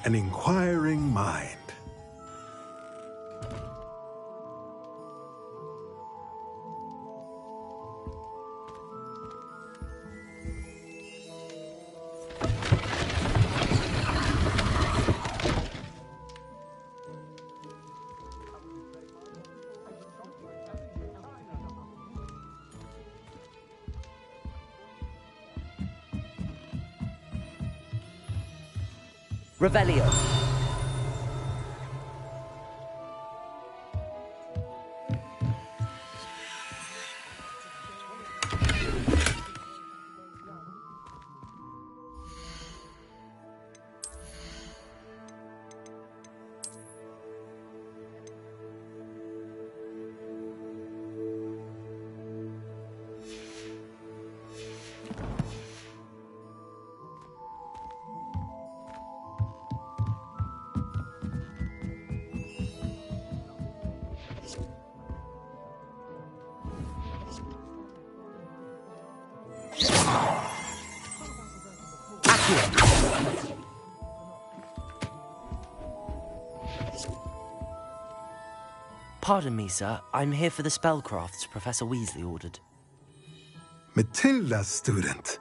an inquiring mind. Revelio. Pardon me, sir. I'm here for the spellcrafts Professor Weasley ordered. Matilda, student.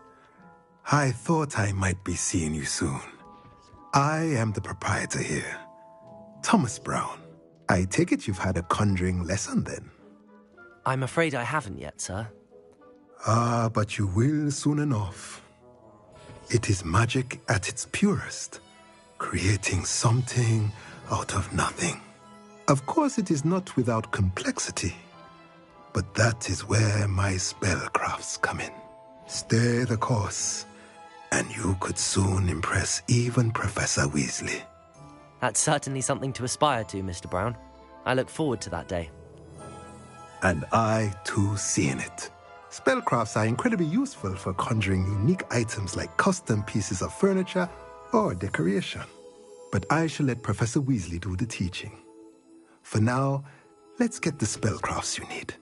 I thought I might be seeing you soon. I am the proprietor here, Thomas Brown. I take it you've had a conjuring lesson then? I'm afraid I haven't yet, sir. Ah, but you will soon enough. It is magic at its purest, creating something out of nothing. Of course, it is not without complexity, but that is where my spellcrafts come in. Stay the course, and you could soon impress even Professor Weasley. That's certainly something to aspire to, Mr. Brown. I look forward to that day. And I, too, see in it. Spellcrafts are incredibly useful for conjuring unique items like custom pieces of furniture or decoration. But I shall let Professor Weasley do the teaching. For now, let's get the spellcrafts you need.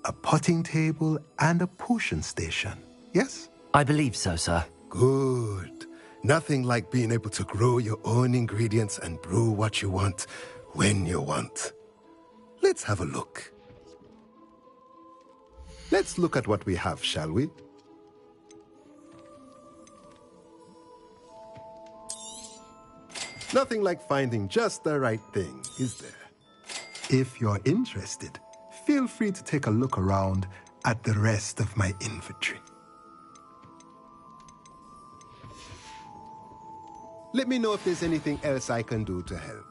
A potting table and a potion station, yes? I believe so, sir. Good. Nothing like being able to grow your own ingredients and brew what you want, when you want. Let's have a look. Let's look at what we have, shall we? Nothing like finding just the right thing, is there? If you're interested, feel free to take a look around at the rest of my inventory. Let me know if there's anything else I can do to help.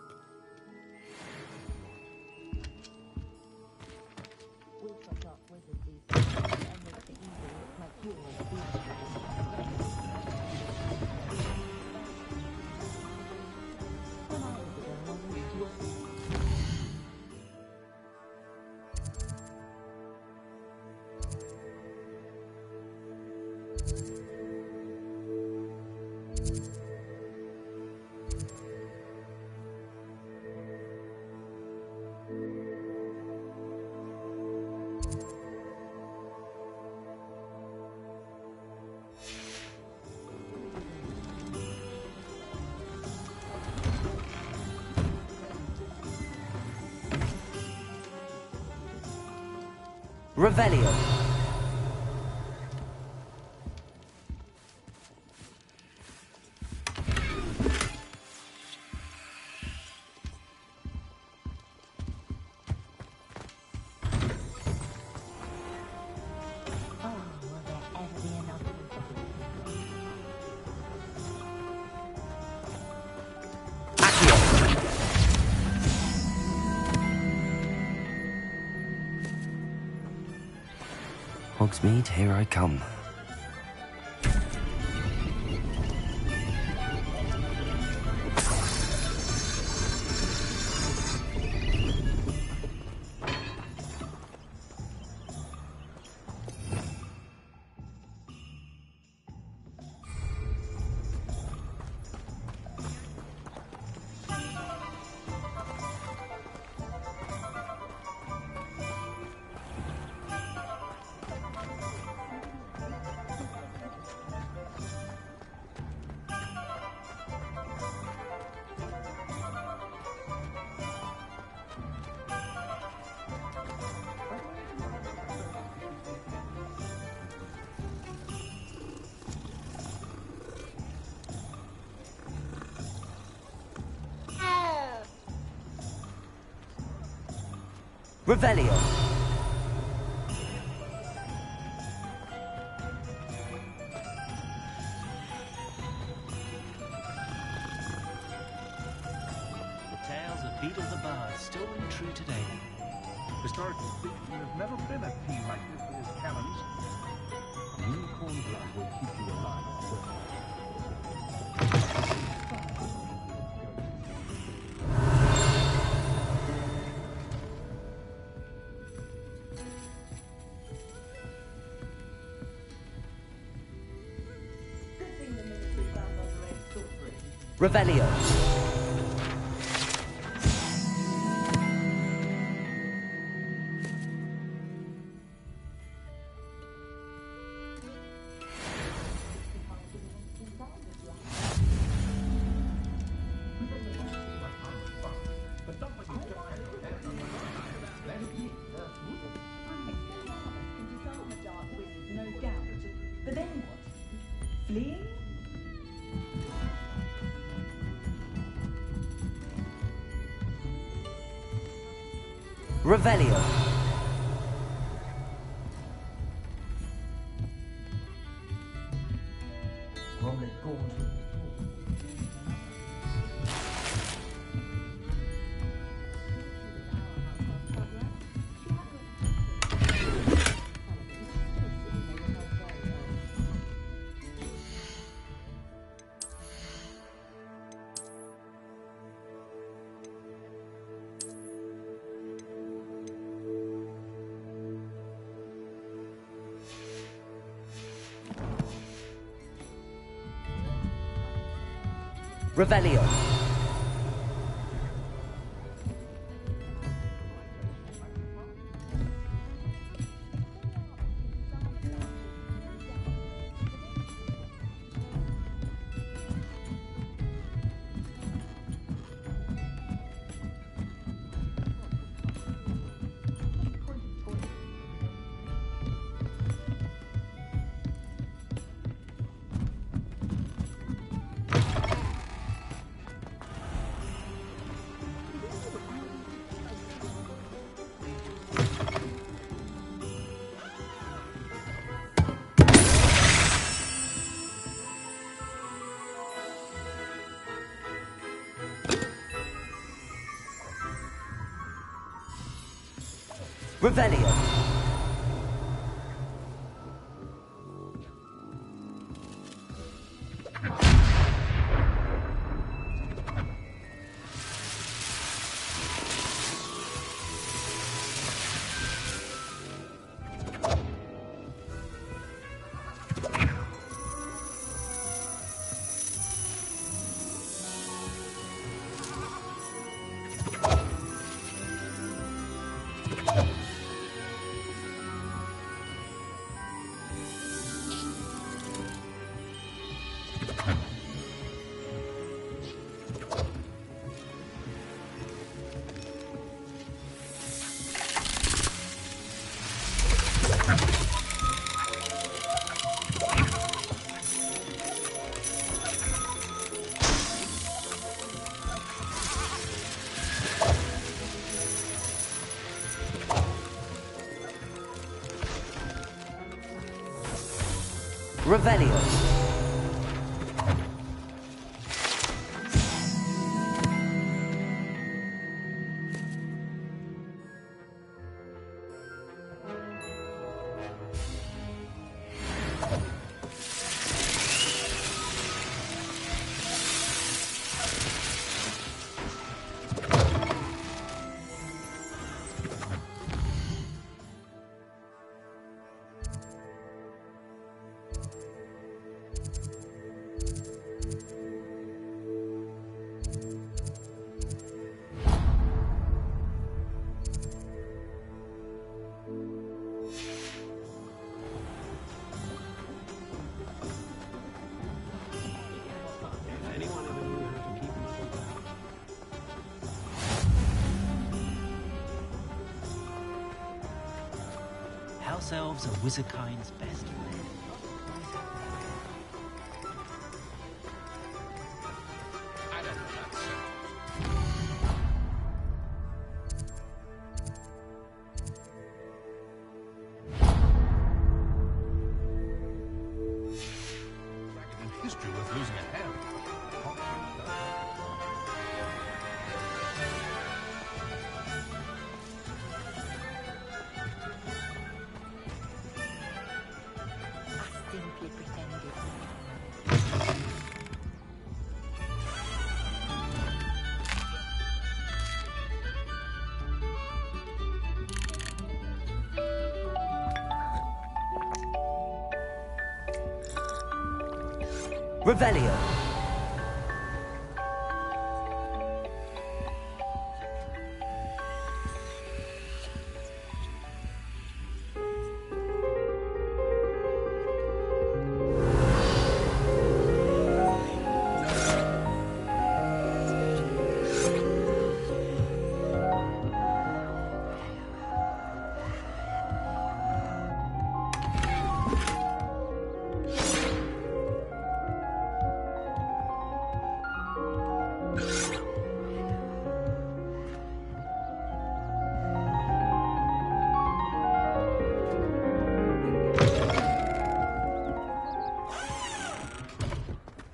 Revelio. Hogsmeade, here I come. Revelio. The tales of Beetle the Bard still ring true today. Historically speaking, there's never been a team like this with cannons. Unicorn blood will keep you alive. Revelio. But then what? Fleeing? Revelio. Revelio. Revelio. Revelio. House elves are wizardkind's best friend. Revelio.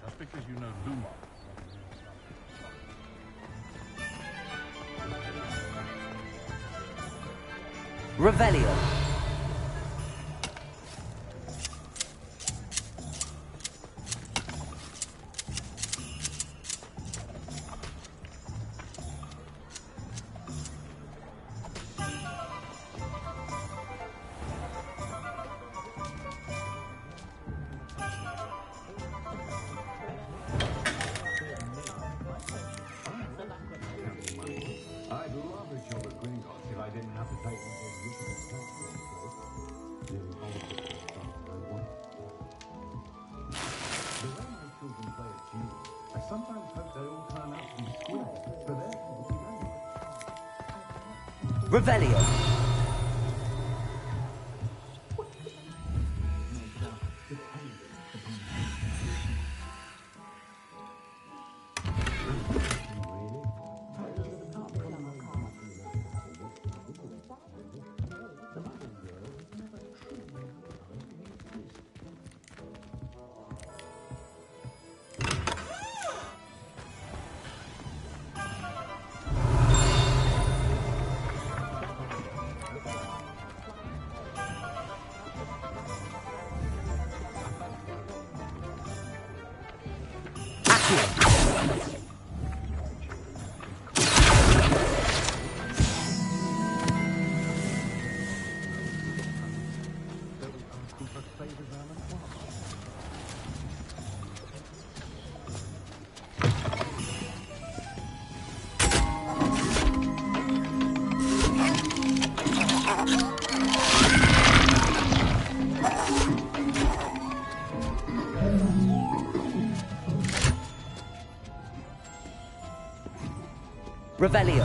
Just because you know Lumos. Revelio. I'd love a job at Gringotts if I didn't have to take one of those ridiculous classes. Nearly all of it was done for one. The way my children play at duel, I sometimes hope they all turn out to be squares, for their people to Revelio. Revelio.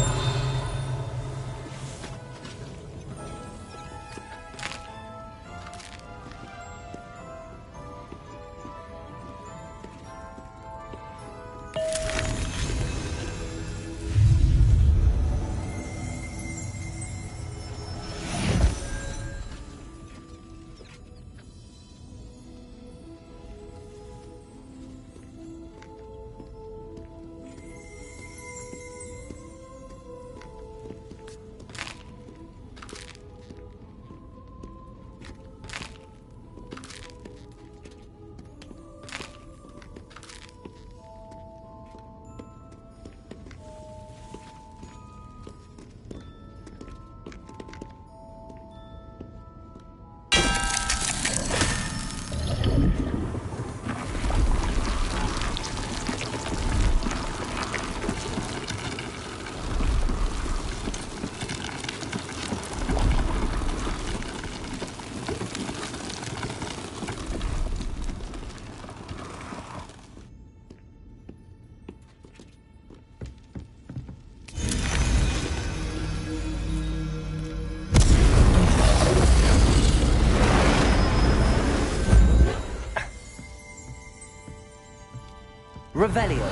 Revelio.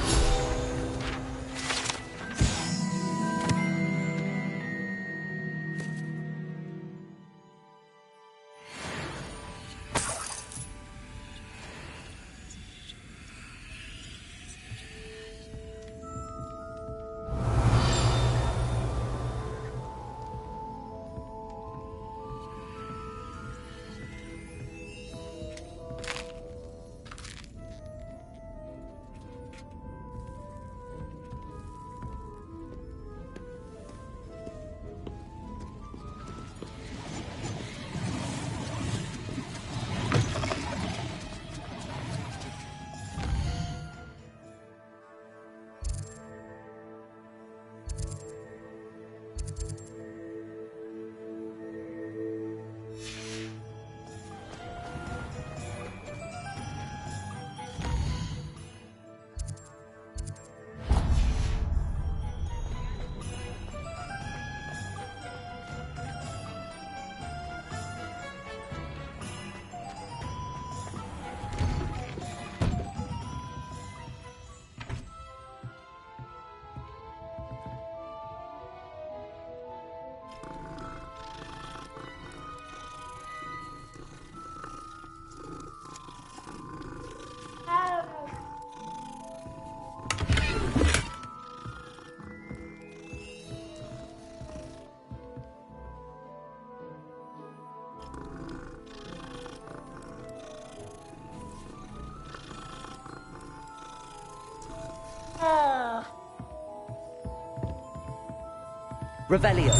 Revelio.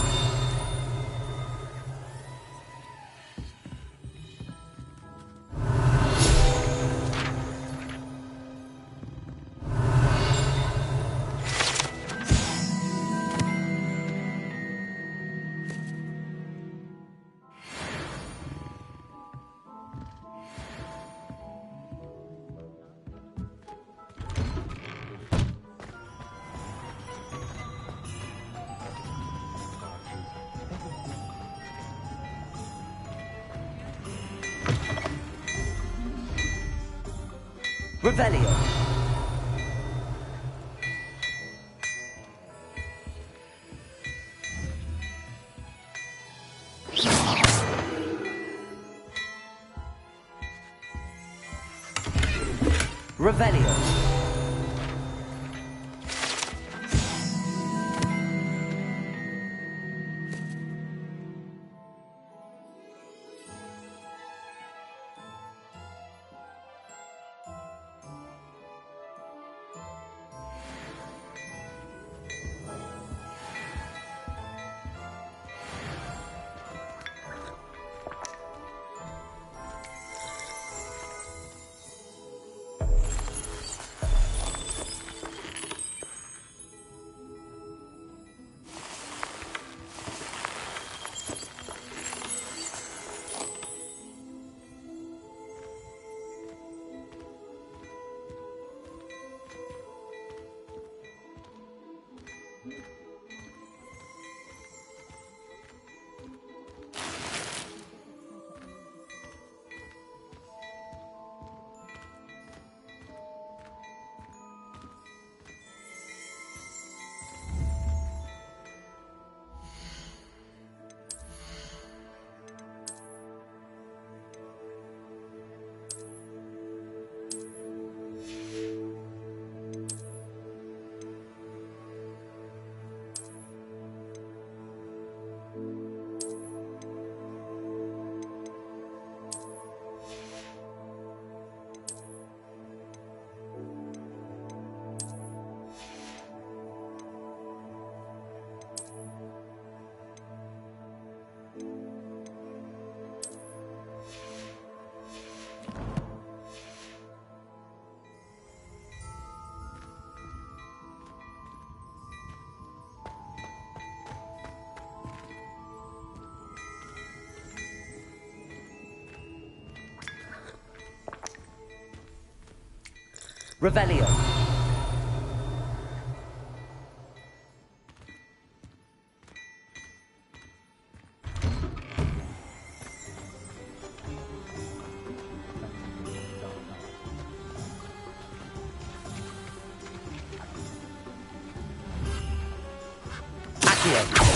Revelio. Revelio. Revelio. Accio.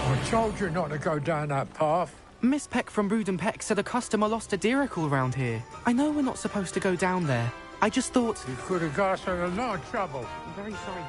I told you not to go down that path. Miss Peck from Brood and Peck said a customer lost a diricle around here. I know we're not supposed to go down there. I just thought... You could have got us in a lot of trouble. I'm very sorry.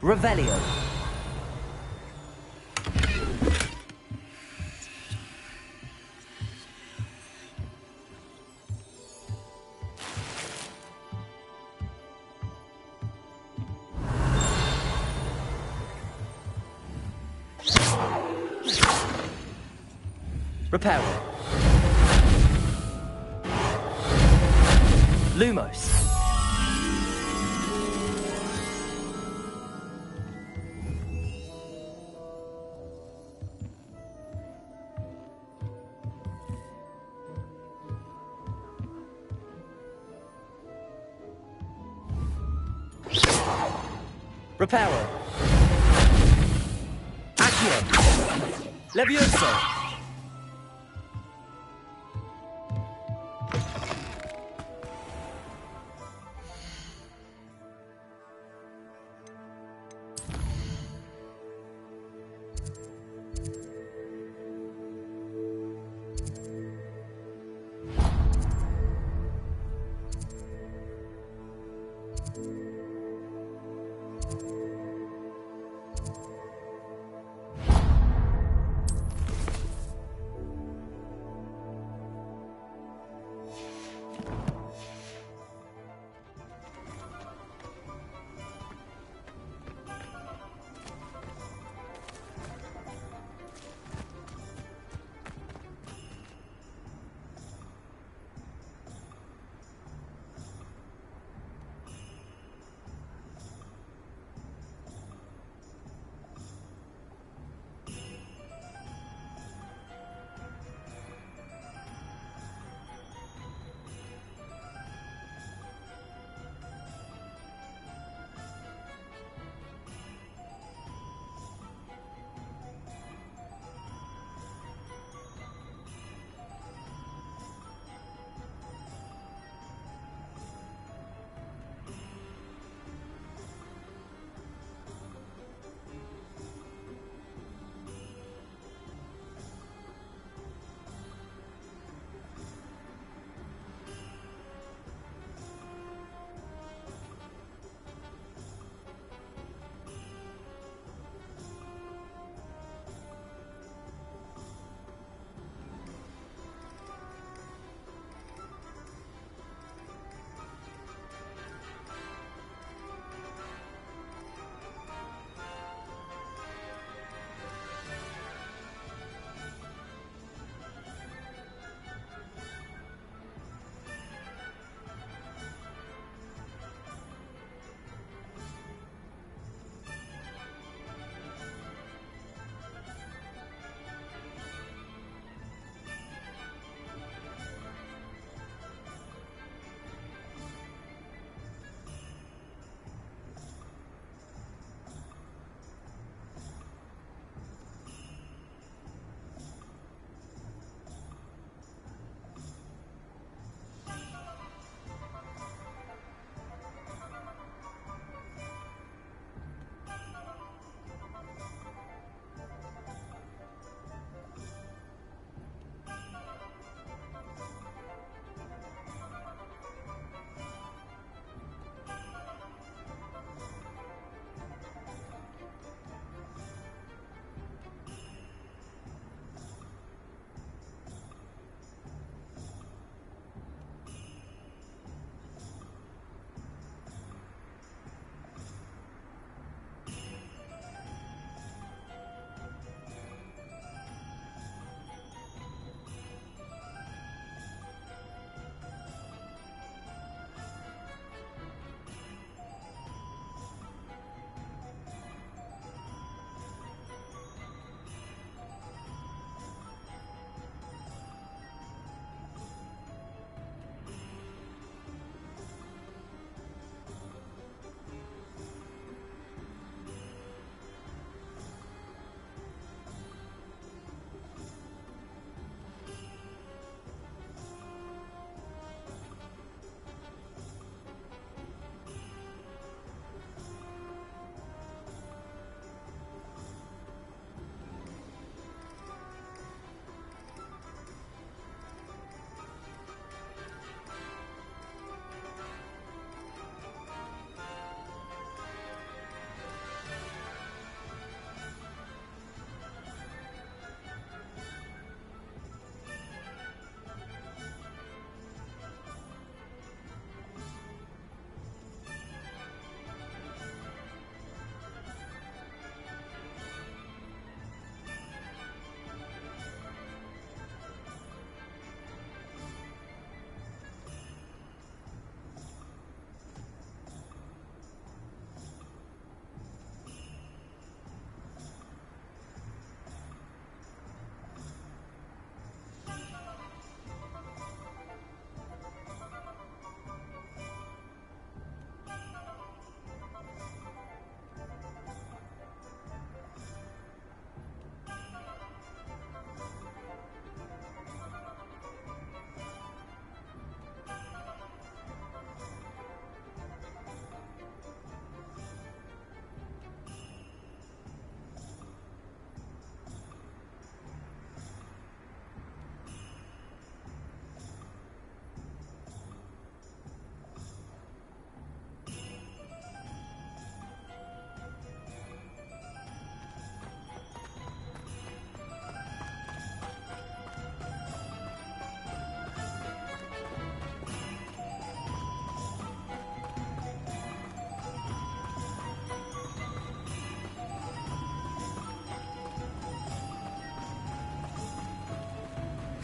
Revelio. Reparo. Lumos. Reparo. Accio. Levioso.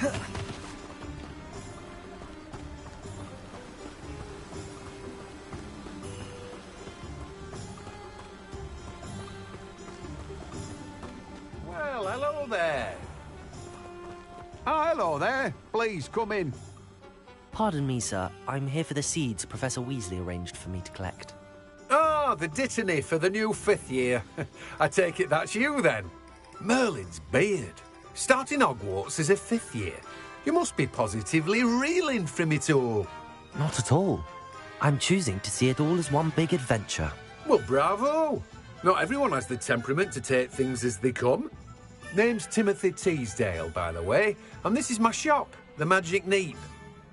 Well, hello there. Oh, hello there. Please, come in. Pardon me, sir. I'm here for the seeds Professor Weasley arranged for me to collect. Oh, the dittany for the new 5th year. I take it that's you, then. Merlin's beard. Starting Hogwarts as a 5th year. You must be positively reeling from it all. Not at all. I'm choosing to see it all as one big adventure. Well, bravo. Not everyone has the temperament to take things as they come. Name's Timothy Teasdale, by the way, and this is my shop, the Magic Neep.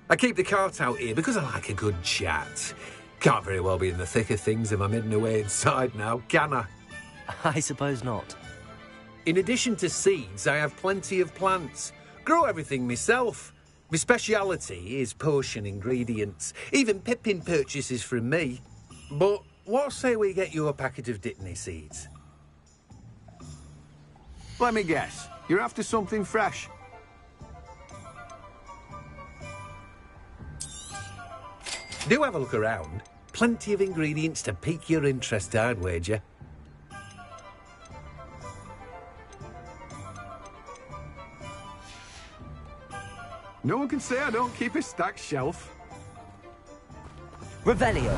I keep the cart out here because I like a good chat. Can't very well be in the thick of things if I'm hidden away inside now, can I? I suppose not. In addition to seeds, I have plenty of plants. Grow everything myself. My speciality is potion ingredients. Even Pippin purchases from me. But what say we get you a packet of Dittany seeds? Let me guess. You're after something fresh. Do have a look around. Plenty of ingredients to pique your interest, I'd wager. No one can say I don't keep a stacked shelf. Revelio.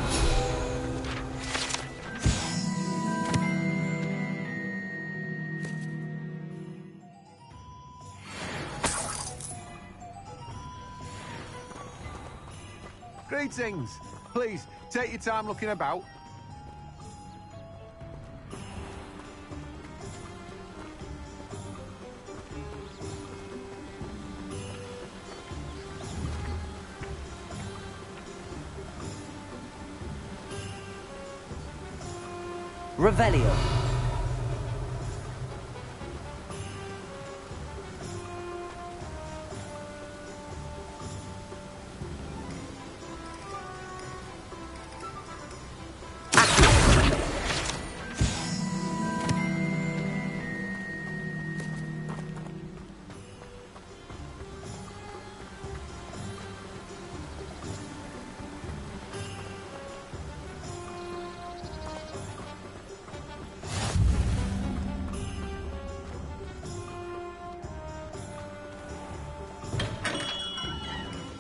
Greetings. Please, take your time looking about. Revelio.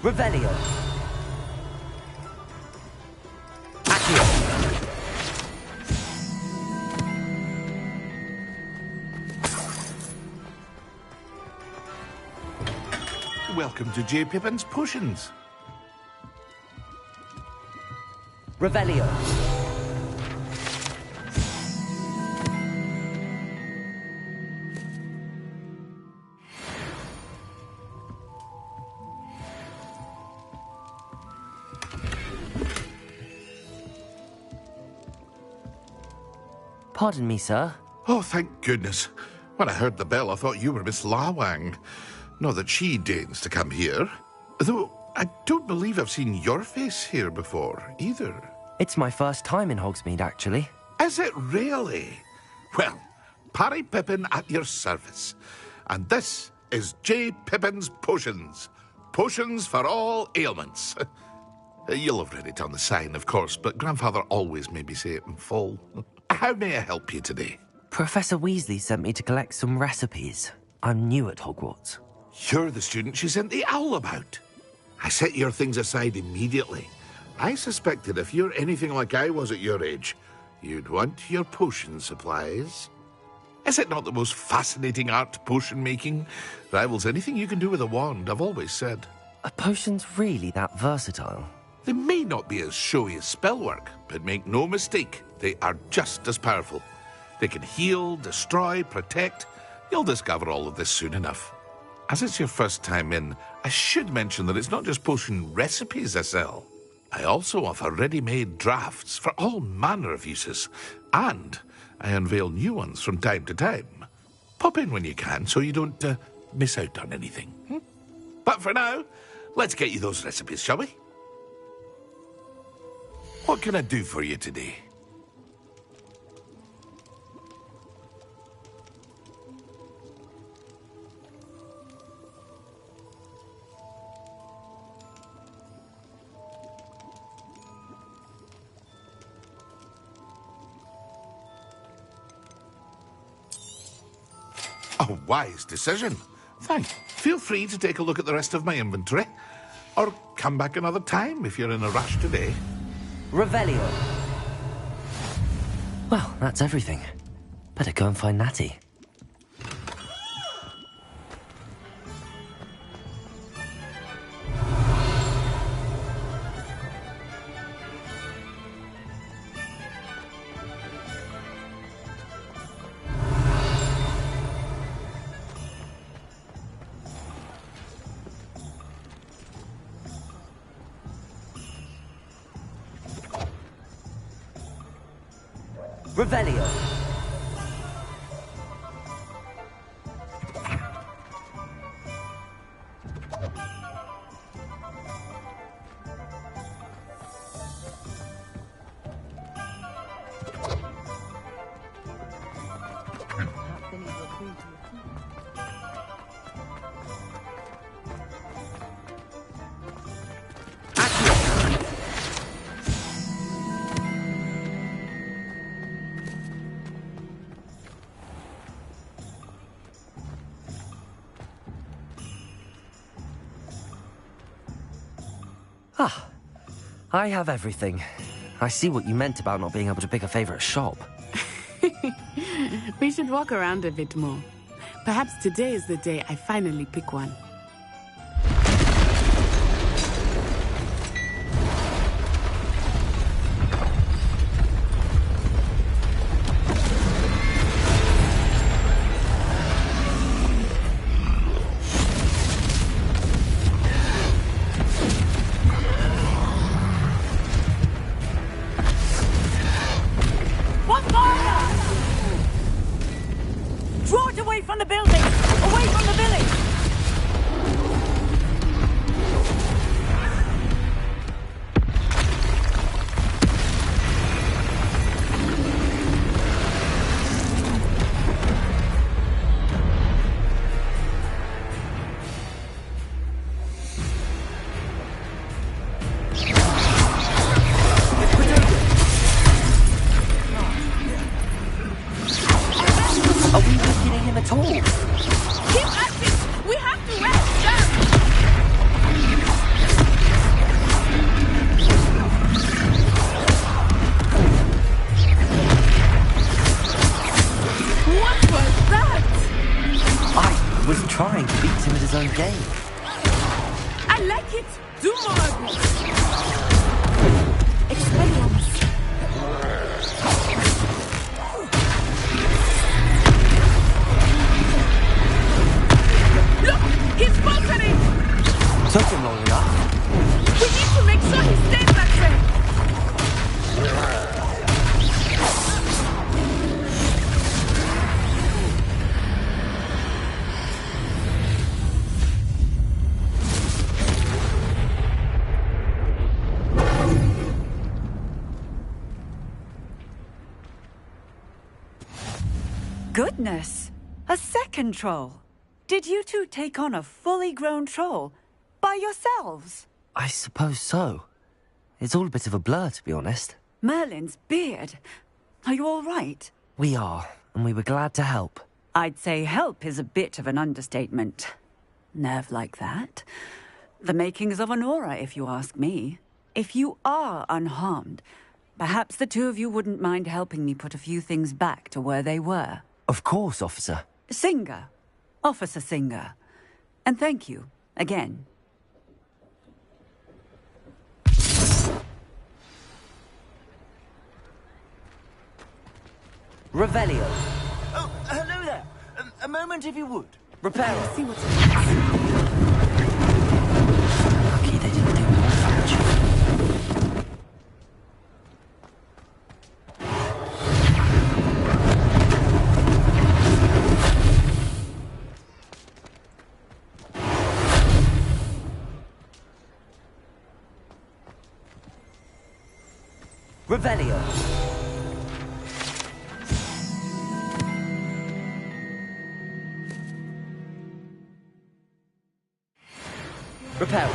Revelio. Accio. Welcome to J. Pippin's Potions. Revelio. Pardon me, sir. Oh, thank goodness. When I heard the bell, I thought you were Miss Lawang. Not that she deigns to come here. Though I don't believe I've seen your face here before, either. It's my first time in Hogsmeade, actually. Is it really? Well, Parry Pippin at your service. And this is J. Pippin's Potions. Potions for all ailments. You'll have read it on the sign, of course, but Grandfather always made me say it in full. How may I help you today? Professor Weasley sent me to collect some recipes. I'm new at Hogwarts. You're the student she sent the owl about. I set your things aside immediately. I suspected if you're anything like I was at your age, you'd want your potion supplies. Is it not the most fascinating art, potion making? Rivals anything you can do with a wand, I've always said. Are potions really that versatile? They may not be as showy as spellwork, but make no mistake, they are just as powerful. They can heal, destroy, protect. You'll discover all of this soon enough. As it's your first time in, I should mention that it's not just potion recipes I sell. I also offer ready-made drafts for all manner of uses, and I unveil new ones from time to time. Pop in when you can so you don't miss out on anything. But for now, let's get you those recipes, shall we? What can I do for you today? A wise decision. Thanks. Feel free to take a look at the rest of my inventory. Or come back another time if you're in a rush today. Revelio. Well, that's everything. Better go and find Natty. Revelio. Ah, I have everything. I see what you meant about not being able to pick a favorite shop. We should walk around a bit more. Perhaps today is the day I finally pick one. Goodness! A second troll! Did you two take on a fully grown troll? By yourselves? I suppose so. It's all a bit of a blur, to be honest. Merlin's beard. Are you all right? We are, and we were glad to help. I'd say help is a bit of an understatement. Nerve like that. The makings of an aura, if you ask me. If you are unharmed, perhaps the two of you wouldn't mind helping me put a few things back to where they were. Of course, officer. Singer. Officer Singer. And thank you, again. Revelio. Oh, hello there. A moment if you would. Repair. See what's Lucky they didn't do more damage. Revelio. Repair.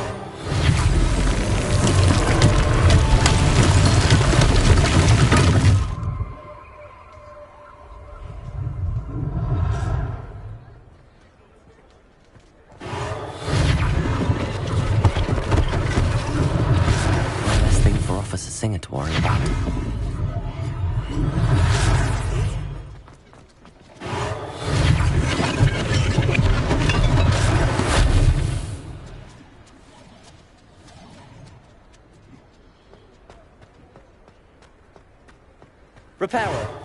Reparo.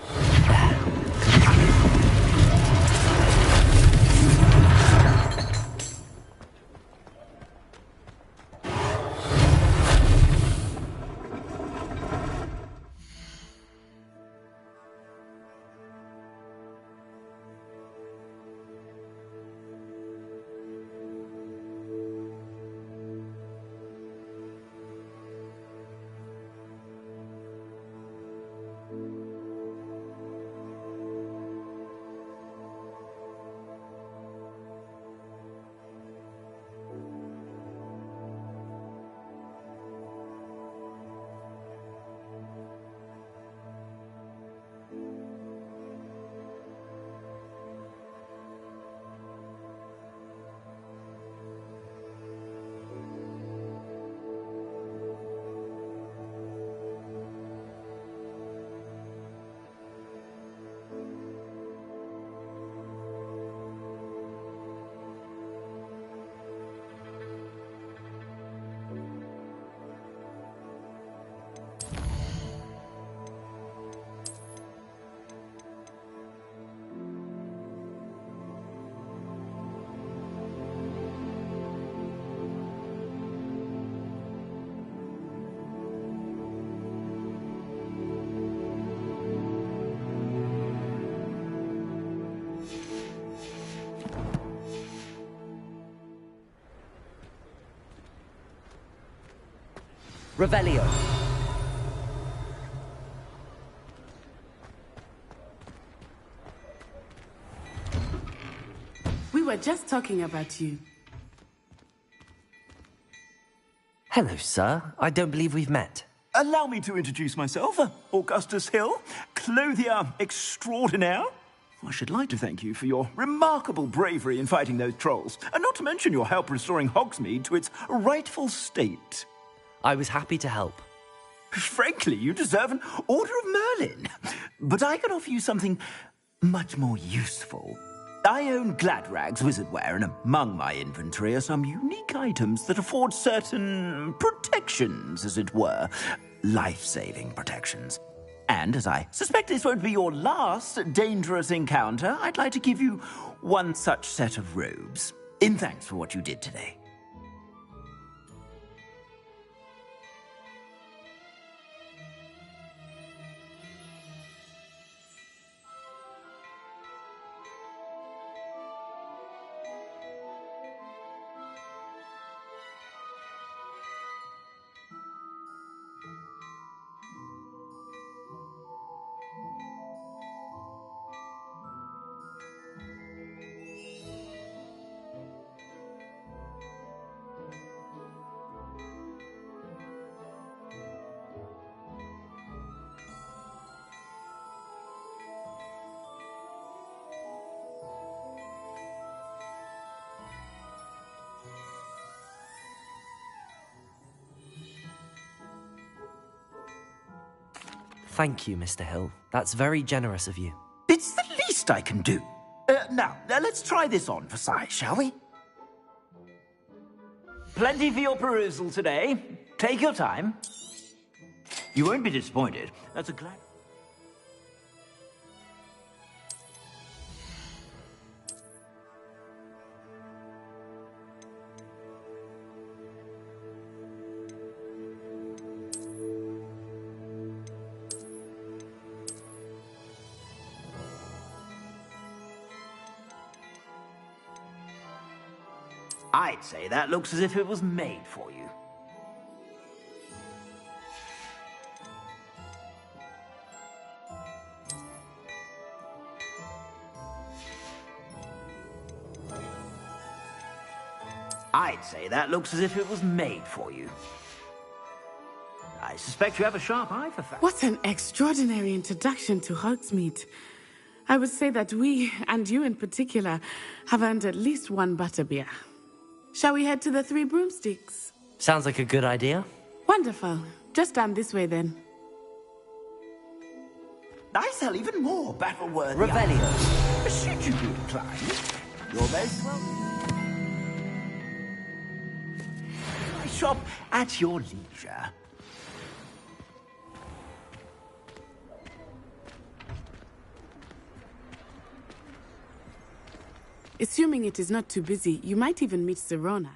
Revelio. We were just talking about you. Hello, sir. I don't believe we've met. Allow me to introduce myself, Augustus Hill, clothier extraordinaire. I should like to thank you for your remarkable bravery in fighting those trolls, and not to mention your help restoring Hogsmeade to its rightful state. I was happy to help. Frankly, you deserve an Order of Merlin. But I can offer you something much more useful. I own Gladrag's wizardware, and among my inventory are some unique items that afford certain protections, as it were. Life-saving protections. And as I suspect this won't be your last dangerous encounter, I'd like to give you one such set of robes, in thanks for what you did today. Thank you, Mr. Hill. That's very generous of you. It's the least I can do. Now, let's try this on for size, shall we? Plenty for your perusal today. Take your time. You won't be disappointed. That's a glad... I'd say that looks as if it was made for you. I'd say that looks as if it was made for you. I suspect you have a sharp eye for fashion. What an extraordinary introduction to Hogsmeade. I would say that we, and you in particular, have earned at least one butterbeer. Shall we head to the Three Broomsticks? Sounds like a good idea. Wonderful. Just down this way, then. I sell even more battle-worthy Revelio. Should you be inclined, you're most welcome. I shop at your leisure. Assuming it is not too busy, you might even meet Sirona.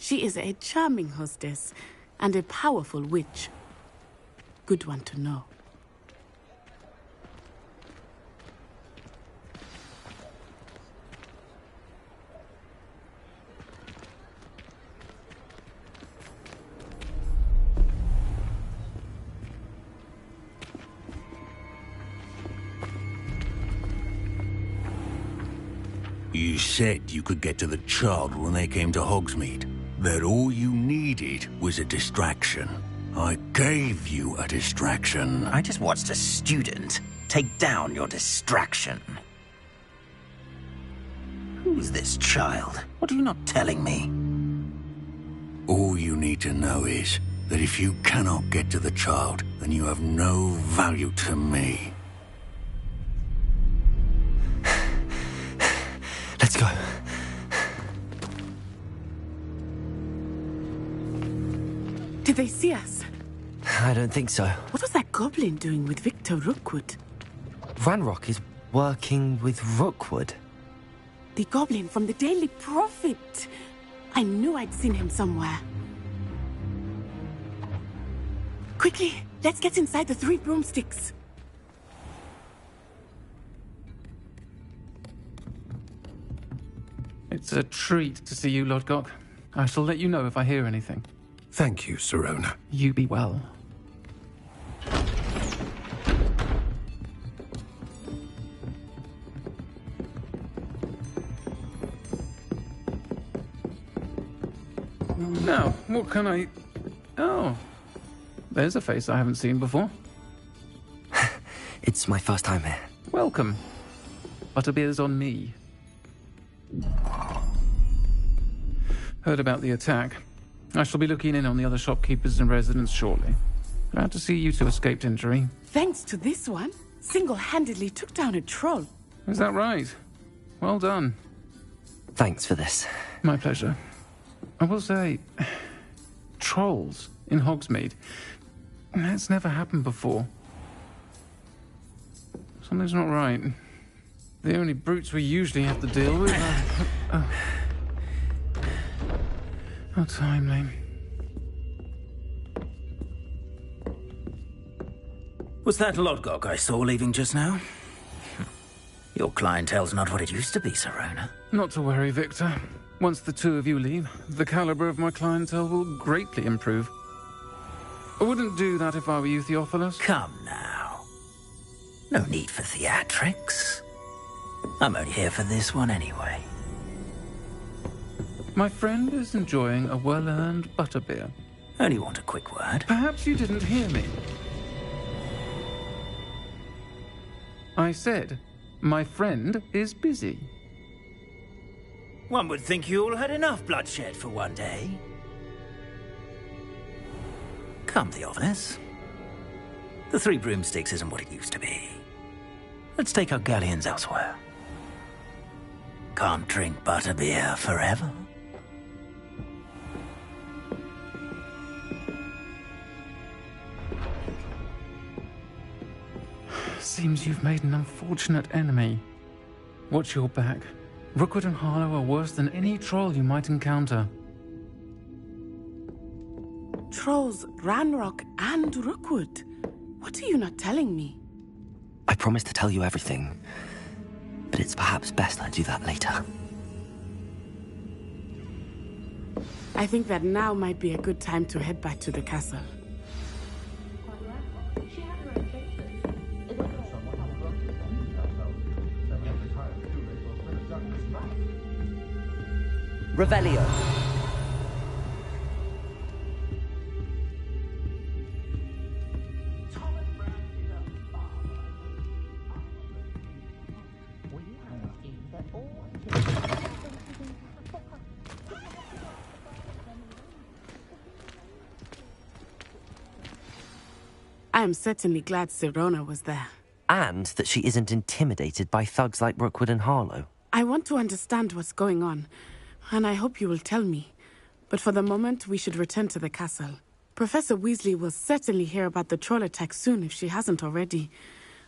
She is a charming hostess and a powerful witch. Good one to know. You said you could get to the child when they came to Hogsmeade. That all you needed was a distraction. I gave you a distraction. I just watched a student take down your distraction. Who's this child? What are you not telling me? All you need to know is that if you cannot get to the child, then you have no value to me. Let's go. Did they see us? I don't think so. What was that goblin doing with Victor Rookwood? Ranrock is working with Rookwood. The goblin from the Daily Prophet. I knew I'd seen him somewhere. Quickly, let's get inside the 3 broomsticks. It's a treat to see you, Lodgok. I shall let you know if I hear anything. Thank you, Sirona. You be well. Now, what can I... Oh, there's a face I haven't seen before. It's my first time here. Welcome. Butterbeer's on me. Heard about the attack. I shall be looking in on the other shopkeepers and residents shortly. Glad to see you two escaped injury. Thanks to this one, single-handedly took down a troll. Is that right? Well done. Thanks for this. My pleasure. I will say, trolls in Hogsmeade. That's never happened before. Something's not right. The only brutes we usually have to deal with are... How timely. Was that Lodgok I saw leaving just now? Your clientele's not what it used to be, Sirona. Not to worry, Victor. Once the two of you leave, the caliber of my clientele will greatly improve. I wouldn't do that if I were you, Theophilus. Come now. No need for theatrics. I'm only here for this one anyway. My friend is enjoying a well-earned butterbeer. Only want a quick word. Perhaps you didn't hear me. I said, my friend is busy. One would think you all had enough bloodshed for one day. Come, Theophilus. The 3 broomsticks isn't what it used to be. Let's take our galleons elsewhere. Can't drink butterbeer forever. Seems you've made an unfortunate enemy. Watch your back. Rookwood and Harlow are worse than any troll you might encounter. Trolls, Ranrock, and Rookwood. What are you not telling me? I promise to tell you everything, but it's perhaps best I do that later. I think that now might be a good time to head back to the castle. Revelio. I am certainly glad Sirona was there. And that she isn't intimidated by thugs like Rookwood and Harlow. I want to understand what's going on, and I hope you will tell me. But for the moment, we should return to the castle. Professor Weasley will certainly hear about the troll attack soon if she hasn't already.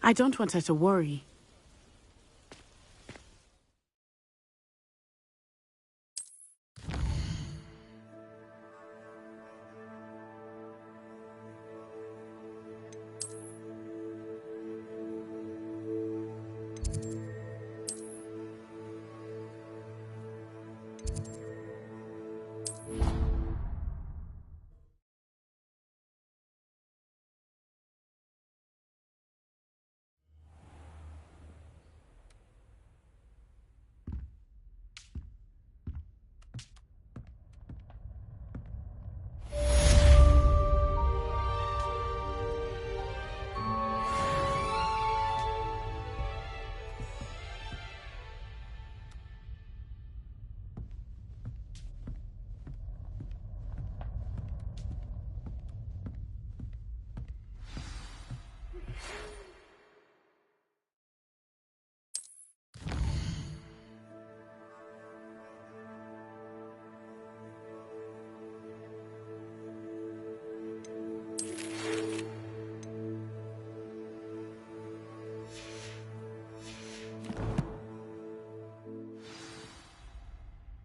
I don't want her to worry.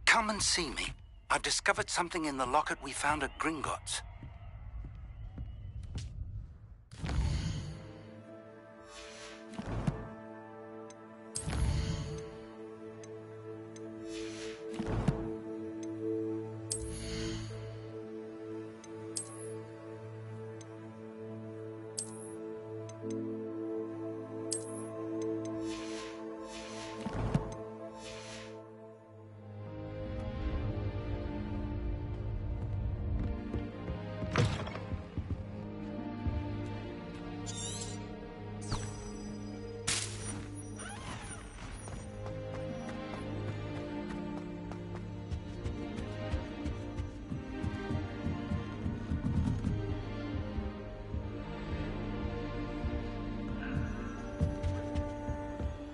Come and see me. I've discovered something in the locket we found at Gringotts.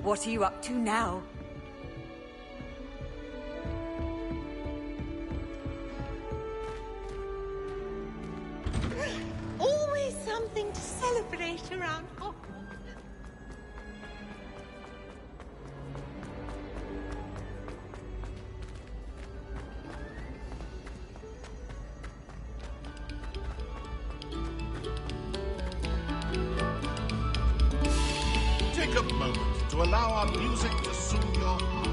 What are you up to now? Always something to celebrate around Hogwarts. Take a moment to allow our music to soothe your heart.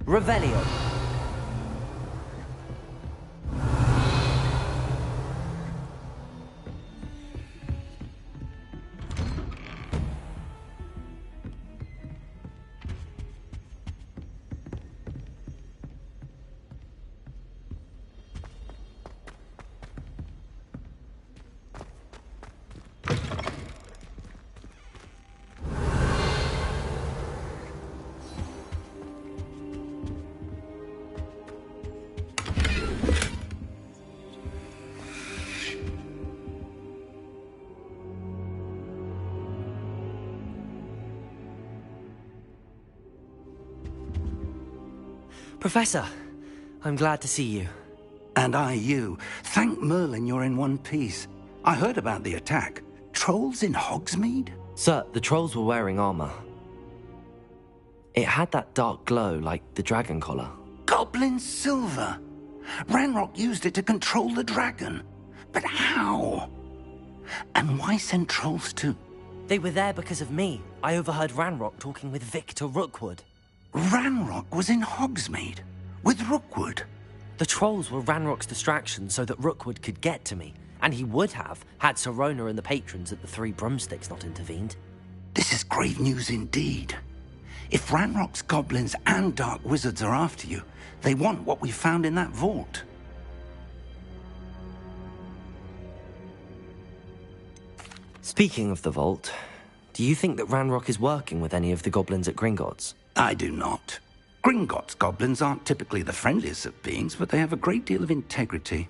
Revelio. Professor, I'm glad to see you. And I you. Thank Merlin you're in one piece. I heard about the attack. Trolls in Hogsmeade? Sir, the trolls were wearing armor. It had that dark glow like the dragon collar. Goblin silver! Ranrock used it to control the dragon. But how? And why send trolls too? They were there because of me. I overheard Ranrock talking with Victor Rookwood. Ranrock was in Hogsmeade with Rookwood. The trolls were Ranrock's distraction so that Rookwood could get to me. And he would have, had Sirona and the patrons at the Three Broomsticks not intervened. This is grave news indeed. If Ranrock's goblins and dark wizards are after you, they want what we found in that vault. Speaking of the vault, do you think that Ranrock is working with any of the goblins at Gringotts? I do not. Gringotts goblins aren't typically the friendliest of beings, but they have a great deal of integrity.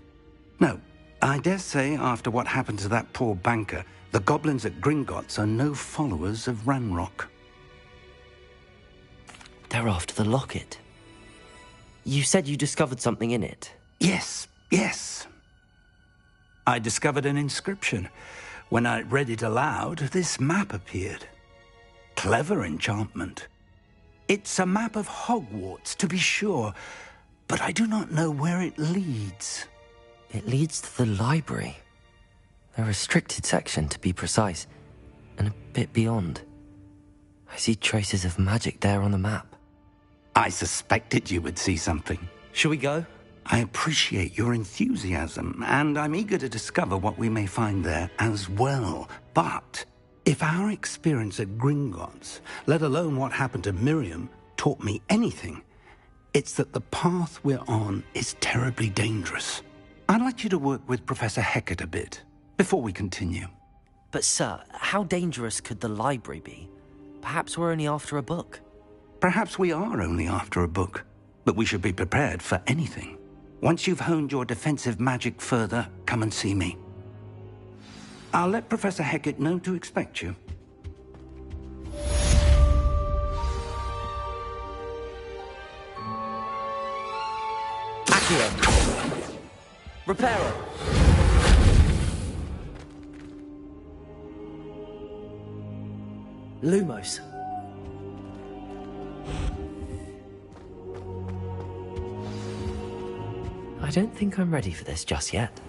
No, I dare say after what happened to that poor banker, the goblins at Gringotts are no followers of Ranrock. They're after the locket. You said you discovered something in it. Yes. I discovered an inscription. When I read it aloud, this map appeared. Clever enchantment. It's a map of Hogwarts, to be sure, but I do not know where it leads. It leads to the library. A restricted section, to be precise, and a bit beyond. I see traces of magic there on the map. I suspected you would see something. Shall we go? I appreciate your enthusiasm, and I'm eager to discover what we may find there as well. But if our experience at Gringotts, let alone what happened to Miriam, taught me anything, it's that the path we're on is terribly dangerous. I'd like you to work with Professor Hecat a bit before we continue. But sir, how dangerous could the library be? Perhaps we're only after a book. Perhaps we are only after a book, but we should be prepared for anything. Once you've honed your defensive magic further, come and see me. I'll let Professor Hecat know to expect you. Accio. Reparo. Lumos. I don't think I'm ready for this just yet.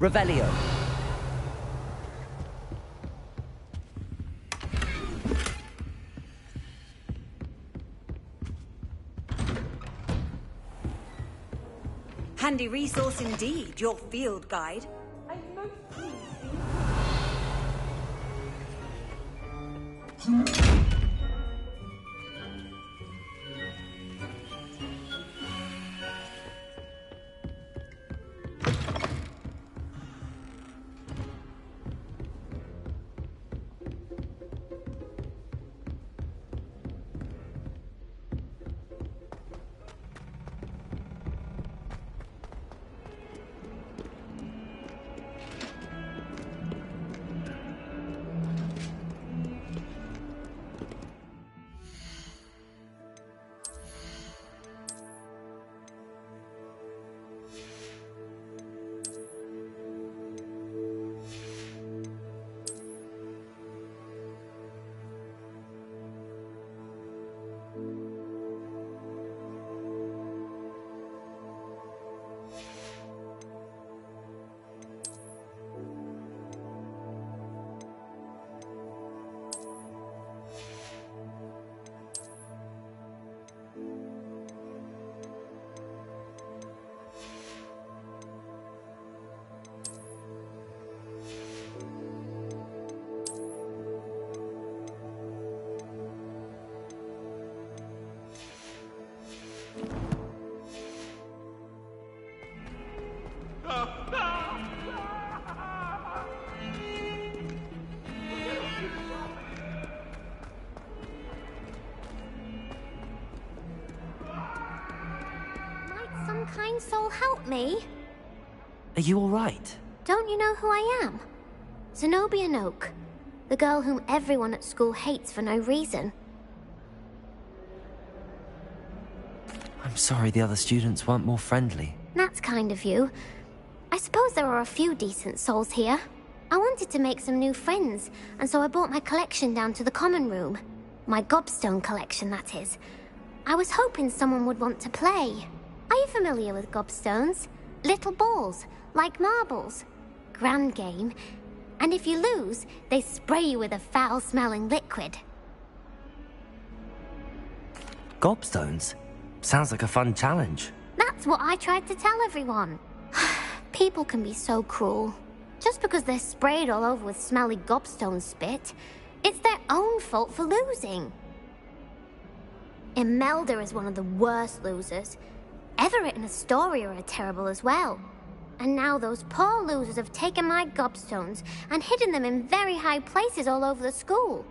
Revelio. Handy resource indeed, your field guide. kind soul help me? Are you all right? Don't you know who I am? Zenobia Noak, the girl whom everyone at school hates for no reason. I'm sorry the other students weren't more friendly. That's kind of you. I suppose there are a few decent souls here. I wanted to make some new friends, and so I brought my collection down to the common room. My gobstone collection, that is. I was hoping someone would want to play. Are you familiar with gobstones? Little balls, like marbles. Grand game. And if you lose, they spray you with a foul-smelling liquid. Gobstones? Sounds like a fun challenge. That's what I tried to tell everyone. People can be so cruel. Just because they're sprayed all over with smelly gobstone spit, it's their own fault for losing. Imelda is one of the worst losers. Everett and Astoria are terrible as well. And now those poor losers have taken my gobstones and hidden them in very high places all over the school.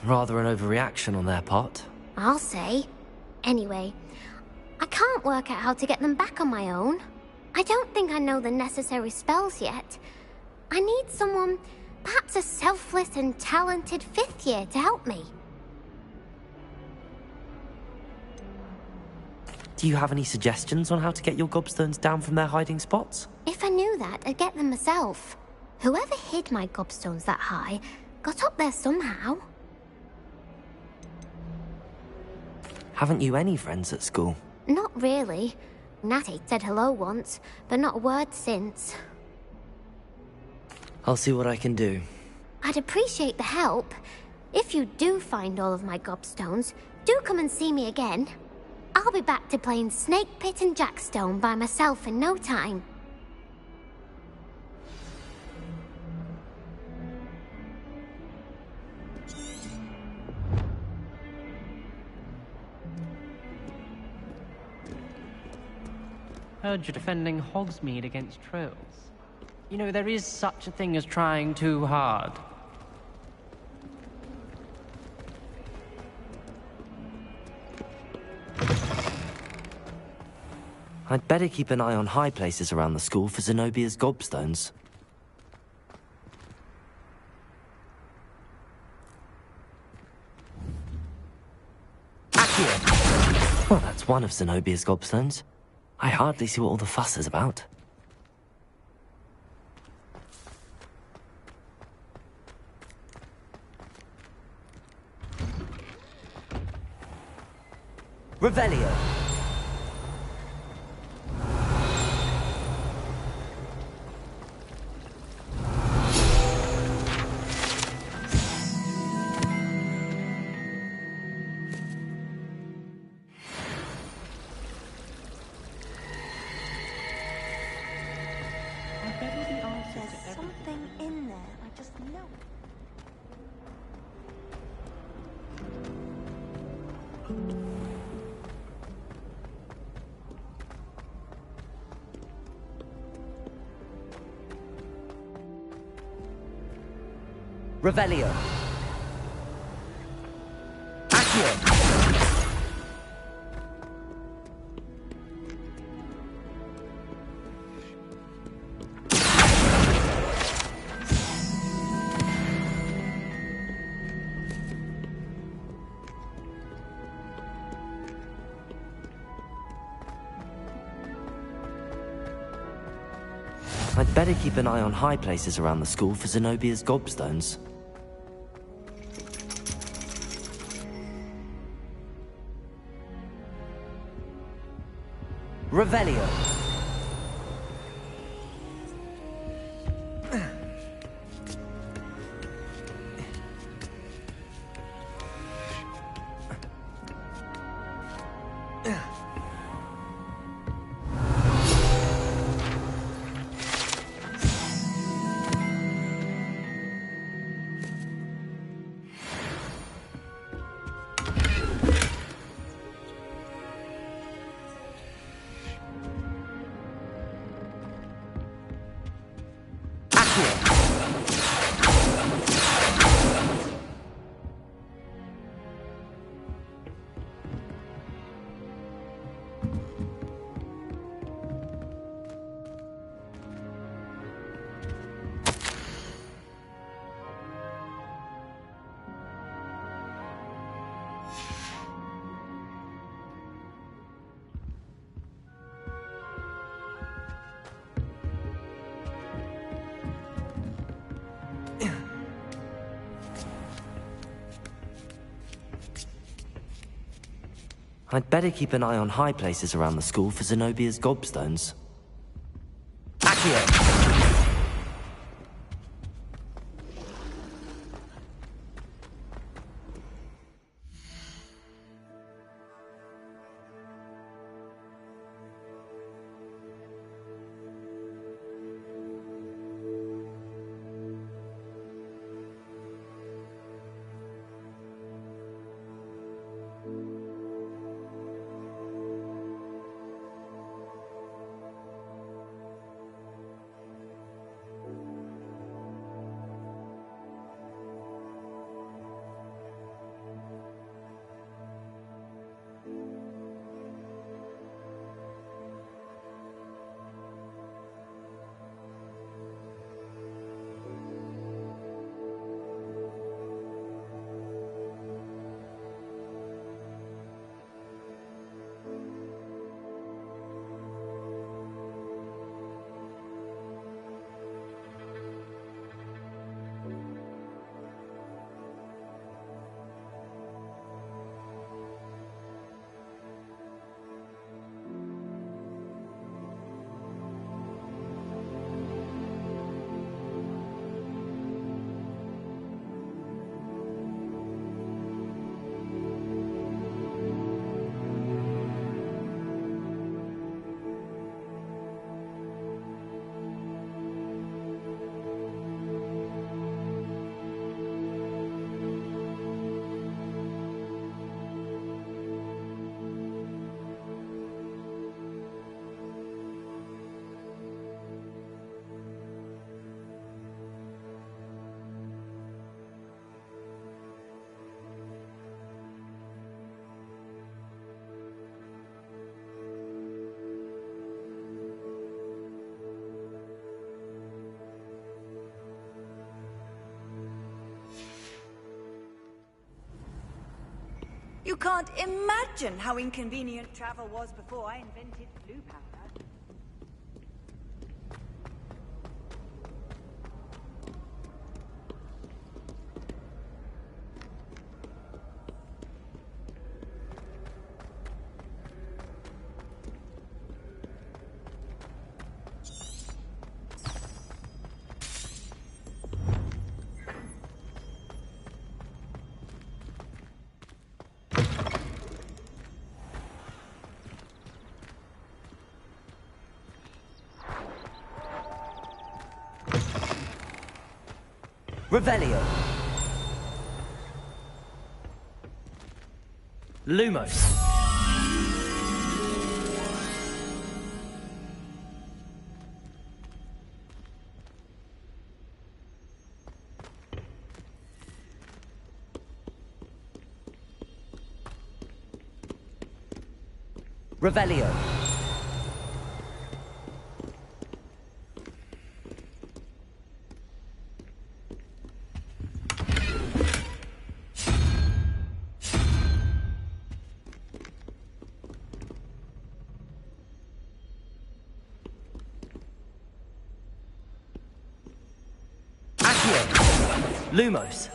Rather an overreaction on their part. I'll say. Anyway, I can't work out how to get them back on my own. I don't think I know the necessary spells yet. I need someone, perhaps a selfless and talented 5th year to help me. Do you have any suggestions on how to get your gobstones down from their hiding spots? If I knew that, I'd get them myself. Whoever hid my gobstones that high got up there somehow. Haven't you any friends at school? Not really. Natty said hello once, but not a word since. I'll see what I can do. I'd appreciate the help. If you do find all of my gobstones, do come and see me again. I'll be back to playing Snake Pit and Jackstone by myself in no time. Heard you're defending Hogsmeade against trolls. You know, there is such a thing as trying too hard. I'd better keep an eye on high places around the school for Zenobia's gobstones. Accio! Well, that's one of Zenobia's gobstones. I hardly see what all the fuss is about. Revelio. There's something in there. I just know. Revelio. Accio. I'd better keep an eye on high places around the school for Zenobia's gobstones. Revelio. I'd better keep an eye on high places around the school for Zenobia's gobstones. Accio! You can't imagine how inconvenient travel was before I invented blue powder. Revelio. Lumos. Revelio. Lumos.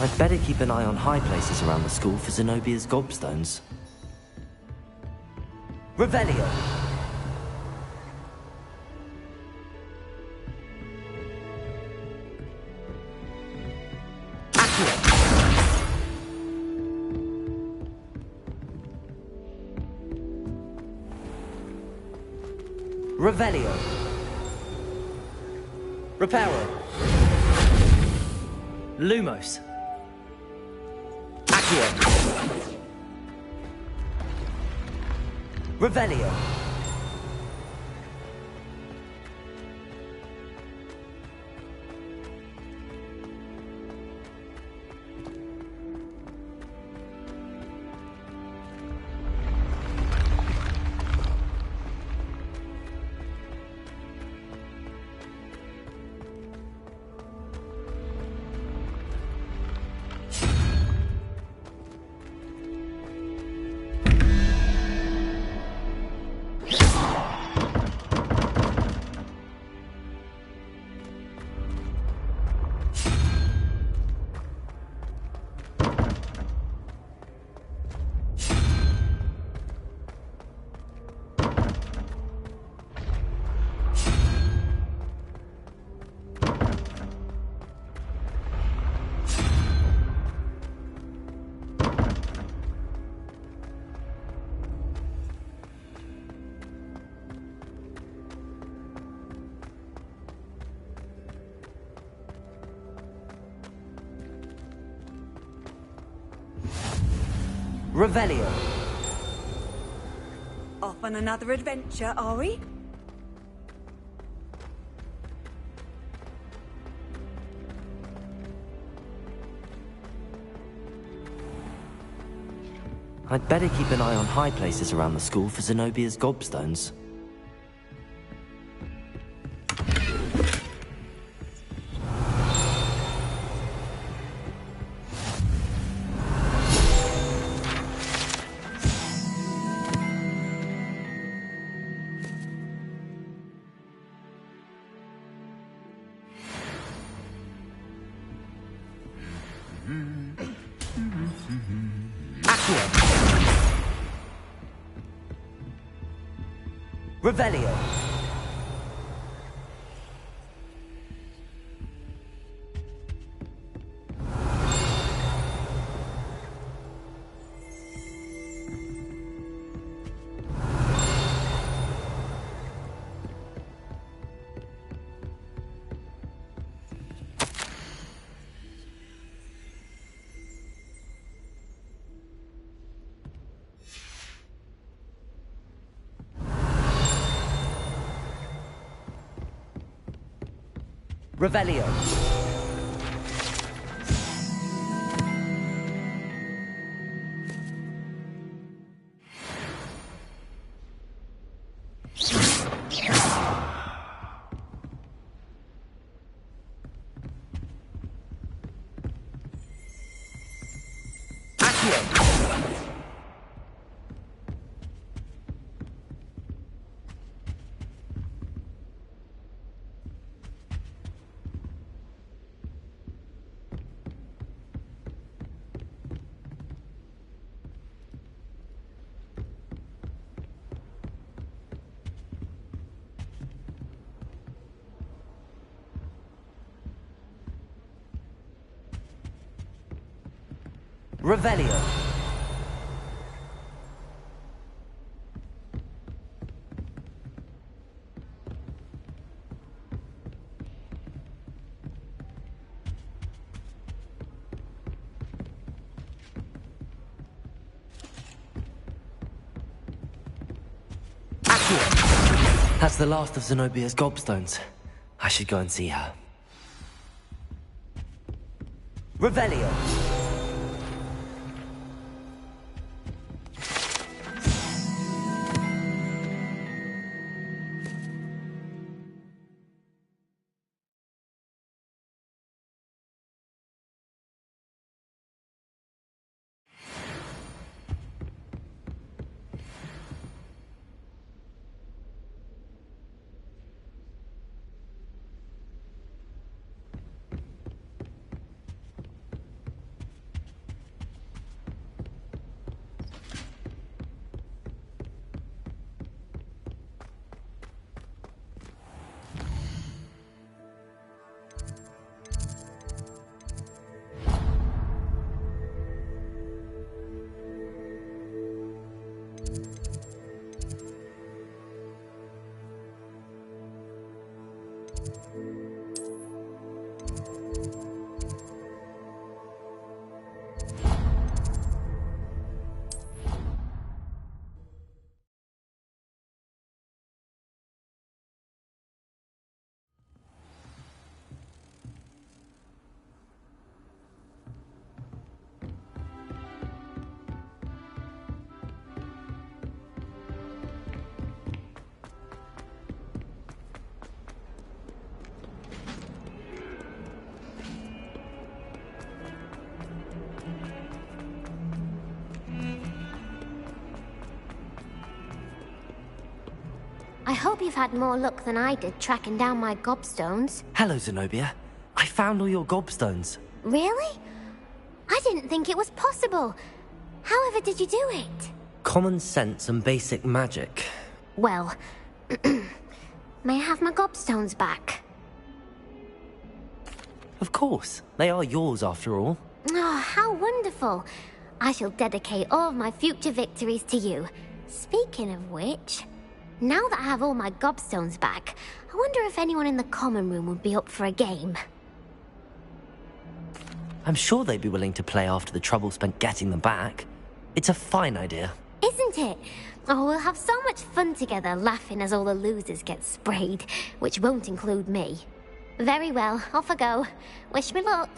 I'd better keep an eye on high places around the school for Zenobia's gobstones. Revelio. Revelio. Reparo. Lumos. Accio. Revelio. Revelio. Off on another adventure, are we? I'd better keep an eye on high places around the school for Zenobia's gobstones. Revelio. Revelio. Revelio. That's the last of Zenobia's gobstones. I should go and see her. Revelio. I hope you've had more luck than I did tracking down my gobstones. Hello, Zenobia. I found all your gobstones. Really? I didn't think it was possible. However did you do it? Common sense and basic magic. Well, may I have my gobstones back? Of course. They are yours, after all. Oh, how wonderful. I shall dedicate all of my future victories to you. Speaking of which, now that I have all my gobstones back, I wonder if anyone in the common room would be up for a game. I'm sure they'd be willing to play after the trouble spent getting them back. It's a fine idea. Isn't it? Oh, we'll have so much fun together, laughing as all the losers get sprayed, which won't include me. Very well, off I go. Wish me luck.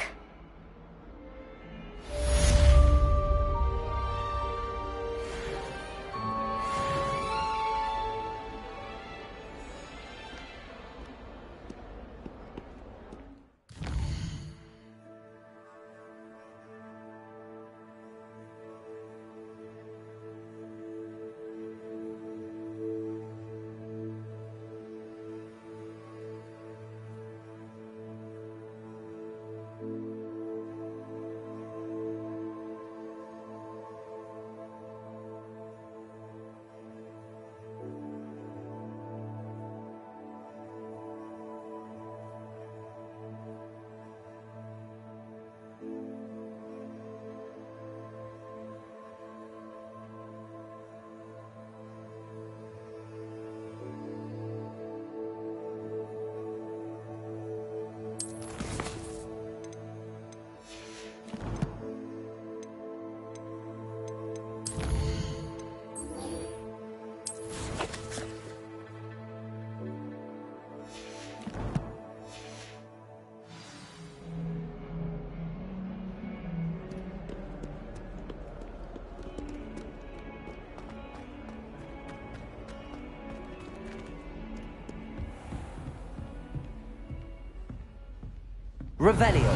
Revelio.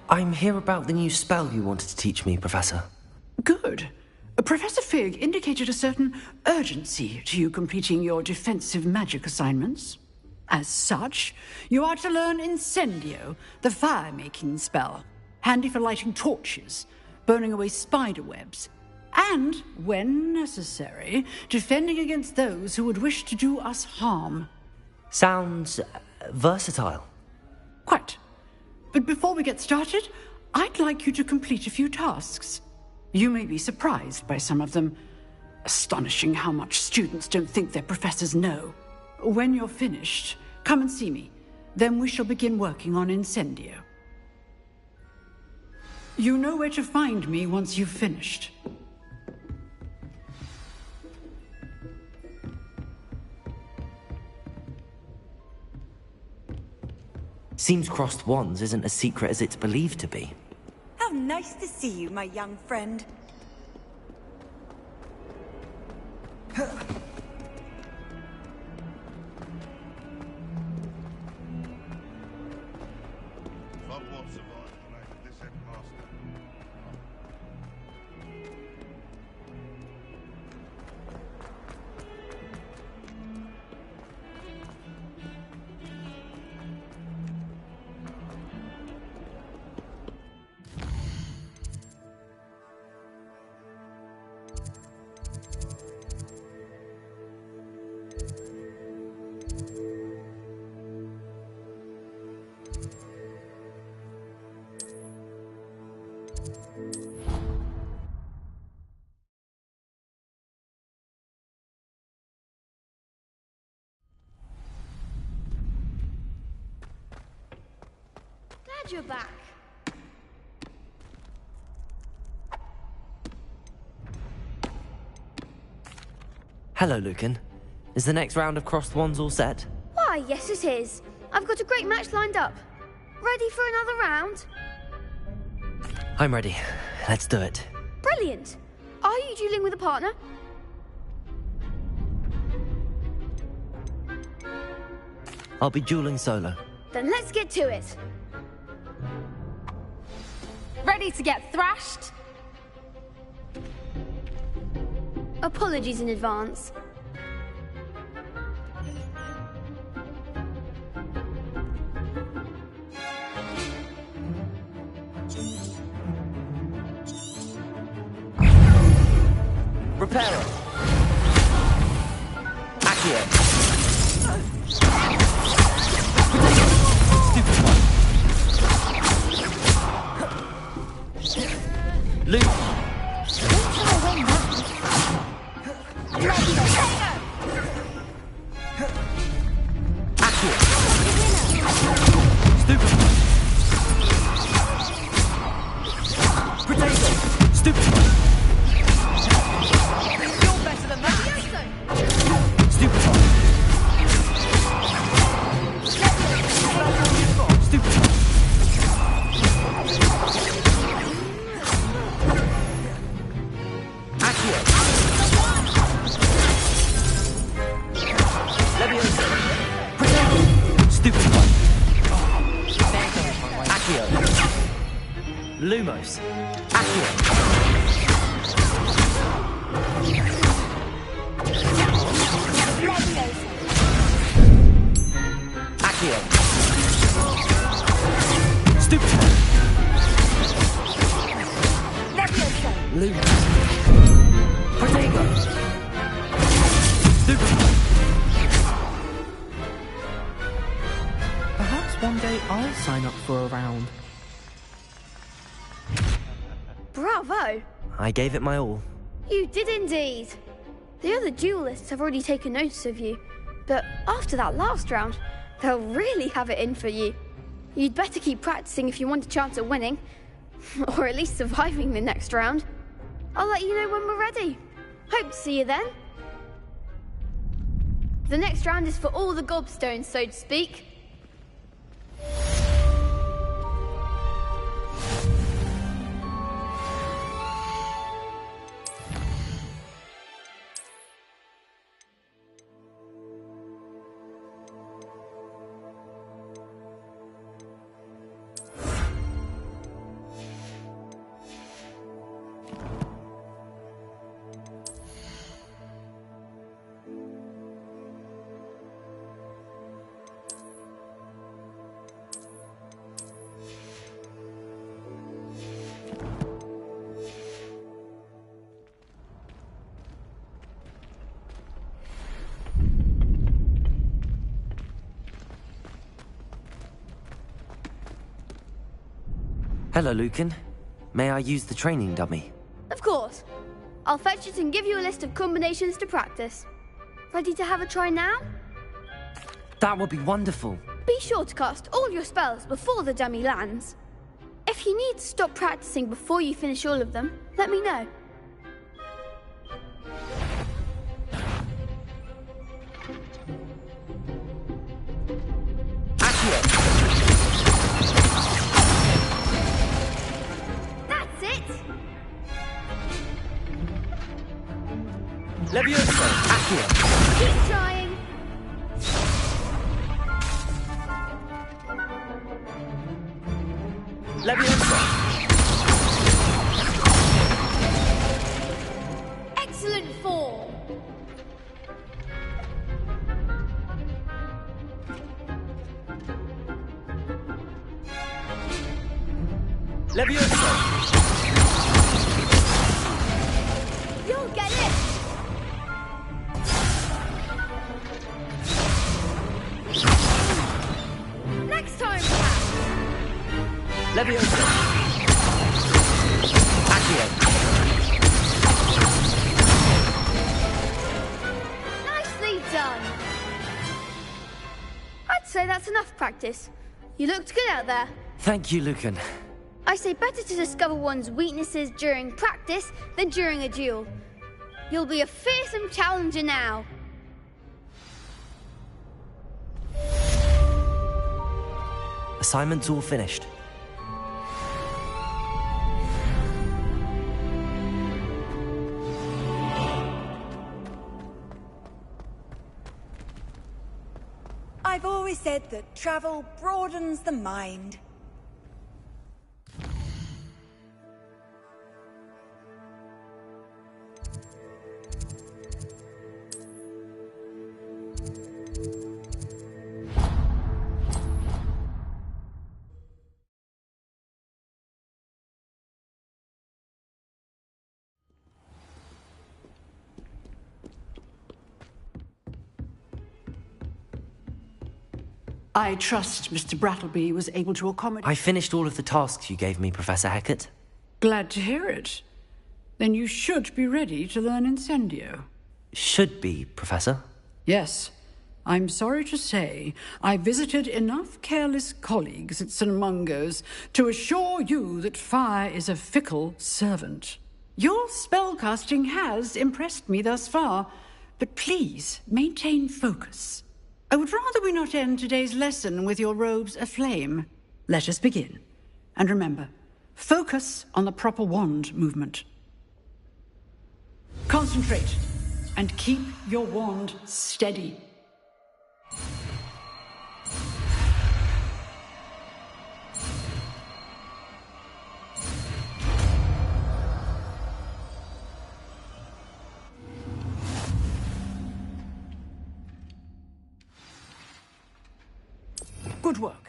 I'm here about the new spell you wanted to teach me, Professor. Good. Professor Fig indicated a certain urgency to you completing your defensive magic assignments. As such, you are to learn Incendio, the fire-making spell, handy for lighting torches, burning away spider webs, and, when necessary, defending against those who would wish to do us harm. Sounds versatile. Quite. But before we get started, I'd like you to complete a few tasks. You may be surprised by some of them. Astonishing how much students don't think their professors know. When you're finished, come and see me. Then we shall begin working on Incendio. You know where to find me once you've finished. Seems crossed wands isn't as secret as it's believed to be. How nice to see you, my young friend. Glad you're back. Hello, Lucan. Is the next round of crossed wands all set? Why, yes it is. I've got a great match lined up. Ready for another round? I'm ready. Let's do it. Brilliant. Are you dueling with a partner? I'll be dueling solo. Then let's get to it. Ready to get thrashed? Apologies in advance. Repairer. Accio. Luke. Accio. Stupid. Potato. Stupid. You're better than that. Stupid. Stupid. Accio. Leviosa. Potato. Stupid one. Accio. Lumos. Accio. Accio. Stupid. Lumos. Protego. Stupid. Perhaps one day I'll sign up for a round. Bravo! I gave it my all. You did indeed. The other duelists have already taken notice of you, but after that last round, they'll really have it in for you. You'd better keep practicing if you want a chance at winning, or at least surviving the next round. I'll let you know when we're ready. Hope to see you then. The next round is for all the gobstones, so to speak. Hello, Lucan. May I use the training dummy? Of course. I'll fetch it and give you a list of combinations to practice. Ready to have a try now? That would be wonderful. Be sure to cast all your spells before the dummy lands. If you need to stop practicing before you finish all of them, let me know. That's it! Leviosa. Accio. Keep trying. Leviosa. Excellent form. Leviosa. You'll get it. Next time, perhaps. Leviosa. Accio. Nicely done. I'd say that's enough practice. You looked good out there. Thank you, Lucan. I say better to discover one's weaknesses during practice than during a duel. You'll be a fearsome challenger now. Assignment's all finished. I've always said that travel broadens the mind. I trust Mr. Brattleby was able to accommodate... I finished all of the tasks you gave me, Professor Hecat. Glad to hear it. Then you should be ready to learn Incendio. Should be, Professor. Yes. I'm sorry to say, I visited enough careless colleagues at St. Mungo's to assure you that fire is a fickle servant. Your spellcasting has impressed me thus far, but please maintain focus. I would rather we not end today's lesson with your robes aflame. Let us begin. And remember, focus on the proper wand movement. Concentrate, and keep your wand steady. Good work.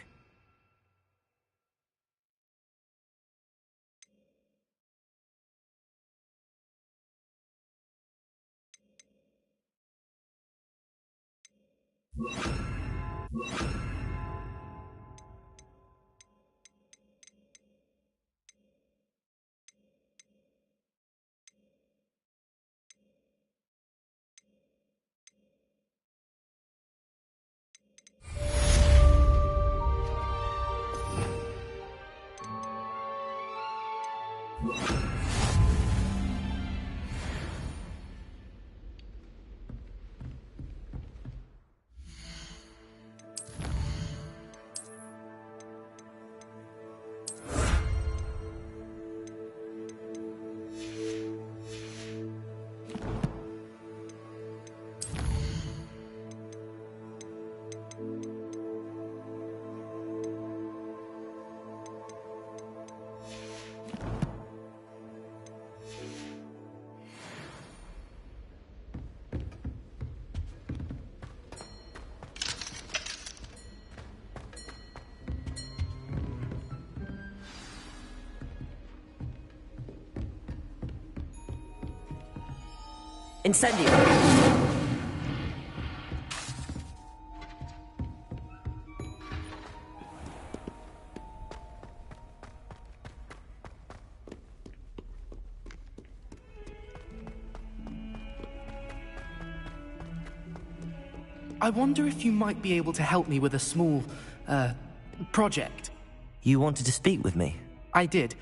Incendio! I wonder if you might be able to help me with a small, project. You wanted to speak with me? I did.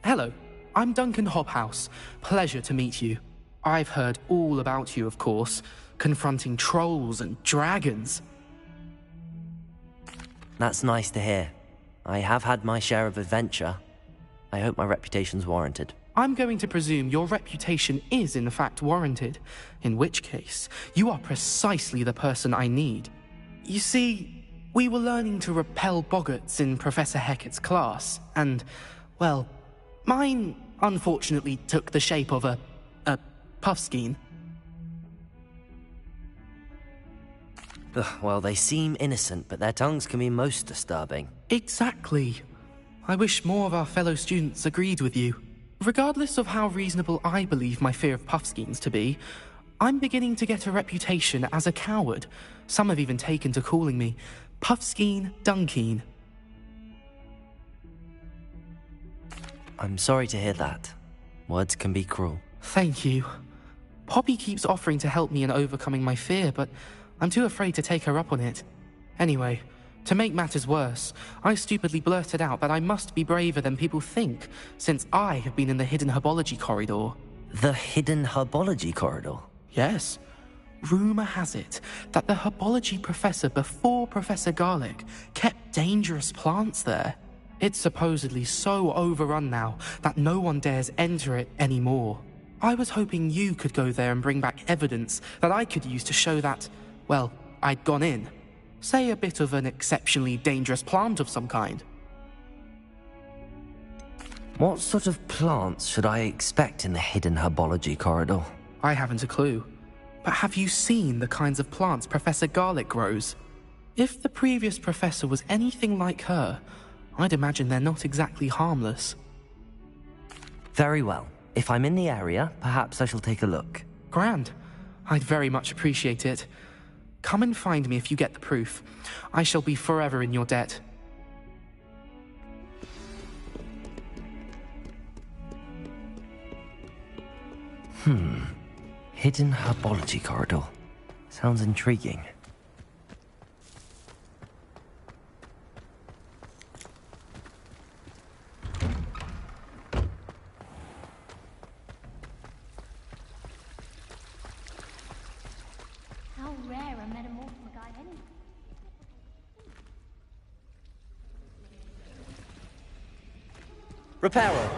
Hello, I'm Duncan Hobhouse. Pleasure to meet you. I've heard all about you, of course, confronting trolls and dragons. That's nice to hear. I have had my share of adventure. I hope my reputation's warranted. I'm going to presume your reputation is in fact warranted, in which case, you are precisely the person I need. You see, we were learning to repel boggarts in Professor Hecat's class, and, well, mine unfortunately took the shape of a puffskein. Well, they seem innocent, but their tongues can be most disturbing. Exactly. I wish more of our fellow students agreed with you. Regardless of how reasonable I believe my fear of puffskeins to be, I'm beginning to get a reputation as a coward. Some have even taken to calling me Puffskeen Dunkeen. I'm sorry to hear that. Words can be cruel. Thank you. Poppy keeps offering to help me in overcoming my fear, but I'm too afraid to take her up on it. Anyway, to make matters worse, I stupidly blurted out that I must be braver than people think, since I have been in the hidden herbology corridor. The hidden herbology corridor? Yes. Rumour has it that the herbology professor before Professor Garlic kept dangerous plants there. It's supposedly so overrun now that no one dares enter it anymore. I was hoping you could go there and bring back evidence that I could use to show that, well, I'd gone in. Say a bit of an exceptionally dangerous plant of some kind. What sort of plants should I expect in the hidden herbology corridor? I haven't a clue. But have you seen the kinds of plants Professor Garlic grows? If the previous professor was anything like her, I'd imagine they're not exactly harmless. Very well. If I'm in the area, perhaps I shall take a look. Grand. I'd very much appreciate it. Come and find me if you get the proof. I shall be forever in your debt. Hidden herbology corridor. Sounds intriguing. How rare a metamorph guy anyway. Reparo.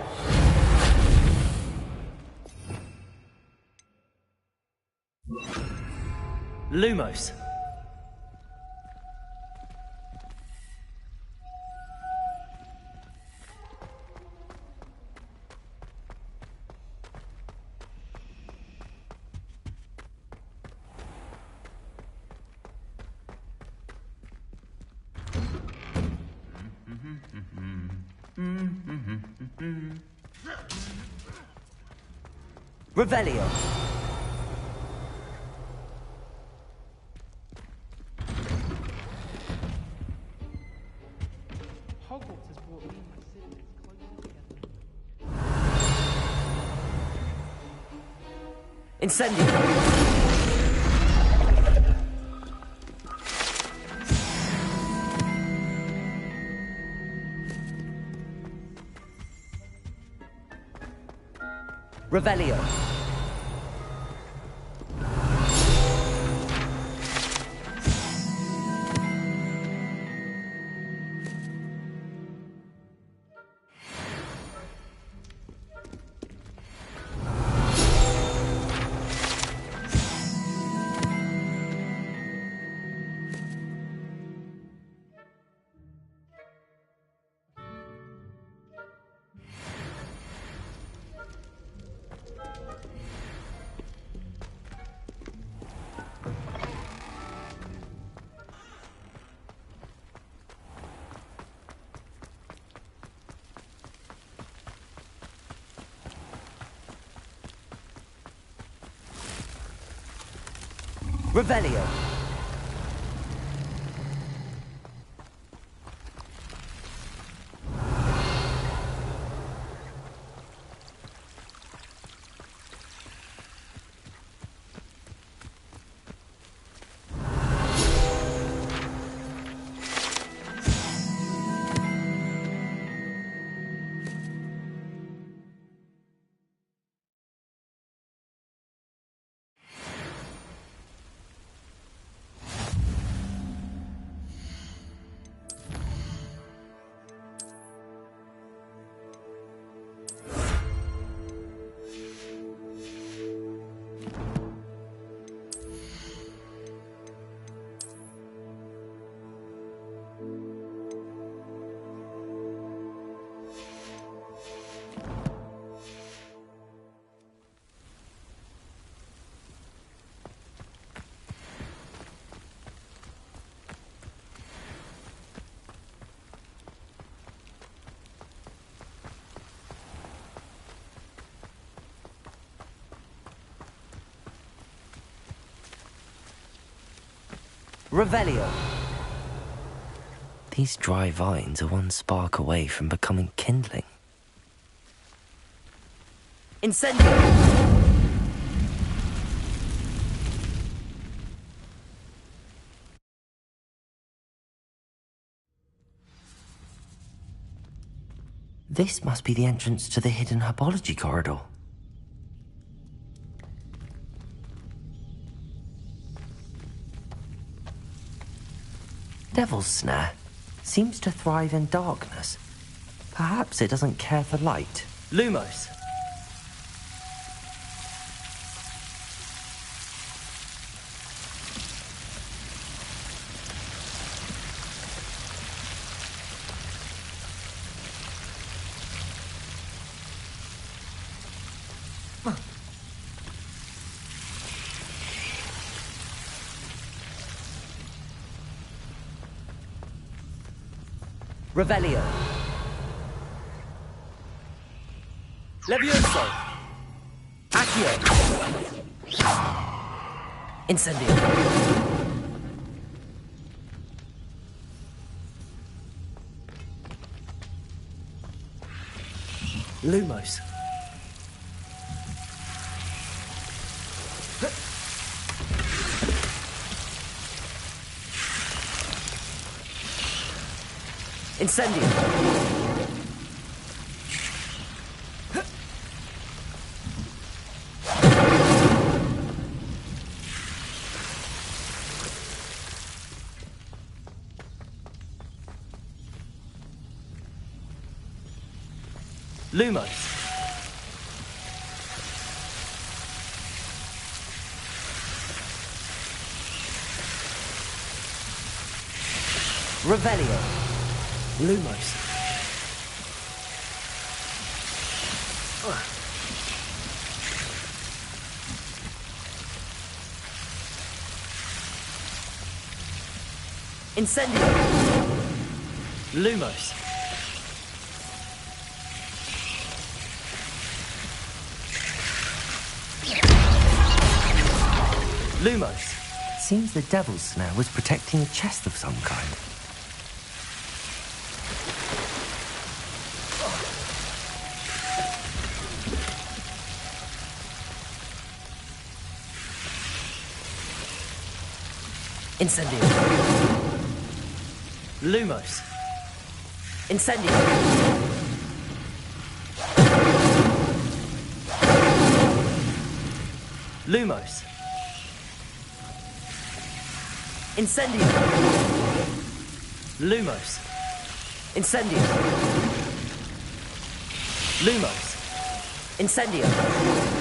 Lumos. Revelio. Hogwarts has brought me and my siblings closer together. Incendio. Revelio. Revelio. Revelio. These dry vines are one spark away from becoming kindling. Incendio! This must be the entrance to the hidden herbology corridor. Devil's Snare seems to thrive in darkness. Perhaps it doesn't care for light. Lumos. Revelio. Levioso. Accio. Incendio. Lumos. Incendio. Lumos. Revelio. Lumos. Incendio. Lumos. Lumos. Seems the devil's snare was protecting a chest of some kind. Incendio. Lumos. Incendio. Lumos. Incendio. Lumos. Incendio. Lumos. Incendio.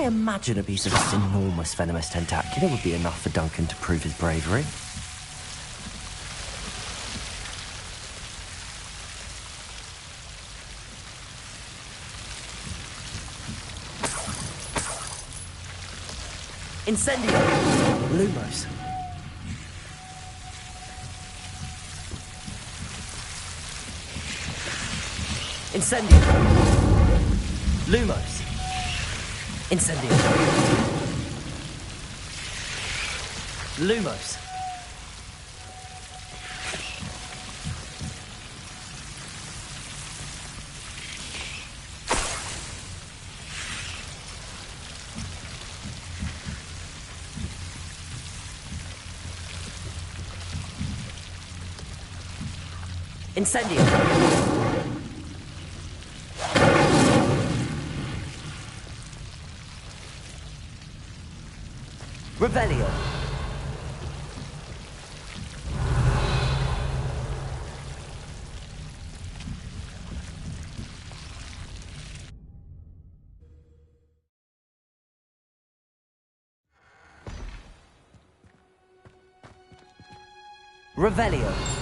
I imagine a piece of this enormous venomous tentacular would be enough for Duncan to prove his bravery. Incendio! Lumos. Incendio! Lumos. Incendio. Lumos. Incendio. Revelio. Revelio.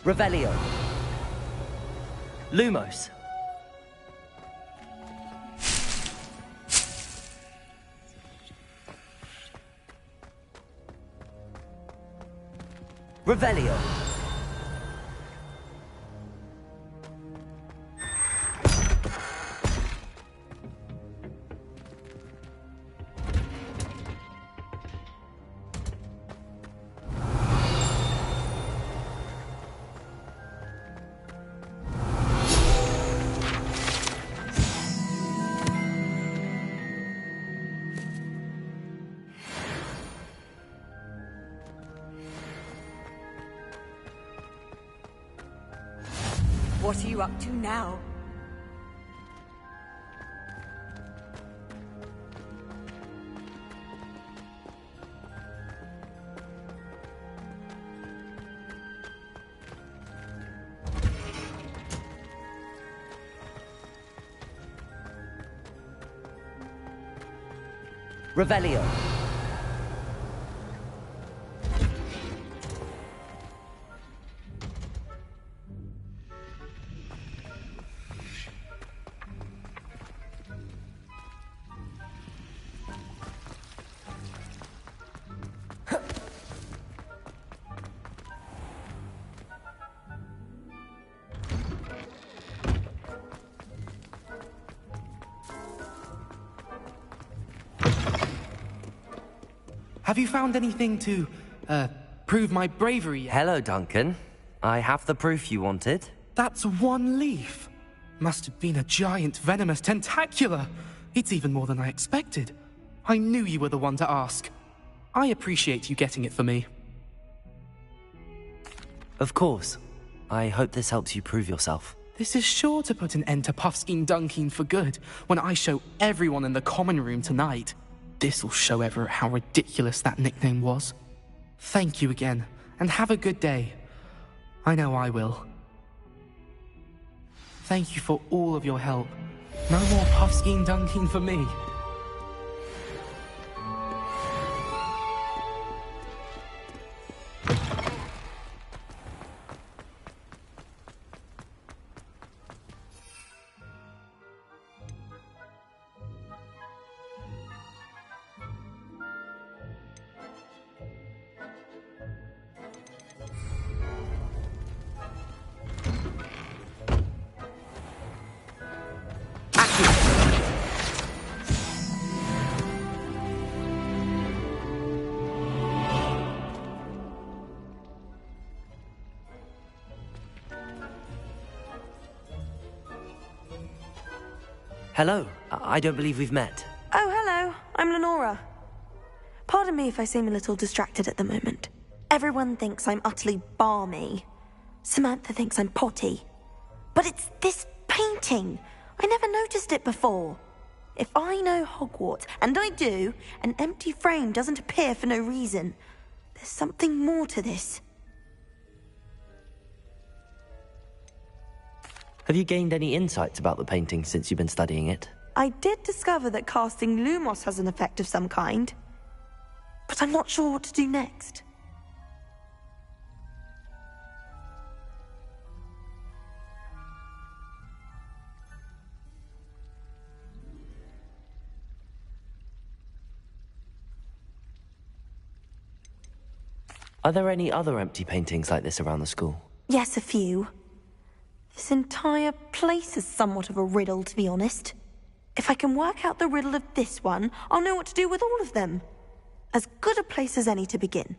Revelio. Lumos. Revelio. What are you up to now? Revelio. Have you found anything to, prove my bravery yet? Hello, Duncan. I have the proof you wanted. That's one leaf. Must have been a giant venomous tentacula. It's even more than I expected. I knew you were the one to ask. I appreciate you getting it for me. Of course. I hope this helps you prove yourself. This is sure to put an end to Puffskein Dunkin for good when I show everyone in the common room tonight. This'll show Everett how ridiculous that nickname was. Thank you again, and have a good day. I know I will. Thank you for all of your help. No more Puffskein Dunkin for me. Hello. I don't believe we've met. Oh, hello. I'm Lenora. Pardon me if I seem a little distracted at the moment. Everyone thinks I'm utterly balmy. Samantha thinks I'm potty. But it's this painting. I never noticed it before. If I know Hogwarts, and I do, an empty frame doesn't appear for no reason. There's something more to this. Have you gained any insights about the painting since you've been studying it? I did discover that casting Lumos has an effect of some kind. But I'm not sure what to do next. Are there any other empty paintings like this around the school? Yes, a few. This entire place is somewhat of a riddle, to be honest. If I can work out the riddle of this one, I'll know what to do with all of them. As good a place as any to begin.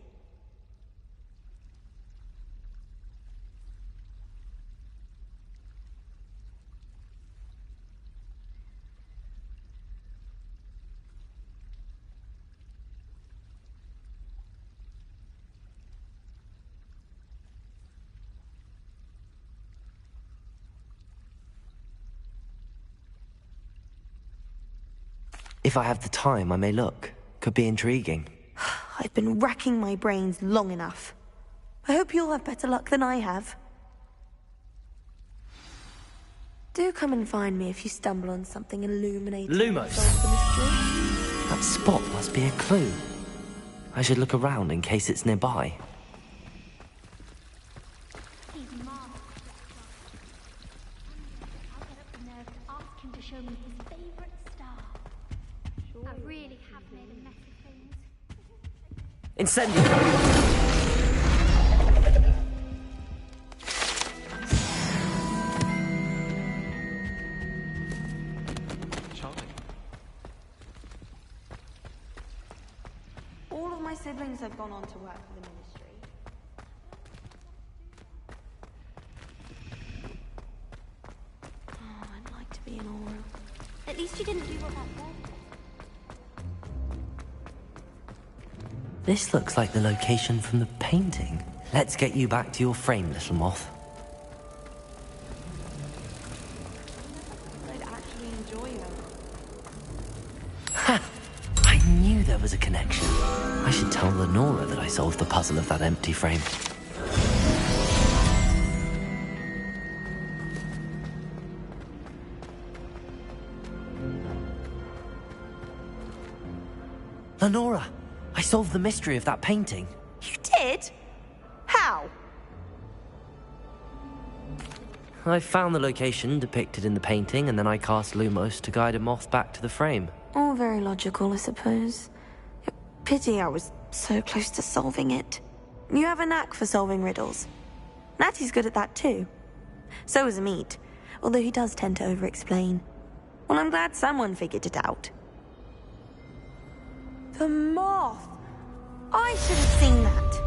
If I have the time, I may look. Could be intriguing. I've been racking my brains long enough. I hope you'll have better luck than I have. Do come and find me if you stumble on something illuminating. Lumos! That spot must be a clue. I should look around in case it's nearby. show me his favorite star. I really have made a mess of things. Incendio! All of my siblings have gone on to work for the ministry. Oh, I'd like to be an Aura. At least you didn't do what that was. This looks like the location from the painting. Let's get you back to your frame, little moth. I'd actually enjoy it. Ha! I knew there was a connection. I should tell Lenora that I solved the puzzle of that empty frame. Lenora, I solved the mystery of that painting. You did? How? I found the location depicted in the painting, and then I cast Lumos to guide a moth back to the frame. All very logical, I suppose. Pity I was so close to solving it. You have a knack for solving riddles. Natty's good at that too. So is Amit, although he does tend to over-explain. Well, I'm glad someone figured it out. The moth! I should have seen that.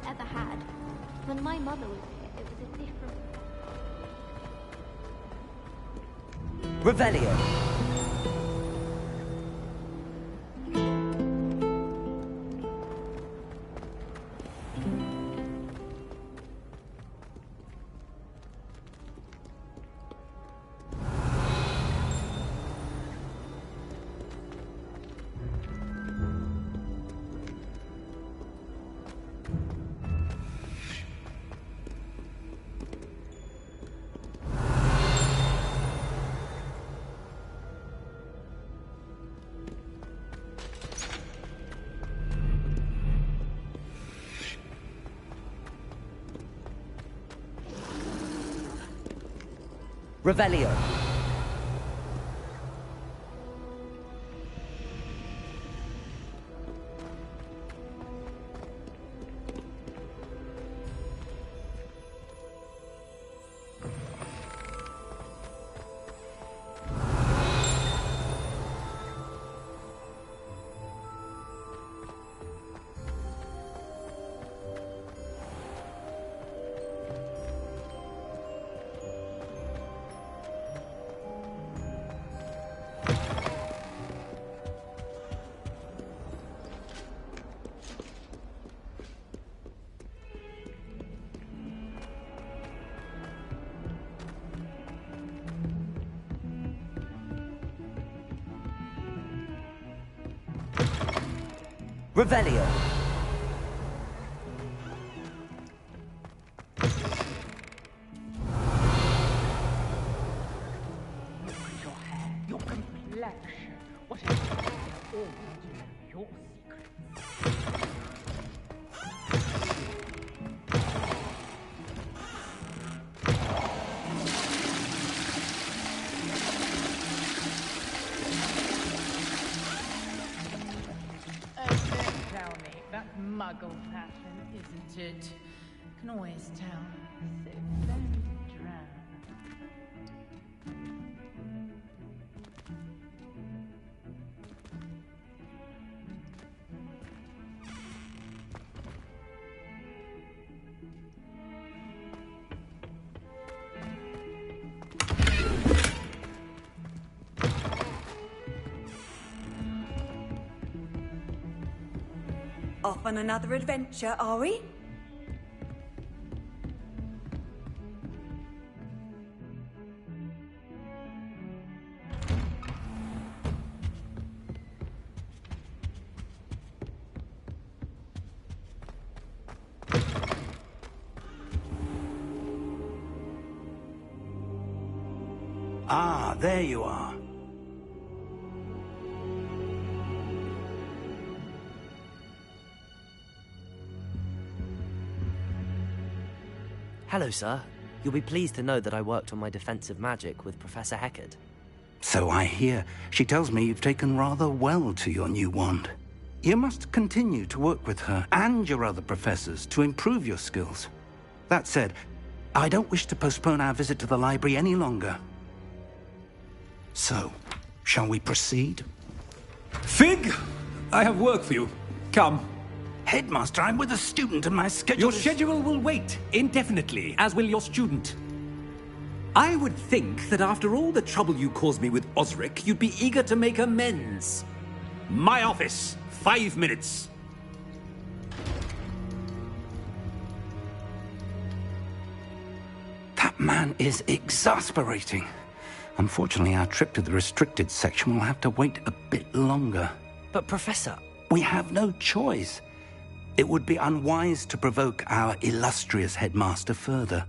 Ever had. When my mother was here, it was a different... Revelio. Revelio. Revelio. Your hair, your complexion, what is all your secrets? muggle fashion, isn't it? Can always tell. So very drab. Off on another adventure, are we? Ah, there you are. Hello, sir. You'll be pleased to know that I worked on my defensive magic with Professor Heckard. So I hear. She tells me you've taken rather well to your new wand. You must continue to work with her and your other professors to improve your skills. That said, I don't wish to postpone our visit to the library any longer. So, shall we proceed? Fig! I have work for you. Come. Headmaster, I'm with a student and my schedule Your schedule will wait indefinitely, as will your student. I would think that after all the trouble you caused me with Osric, you'd be eager to make amends. My office, 5 minutes. That man is exasperating. Unfortunately, our trip to the restricted section will have to wait a bit longer. But, Professor... We have no choice. It would be unwise to provoke our illustrious headmaster further.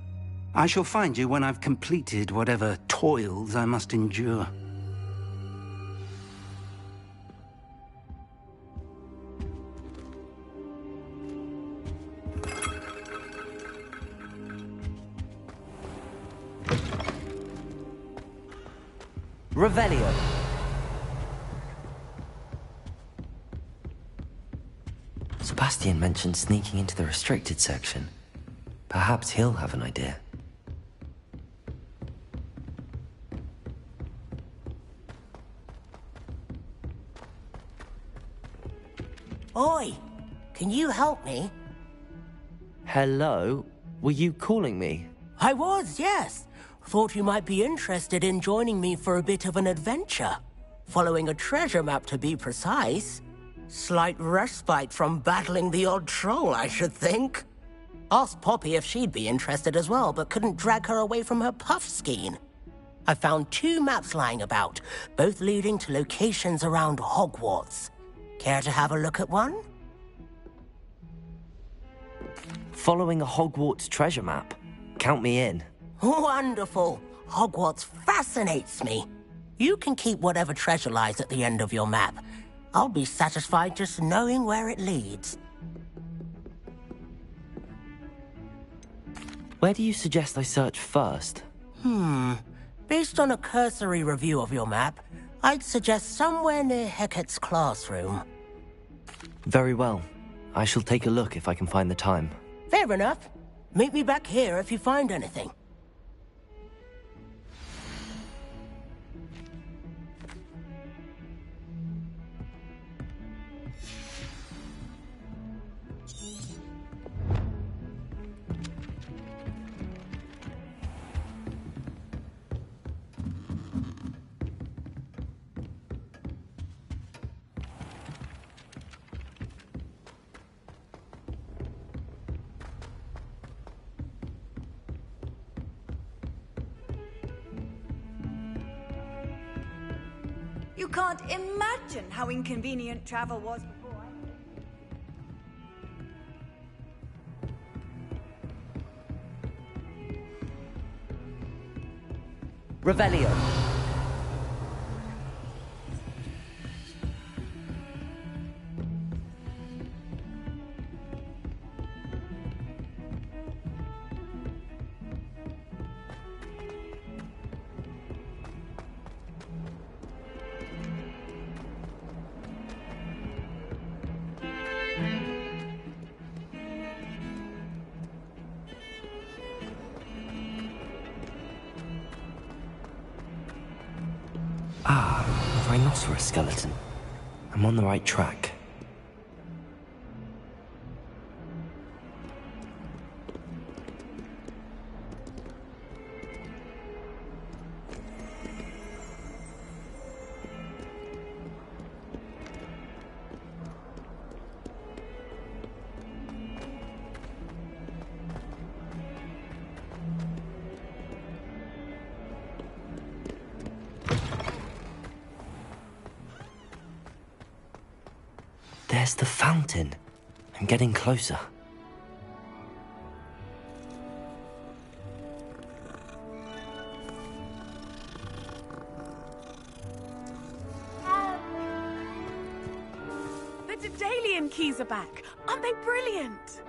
I shall find you when I've completed whatever toils I must endure. Revelio. Sebastian mentioned sneaking into the restricted section. Perhaps he'll have an idea. Oi! Can you help me? Hello? Were you calling me? I was, yes. Thought you might be interested in joining me for a bit of an adventure. Following a treasure map, to be precise. Slight respite from battling the odd troll, I should think. Asked Poppy if she'd be interested as well, but couldn't drag her away from her puff skein. I found 2 maps lying about, both leading to locations around Hogwarts. Care to have a look at one? Following a Hogwarts treasure map. Count me in. Wonderful. Hogwarts fascinates me. You can keep whatever treasure lies at the end of your map. I'll be satisfied just knowing where it leads. Where do you suggest I search first? Based on a cursory review of your map, I'd suggest somewhere near Hecat's classroom. Very well. I shall take a look if I can find the time. Fair enough. Meet me back here if you find anything. You can't imagine how inconvenient travel was before Revelio. rhinoceros skeleton. I'm on the right track. There's the fountain. I'm getting closer. The Daedalian keys are back. Aren't they brilliant?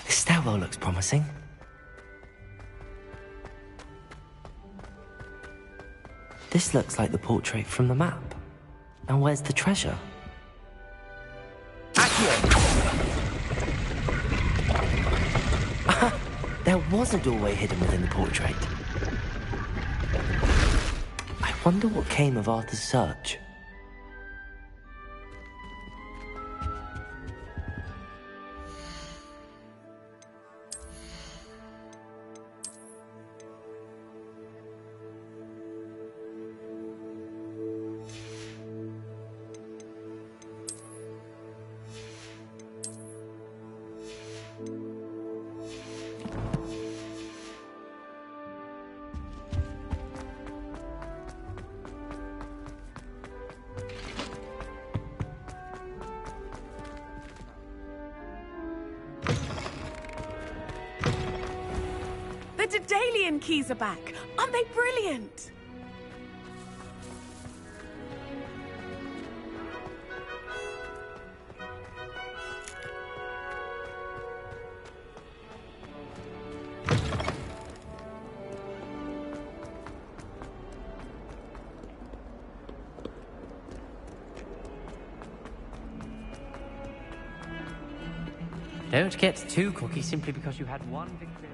The stairwell looks promising. This looks like the portrait from the map. Now where's the treasure? There was a doorway hidden within the portrait. I wonder what came of Arthur's search. The Daedalian keys are back. Aren't they brilliant? Don't get too cocky simply because you had one victory.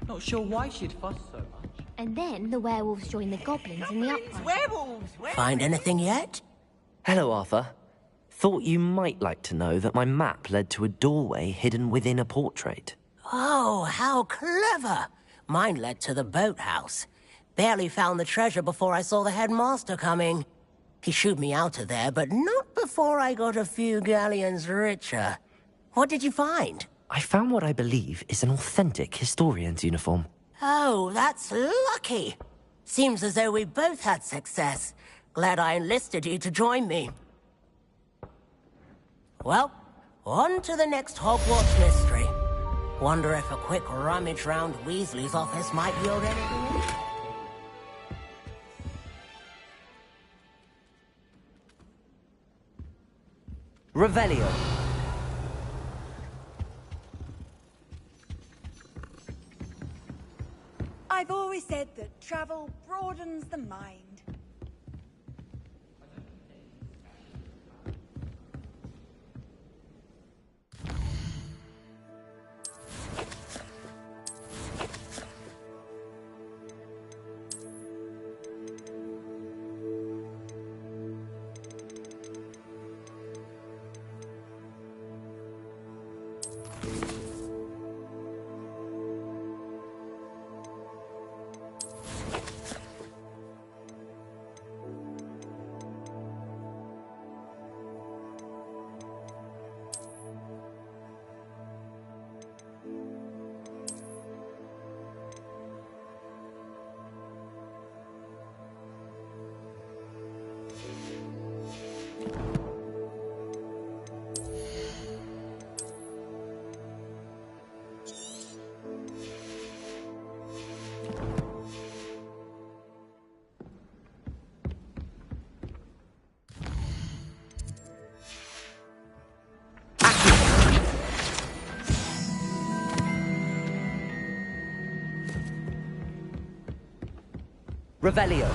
Not sure why she'd fuss so much. And then the werewolves join the goblins in the uprising. Werewolves! Find anything yet? Hello, Arthur. Thought you might like to know that my map led to a doorway hidden within a portrait. Oh, how clever! Mine led to the boathouse. Barely found the treasure before I saw the headmaster coming. He shooed me out of there, but not before I got a few galleons richer. What did you find? I found what I believe is an authentic historian's uniform. Oh, that's lucky. Seems as though we both had success. Glad I enlisted you to join me. Well, on to the next Hogwarts mystery. Wonder if a quick rummage round Weasley's office might yield anything. Revelio. I've always said that travel broadens the mind. Revelio.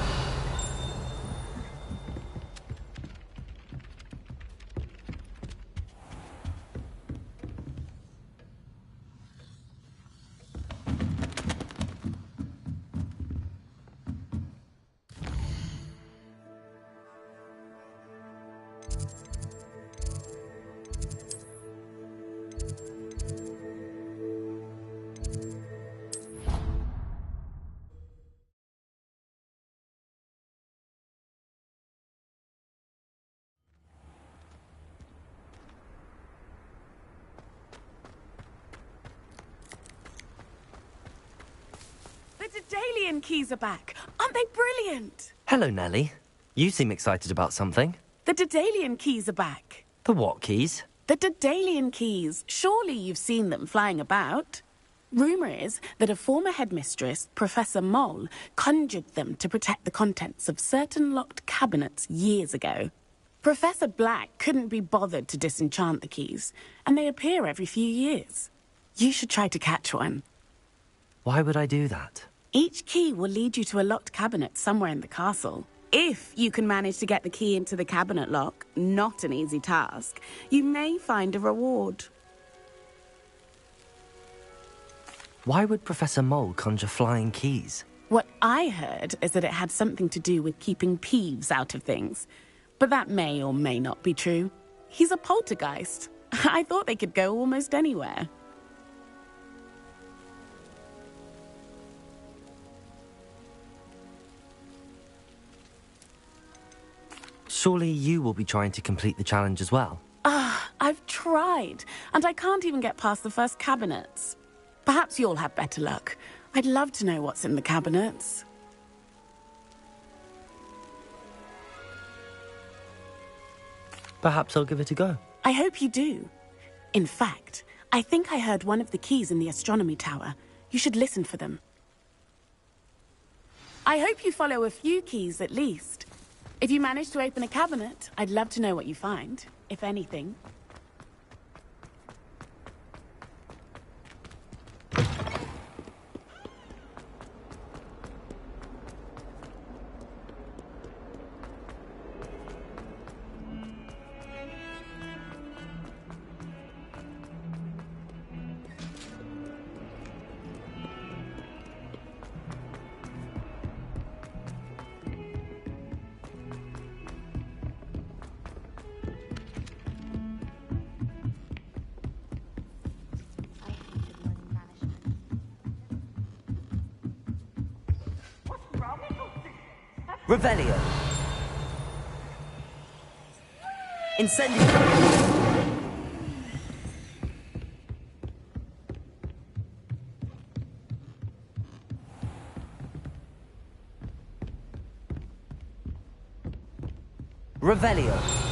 The Daedalian keys are back. Aren't they brilliant? Hello, Nellie. You seem excited about something. The Daedalian keys are back. The what keys? The Daedalian keys. Surely you've seen them flying about. Rumour is that a former headmistress, Professor Mole, conjured them to protect the contents of certain locked cabinets years ago. Professor Black couldn't be bothered to disenchant the keys, and they appear every few years. You should try to catch one. Why would I do that? Each key will lead you to a locked cabinet somewhere in the castle. If you can manage to get the key into the cabinet lock, not an easy task, you may find a reward. Why would Professor Mole conjure flying keys? What I heard is that it had something to do with keeping Peeves out of things. But that may or may not be true. He's a poltergeist. I thought they could go almost anywhere. Surely you will be trying to complete the challenge as well. I've tried, and I can't even get past the first cabinets. Perhaps you'll have better luck. I'd love to know what's in the cabinets. Perhaps I'll give it a go. I hope you do. In fact, I think I heard one of the keys in the astronomy tower. You should listen for them. I hope you follow a few keys at least. If you manage to open a cabinet, I'd love to know what you find, if anything. Revelio. Incendio. Revelio.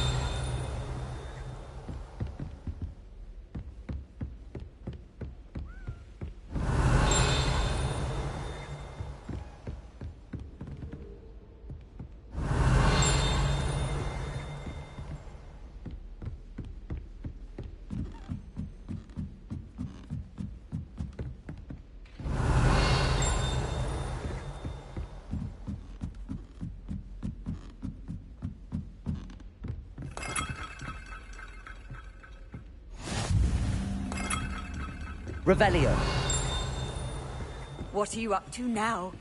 Revelio. What are you up to now?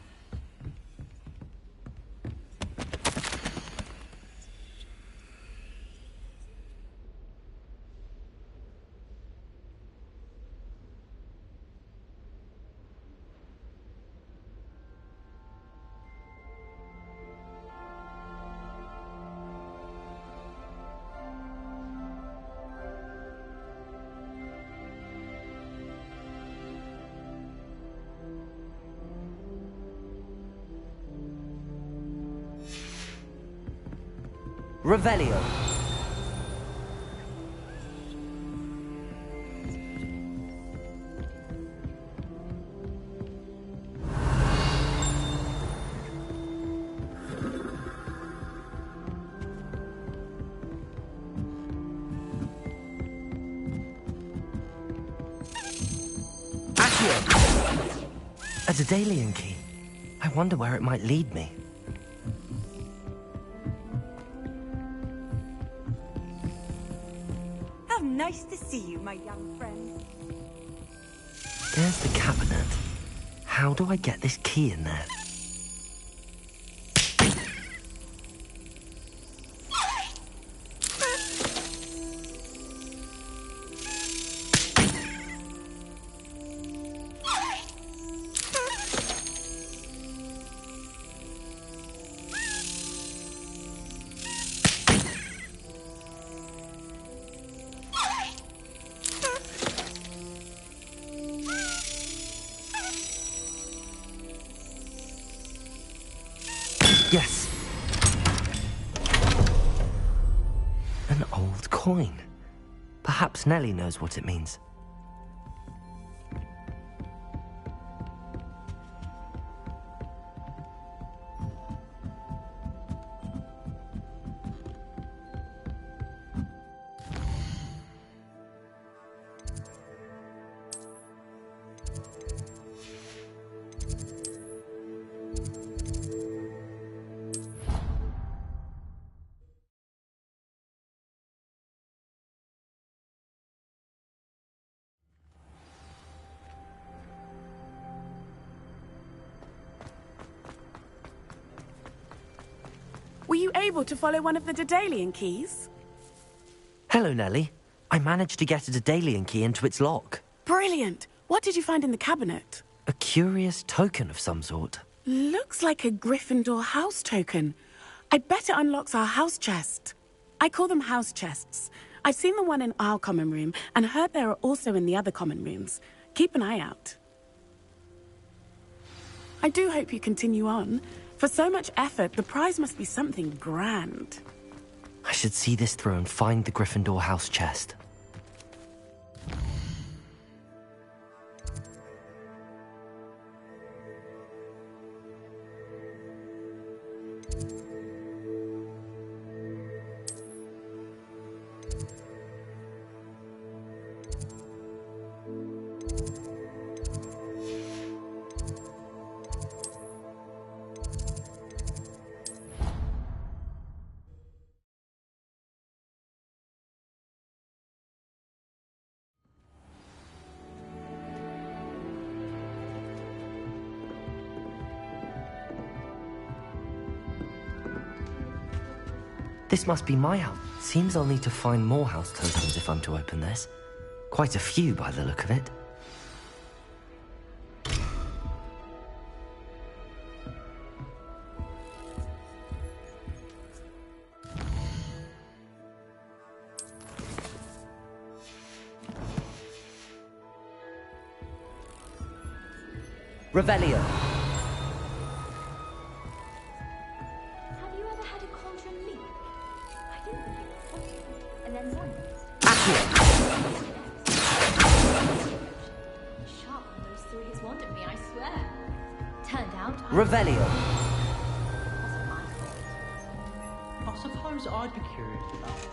Revelio. A Daedalian key. I wonder where it might lead me. young friend. There's the cabinet. How do I get this key in there? Yes. An old coin. Perhaps Nellie knows what it means. Were you able to follow one of the Daedalian keys? Hello, Nellie. I managed to get a Daedalian key into its lock. Brilliant! What did you find in the cabinet? A curious token of some sort. Looks like a Gryffindor house token. I bet it unlocks our house chest. I call them house chests. I've seen the one in our common room and heard there are also in the other common rooms. Keep an eye out. I do hope you continue on. For so much effort, the prize must be something grand. I should see this through and find the Gryffindor house chest. This must be my house. Seems I'll need to find more house tokens if I'm to open this. Quite a few by the look of it. Revelio. Revelio. I suppose I'd be curious about it.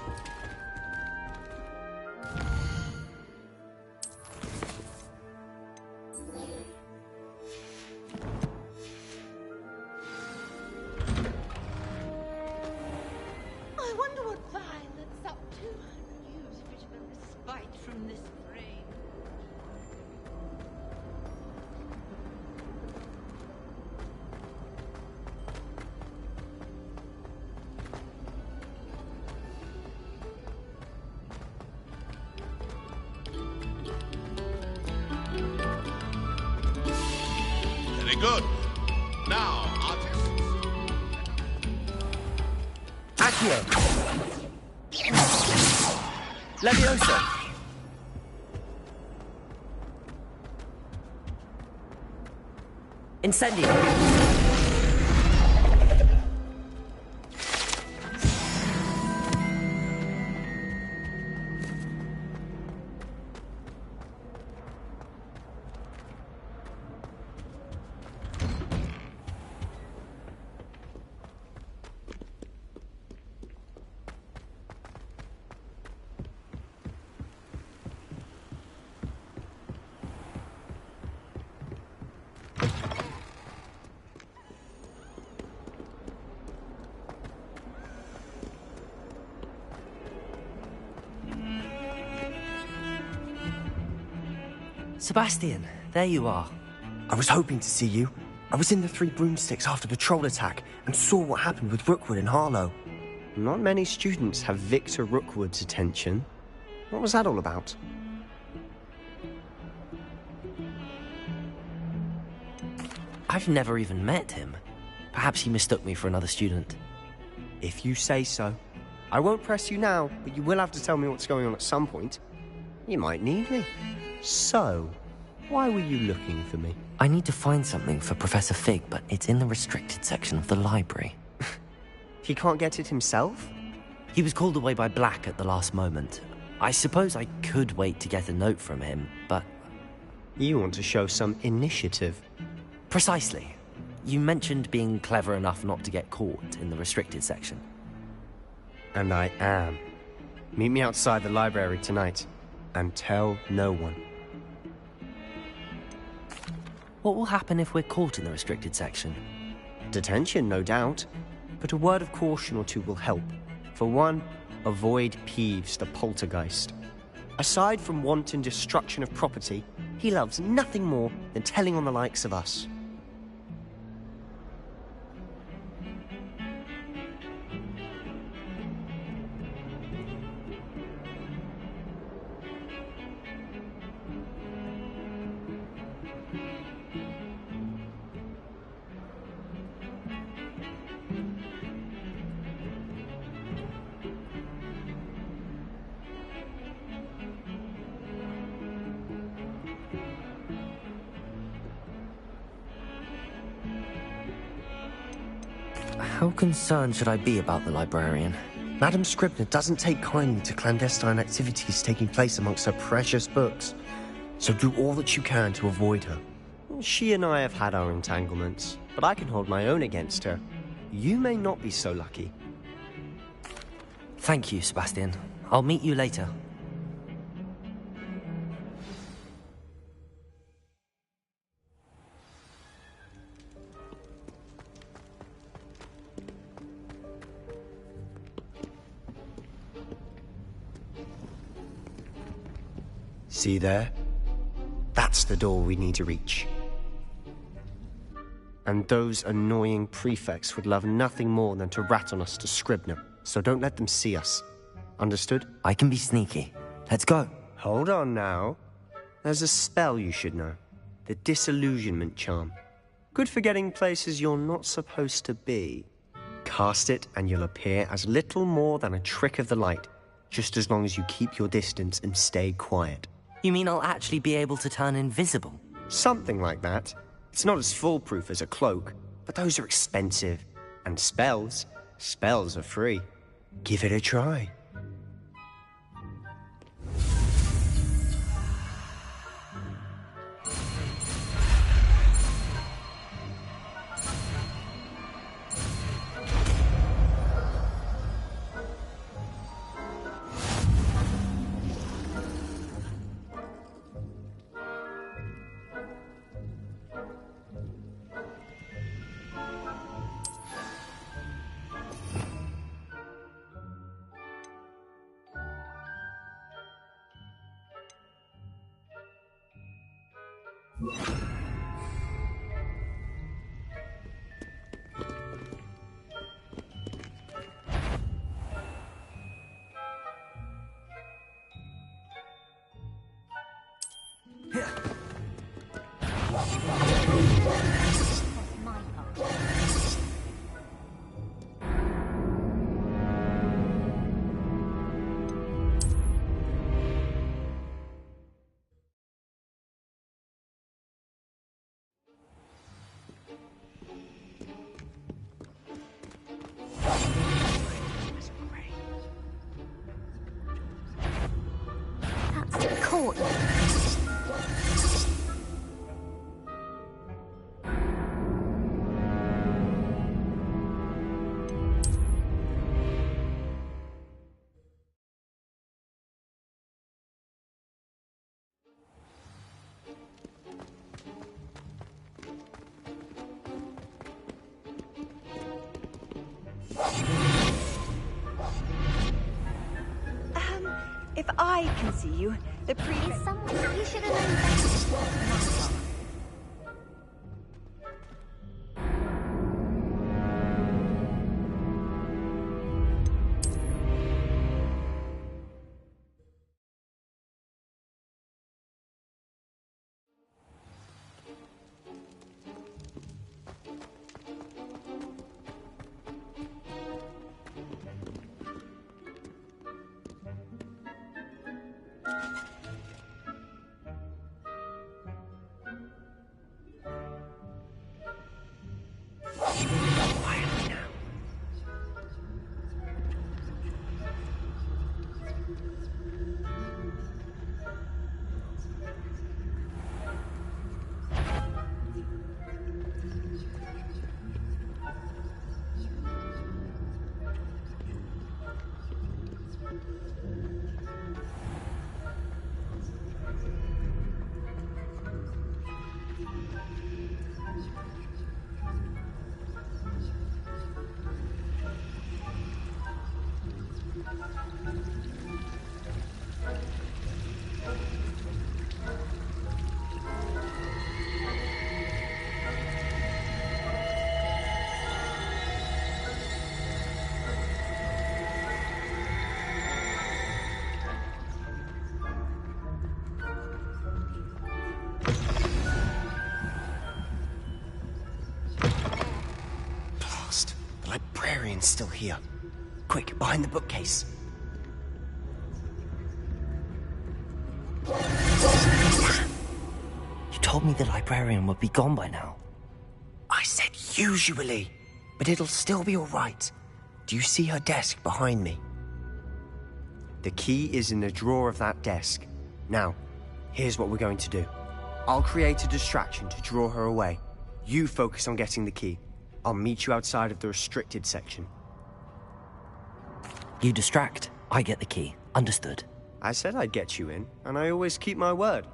I wonder what Violet's up to. Use a bit of a respite from this brain. Very good. Now, artists. Accio. Levioso. Incendio. Sebastian, there you are. I was hoping to see you. I was in the Three Broomsticks after the troll attack and saw what happened with Rookwood and Harlow. Not many students have Victor Rookwood's attention. What was that all about? I've never even met him. Perhaps he mistook me for another student. If you say so. I won't press you now, but you will have to tell me what's going on at some point. You might need me. So, why were you looking for me? I need to find something for Professor Fig, but it's in the restricted section of the library. He can't get it himself? He was called away by Black at the last moment. I suppose I could wait to get a note from him, but... You want to show some initiative. Precisely. You mentioned being clever enough not to get caught in the restricted section. And I am. Meet me outside the library tonight, and tell no one. What will happen if we're caught in the restricted section? Detention, no doubt. But a word of caution or two will help. For one, avoid Peeves, the poltergeist. Aside from wanton destruction of property, he loves nothing more than telling on the likes of us. How concerned should I be about the librarian? Madam Scribner doesn't take kindly to clandestine activities taking place amongst her precious books, so do all that you can to avoid her. She and I have had our entanglements, but I can hold my own against her. You may not be so lucky. Thank you, Sebastian. I'll meet you later. See there? That's the door we need to reach. And those annoying prefects would love nothing more than to rat on us to Scribner, so don't let them see us. Understood? I can be sneaky. Let's go. Hold on now. There's a spell you should know. The Disillusionment Charm. Good for getting places you're not supposed to be. Cast it and you'll appear as little more than a trick of the light, just as long as you keep your distance and stay quiet. You mean I'll actually be able to turn invisible? Something like that. It's not as foolproof as a cloak, but those are expensive. And spells are free. Give it a try. If I can see you, The prefect... Is someone you should have known better. Librarian's still here. Quick, behind the bookcase. You told me the librarian would be gone by now. I said usually, but it'll still be all right. Do you see her desk behind me? The key is in the drawer of that desk. Now, here's what we're going to do. I'll create a distraction to draw her away. You focus on getting the key. I'll meet you outside of the restricted section. You distract, I get the key. Understood. I said I'd get you in, and I always keep my word.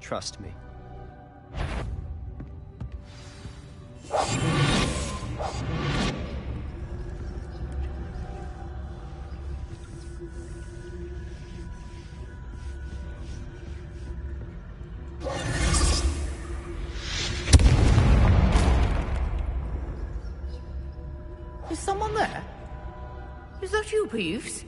Trust me. Is someone there? Is that you, Peeves?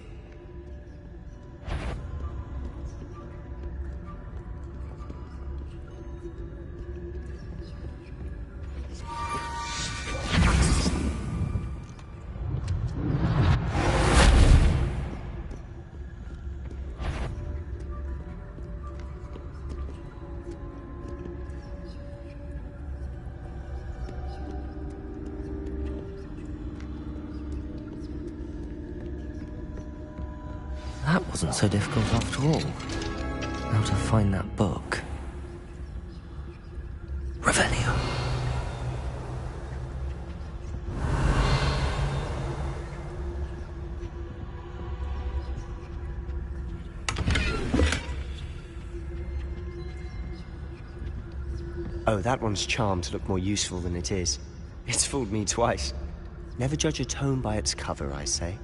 That wasn't so difficult after all. How to find that book. Revelio. Oh, that one's charmed to look more useful than it is. It's fooled me twice. Never judge a tome by its cover, I say.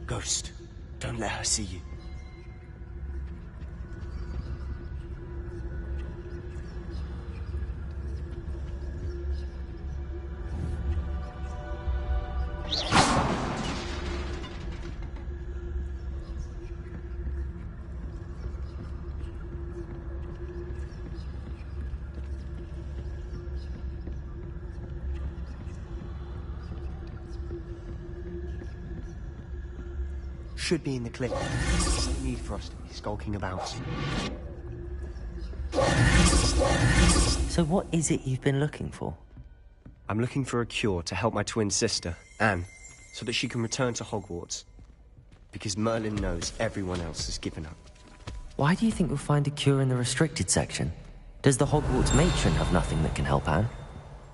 Ghost, don't let her see you. Should be in the cliff. No need for us to be skulking about. So what is it you've been looking for? I'm looking for a cure to help my twin sister, Anne, so that she can return to Hogwarts. Because Merlin knows everyone else has given up. Why do you think we'll find a cure in the restricted section? Does the Hogwarts matron have nothing that can help Anne?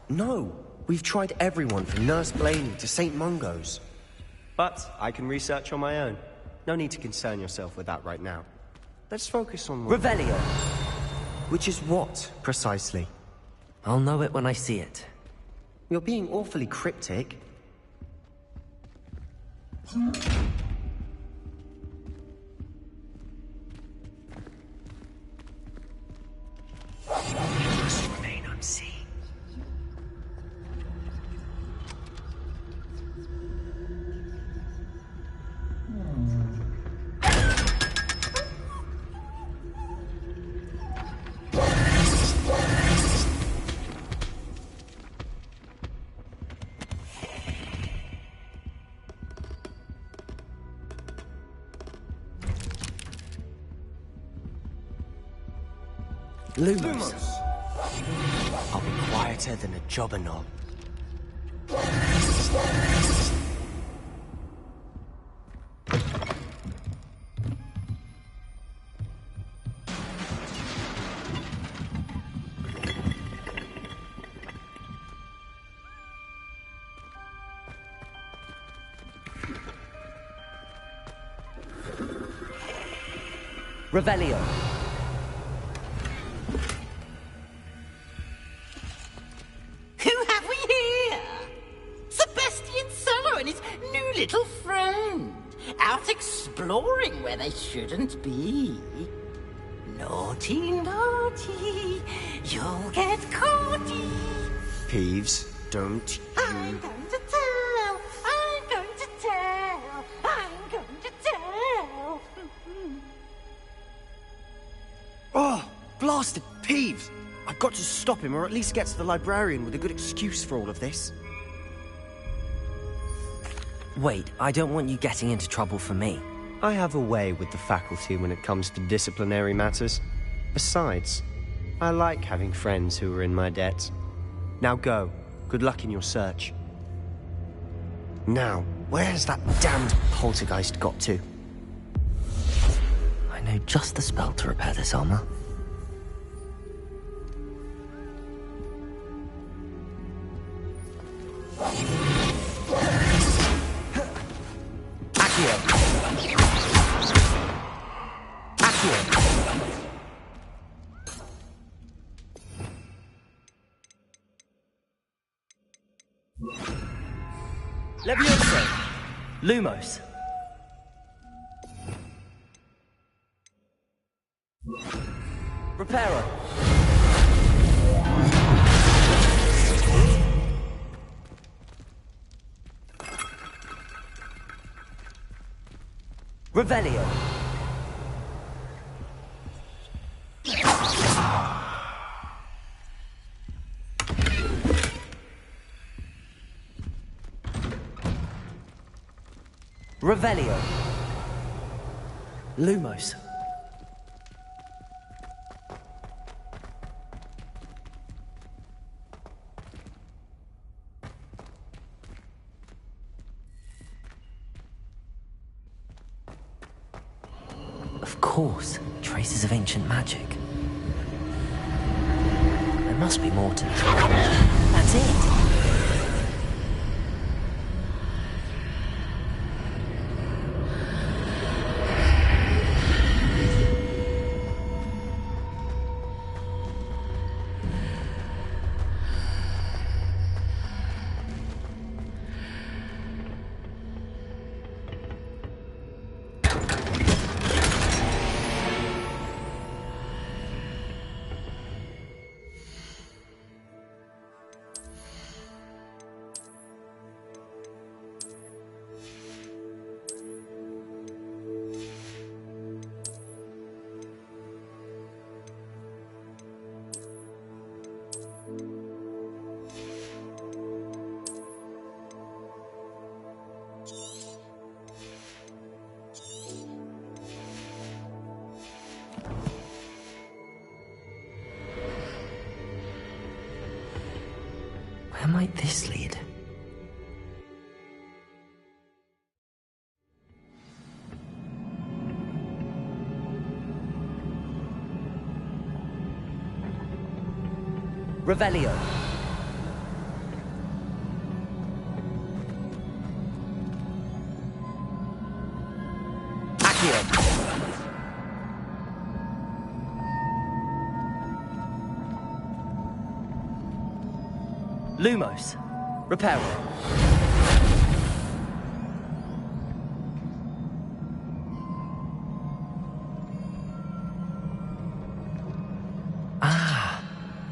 No, We've tried everyone from Nurse Blaney to St. Mungo's. But I can research on my own. No need to concern yourself with that right now. Let's focus on... Revelio! Which is what, precisely? I'll know it when I see it. You're being awfully cryptic. Must remain unseen. Lumos. I'll be quieter than a jobberknoll. Revelio. Who have we here? Sebastian Solo and his new little friend. Out exploring where they shouldn't be. Naughty, naughty. You'll get caughty. Peeves, don't I'm going to tell. I'm going to tell. I'm going to tell. Oh, blasted Peeves! I've got to stop him, or at least get to the librarian with a good excuse for all of this. Wait, I don't want you getting into trouble for me. I have a way with the faculty when it comes to disciplinary matters. Besides, I like having friends who are in my debt. Now go. Good luck in your search. Now, where's that damned poltergeist got to? I know just the spell to repair this armor. Levioso! Lumos! Reparo! Revelio! Revelio. Lumos. Of course, traces of ancient magic. There must be more to this. That's it. Where might this lead? Revelio. Accio. Lumos. Reparo. Ah,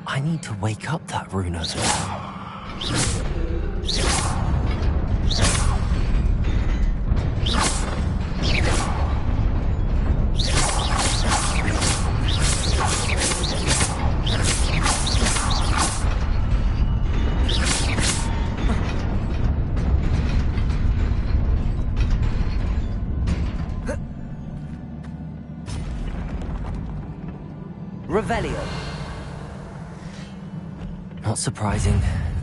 I need to wake up that rune over there. Revelio. Not surprising.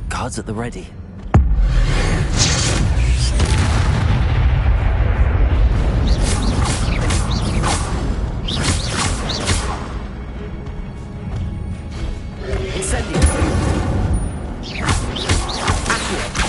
Guards at the ready. Incendio. Accio.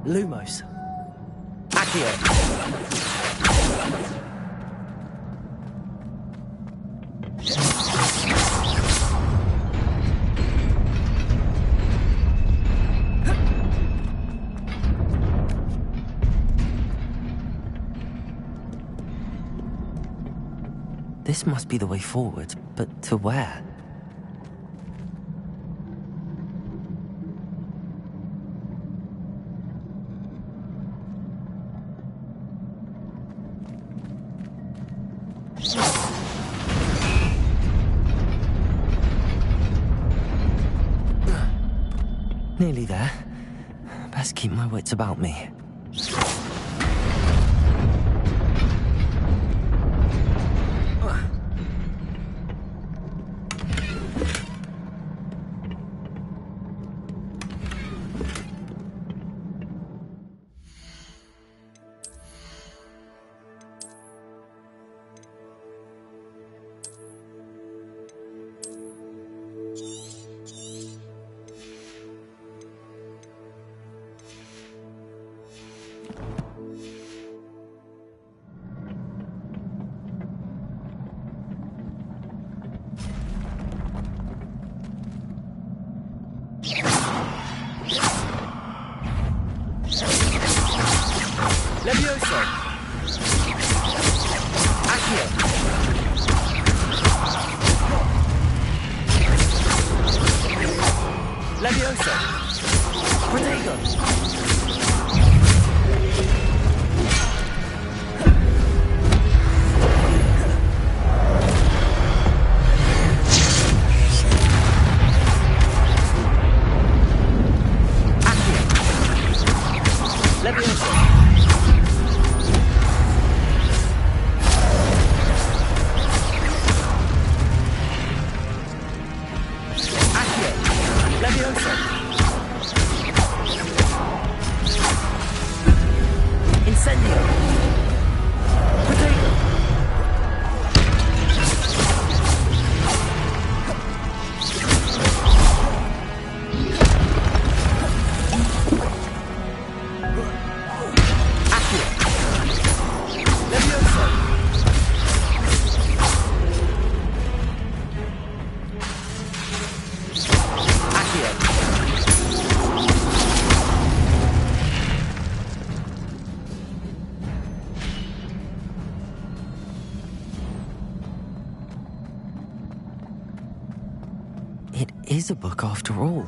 Lumos. Accio. This must be the way forward, but to where? Nearly there. Best keep my wits about me. Levioso. Accio. Levioso. Protego. Incendio. is a book after all.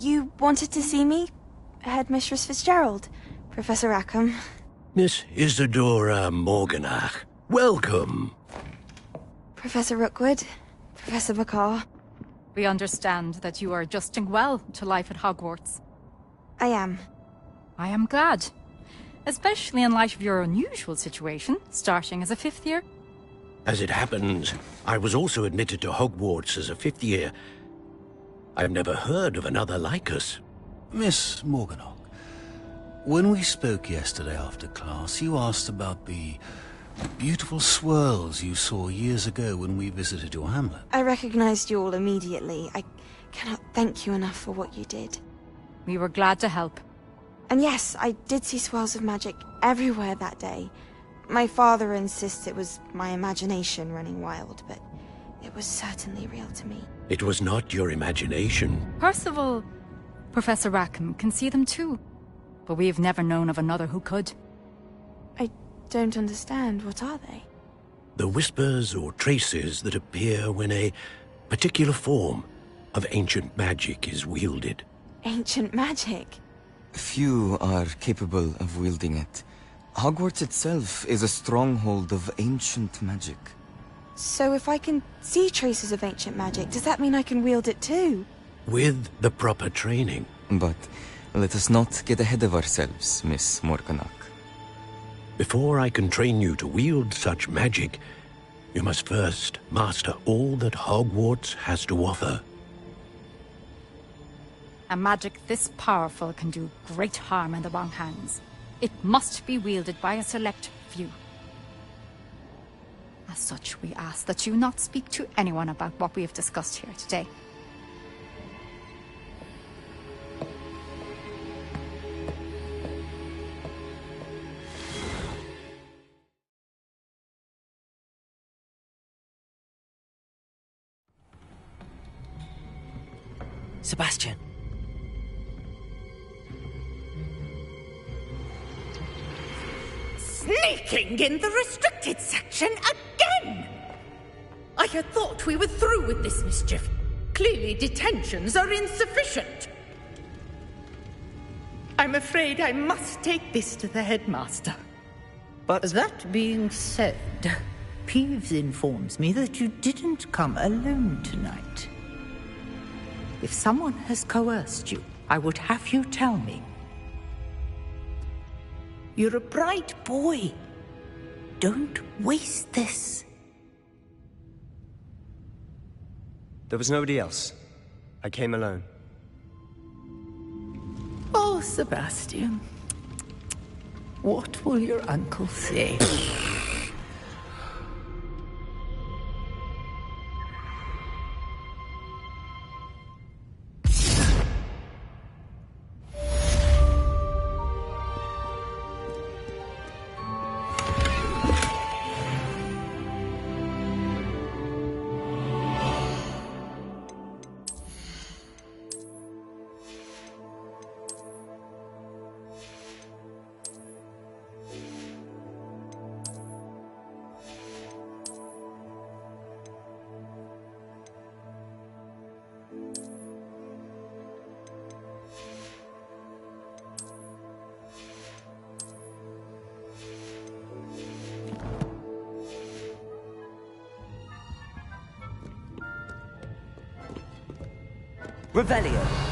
You wanted to see me? Headmistress Fitzgerald, Professor Rackham. Miss Isadora Morganach, welcome. Professor Rookwood, Professor McCaw. We understand that you are adjusting well to life at Hogwarts. I am. I am glad. Especially in light of your unusual situation, starting as a 5th year. As it happens, I was also admitted to Hogwarts as a 5th year. I've never heard of another like us. Miss Morganach, when we spoke yesterday after class, you asked about the beautiful swirls you saw years ago when we visited your hamlet. I recognized you all immediately. I cannot thank you enough for what you did. We were glad to help. And yes, I did see swirls of magic everywhere that day. My father insists it was my imagination running wild, but it was certainly real to me. It was not your imagination. Percival, Professor Rackham can see them too. But we have never known of another who could. I don't understand. What are they? The whispers or traces that appear when a particular form of ancient magic is wielded. Ancient magic? Few are capable of wielding it. Hogwarts itself is a stronghold of ancient magic. So if I can see traces of ancient magic, does that mean I can wield it too? With the proper training. But let us not get ahead of ourselves, Miss Morganach. Before I can train you to wield such magic, you must first master all that Hogwarts has to offer. A magic this powerful can do great harm in the wrong hands. It must be wielded by a select few. As such, we ask that you not speak to anyone about what we have discussed here today. Sebastian. Sneaking in the restricted section again! I had thought we were through with this mischief. Clearly detentions are insufficient. I'm afraid I must take this to the headmaster. But that being said, Peeves informs me that you didn't come alone tonight. If someone has coerced you, I would have you tell me. You're a bright boy. Don't waste this. There was nobody else. I came alone. Oh, Sebastian. What will your uncle say? Revelio.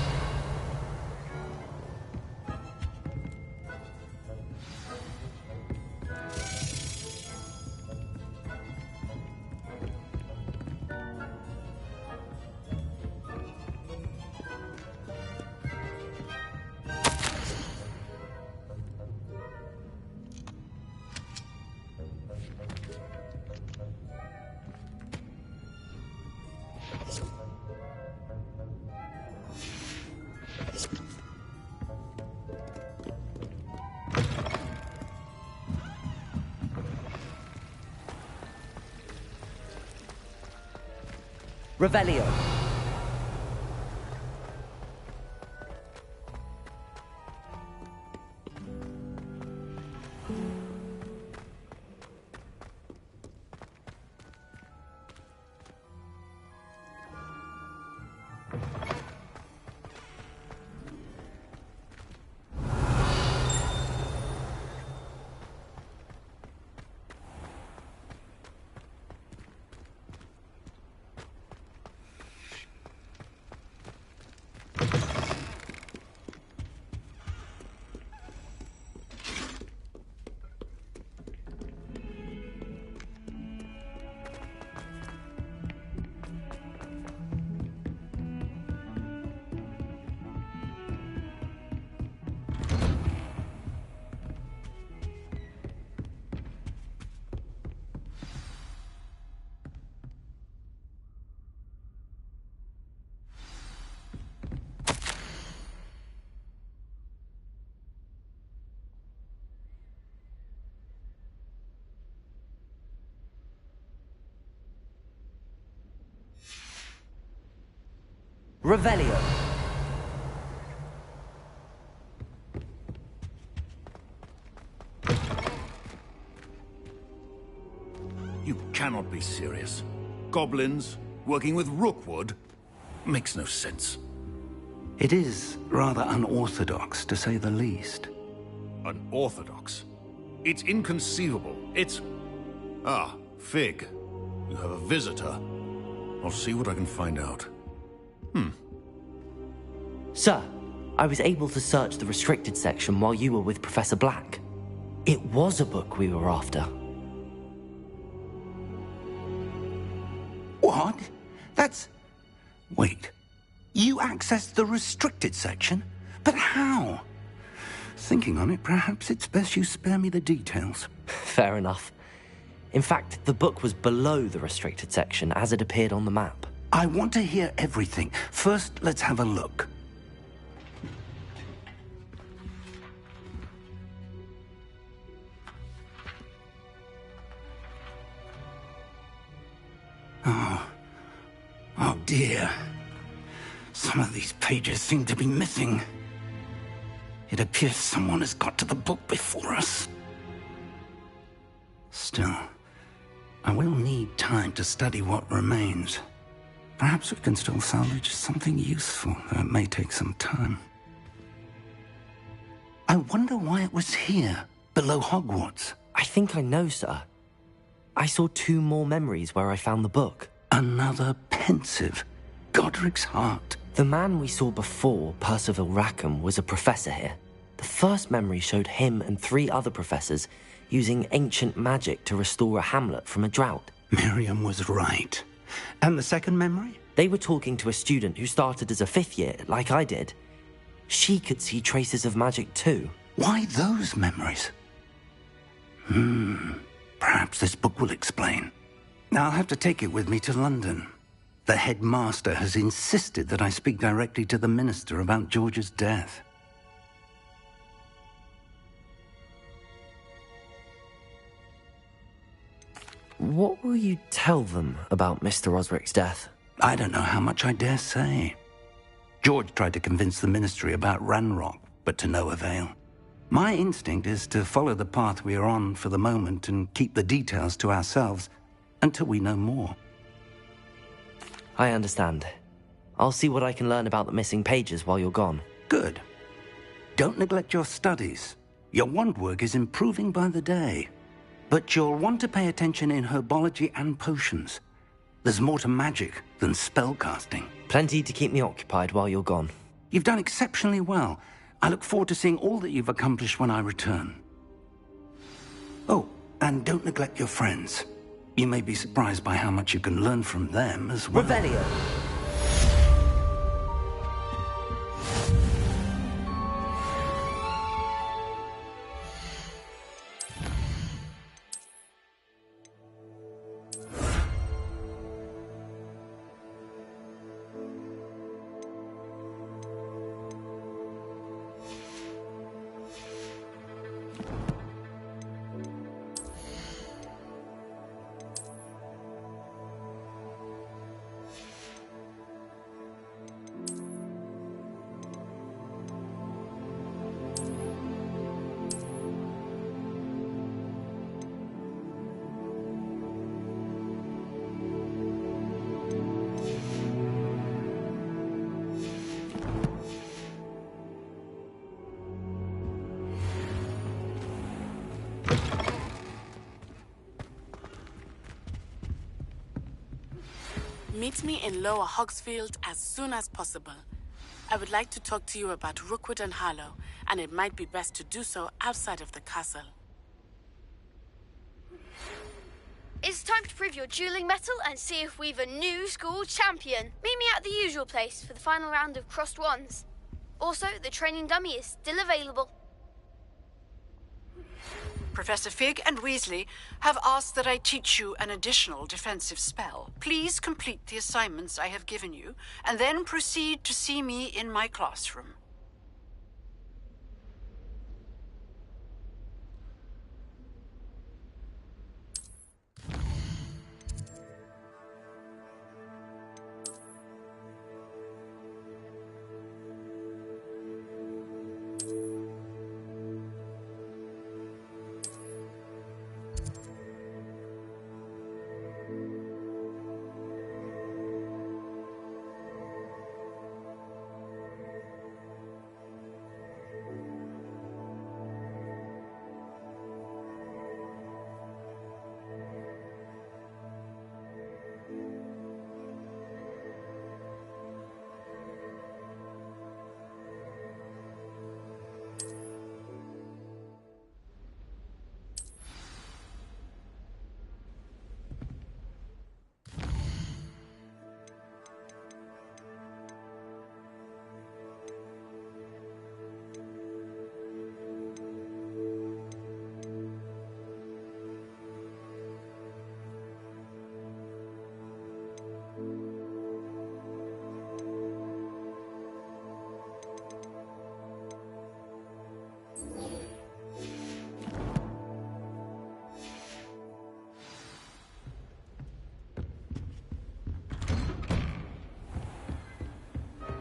Revelio. Revelio. You cannot be serious. Goblins working with Rookwood? Makes no sense. It is rather unorthodox, to say the least. Unorthodox? It's inconceivable. It's... Ah, Fig. You have a visitor. I'll see what I can find out. Sir, I was able to search the restricted section while you were with Professor Black. It was a book we were after. What? That's... Wait. You accessed the restricted section? But how? Thinking on it, perhaps it's best you spare me the details. Fair enough. In fact, the book was below the restricted section as it appeared on the map. I want to hear everything. First, let's have a look. Oh dear. Some of these pages seem to be missing. It appears someone has got to the book before us. Still, I will need time to study what remains. Perhaps we can still salvage something useful, though it may take some time. I wonder why it was here, below Hogwarts. I think I know, sir. I saw 2 more memories where I found the book. Another pensive. Godric's heart. The man we saw before, Percival Rackham, was a professor here. The first memory showed him and 3 other professors using ancient magic to restore a hamlet from a drought. Miriam was right. And the second memory? They were talking to a student who started as a 5th year, like I did. She could see traces of magic too. Why those memories? Perhaps this book will explain. I'll have to take it with me to London. The headmaster has insisted that I speak directly to the minister about George's death. What will you tell them about Mr. Osric's death? I don't know how much I dare say. George tried to convince the ministry about Ranrock, but to no avail. My instinct is to follow the path we are on for the moment and keep the details to ourselves until we know more. I understand. I'll see what I can learn about the missing pages while you're gone. Good. Don't neglect your studies. Your wand work is improving by the day. But you'll want to pay attention in herbology and potions. There's more to magic than spellcasting. Plenty to keep me occupied while you're gone. You've done exceptionally well. I look forward to seeing all that you've accomplished when I return. Oh, and don't neglect your friends. You may be surprised by how much you can learn from them as well. Revelio! Meet me in Lower Hogsfield as soon as possible. I would like to talk to you about Rookwood and Harlow, and it might be best to do so outside of the castle. It's time to prove your dueling mettle and see if we've a new school champion. Meet me at the usual place for the final round of crossed wands. Also, the training dummy is still available. Professor Fig and Weasley have asked that I teach you an additional defensive spell. Please complete the assignments I have given you, and then proceed to see me in my classroom.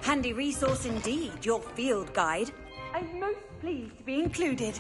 Handy resource indeed, your field guide. I'm most pleased to be included.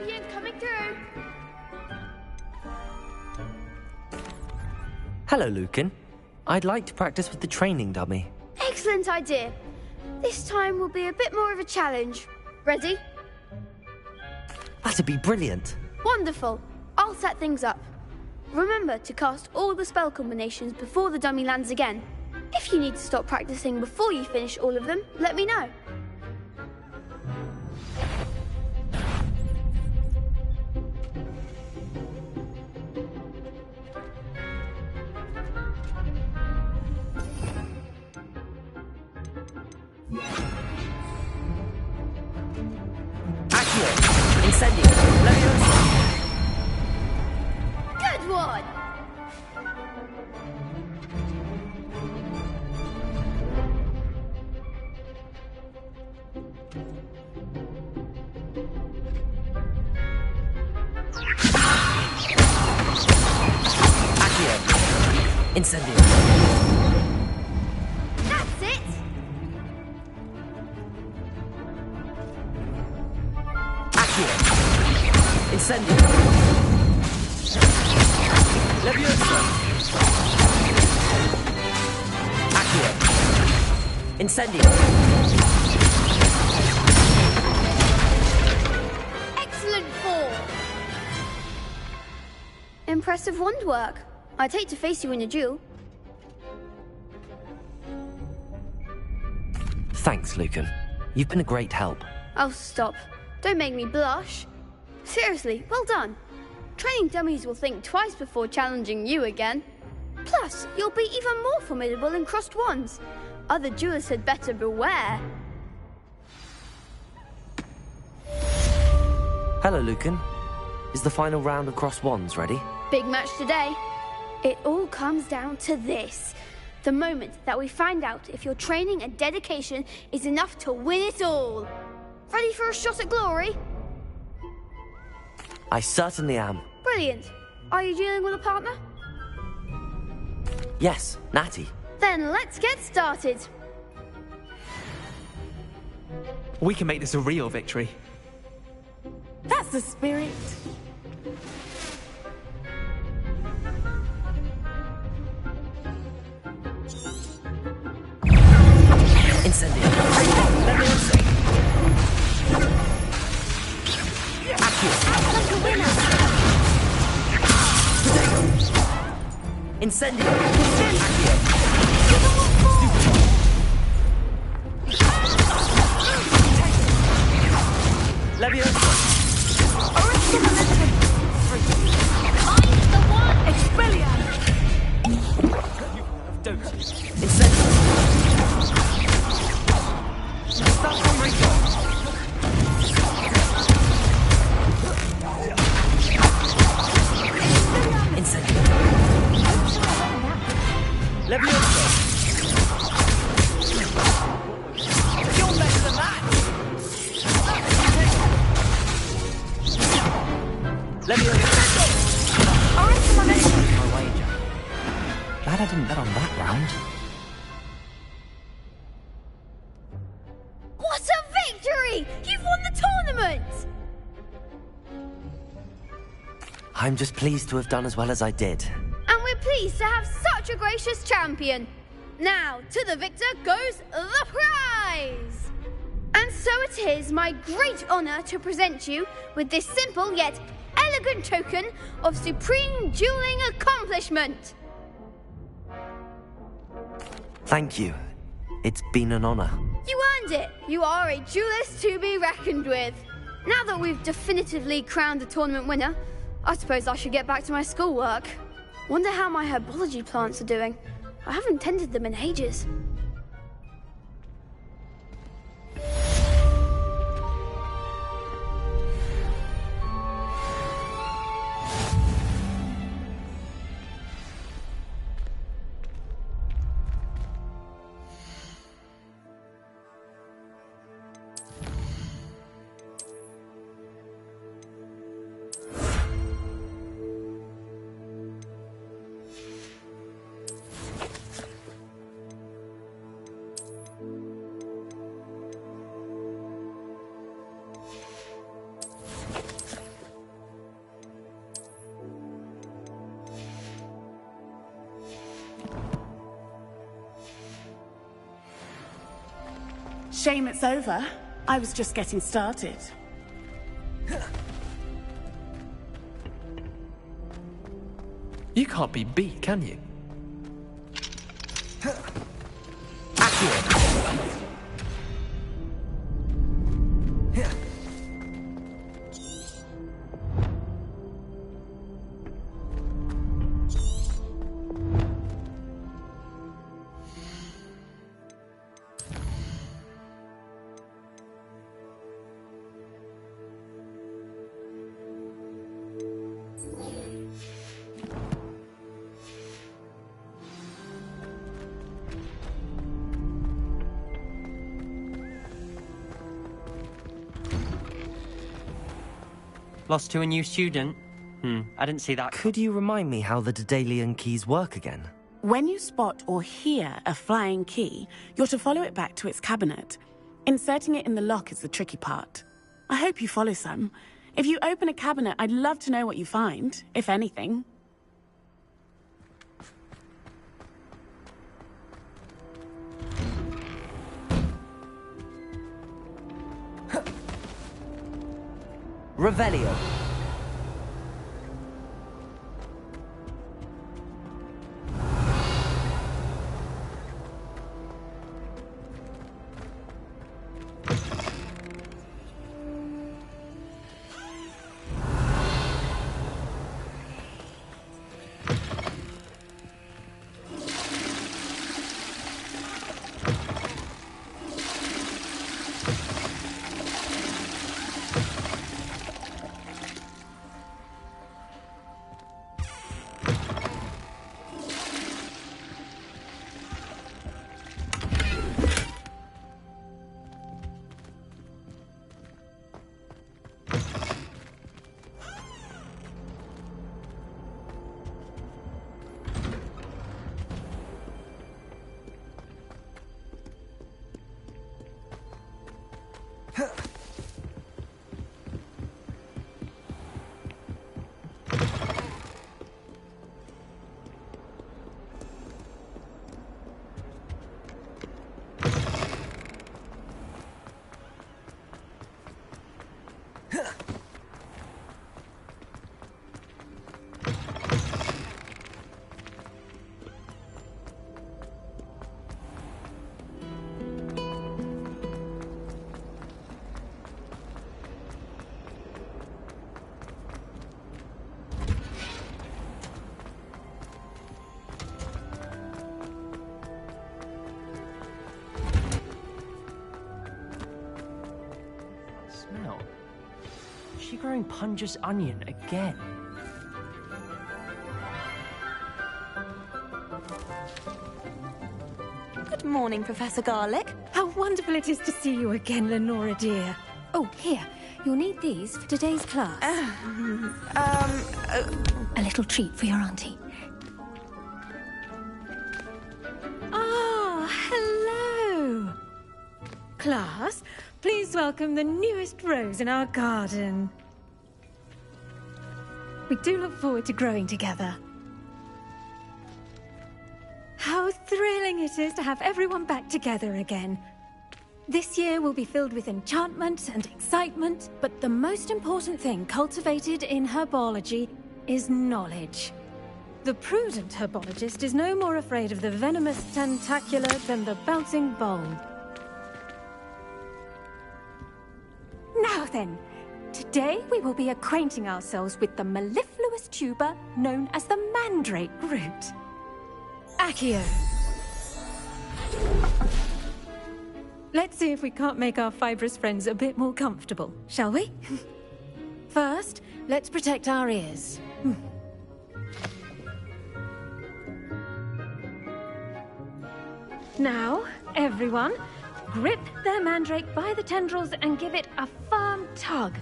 champion coming through. Hello, Lucan. I'd like to practice with the training dummy. Excellent idea. This time will be a bit more of a challenge. Ready? That'd be brilliant. Wonderful. I'll set things up. Remember to cast all the spell combinations before the dummy lands again. If you need to stop practicing before you finish all of them, let me know. Incendio. Leviosa. Good one! Incendio. That's it! Incendio. Leviosa. Accio. Incendio. Excellent ball! Impressive wand work. I'd hate to face you in a duel. Thanks, Lucan. You've been a great help. Oh, stop. Don't make me blush. Seriously, well done. Training dummies will think twice before challenging you again. Plus, you'll be even more formidable in crossed wands. Other duelists had better beware. Hello, Lucan. Is the final round of cross wands ready? Big match today. It all comes down to this. The moment that we find out if your training and dedication is enough to win it all. Ready for a shot at glory? I certainly am. Brilliant. Are you dealing with a partner? Yes, Natty. Then let's get started. We can make this a real victory. That's the spirit. Incendio. Leviosa. Like a winner. Incendio. Leviosa. I'm the one! Expelliarmus! Don't you? Incendio. Start from recall. Incendio. Leviosa. You're better than that! Leviosa. My wager. Glad I didn't bet on that round. What a victory! You've won the tournament! I'm just pleased to have done as well as I did. And we're pleased to have such a gracious champion. Now, to the victor goes the prize! And so it is my great honor to present you with this simple yet elegant token of supreme dueling accomplishment. Thank you. It's been an honor. You earned it. You are a duelist to be reckoned with. Now that we've definitively crowned the tournament winner, I suppose I should get back to my schoolwork. Wonder how my herbology plants are doing. I haven't tended them in ages. shame it's over. I was just getting started. You can't be beat, can you? Lost to a new student? I didn't see that. Could you remind me how the Daedalian keys work again? When you spot or hear a flying key, you're to follow it back to its cabinet. Inserting it in the lock is the tricky part. I hope you follow some. If you open a cabinet, I'd love to know what you find, if anything. Revelio. Smell. Is she growing Punja's onion again? Good morning, Professor Garlic. How wonderful it is to see you again, Lenora dear. Oh, here. You'll need these for today's class. A little treat for your auntie. Ah, hello. Class, please welcome the newest rose in our garden. We do look forward to growing together. How thrilling it is to have everyone back together again. This year will be filled with enchantment and excitement, but the most important thing cultivated in herbology is knowledge. The prudent herbologist is no more afraid of the venomous tentacula than the bouncing bulb. Now then, today we will be acquainting ourselves with the mellifluous tuber known as the mandrake root. Accio. Let's see if we can't make our fibrous friends a bit more comfortable, shall we? First, let's protect our ears. Now, everyone, grip their mandrake by the tendrils and give it a firm tug.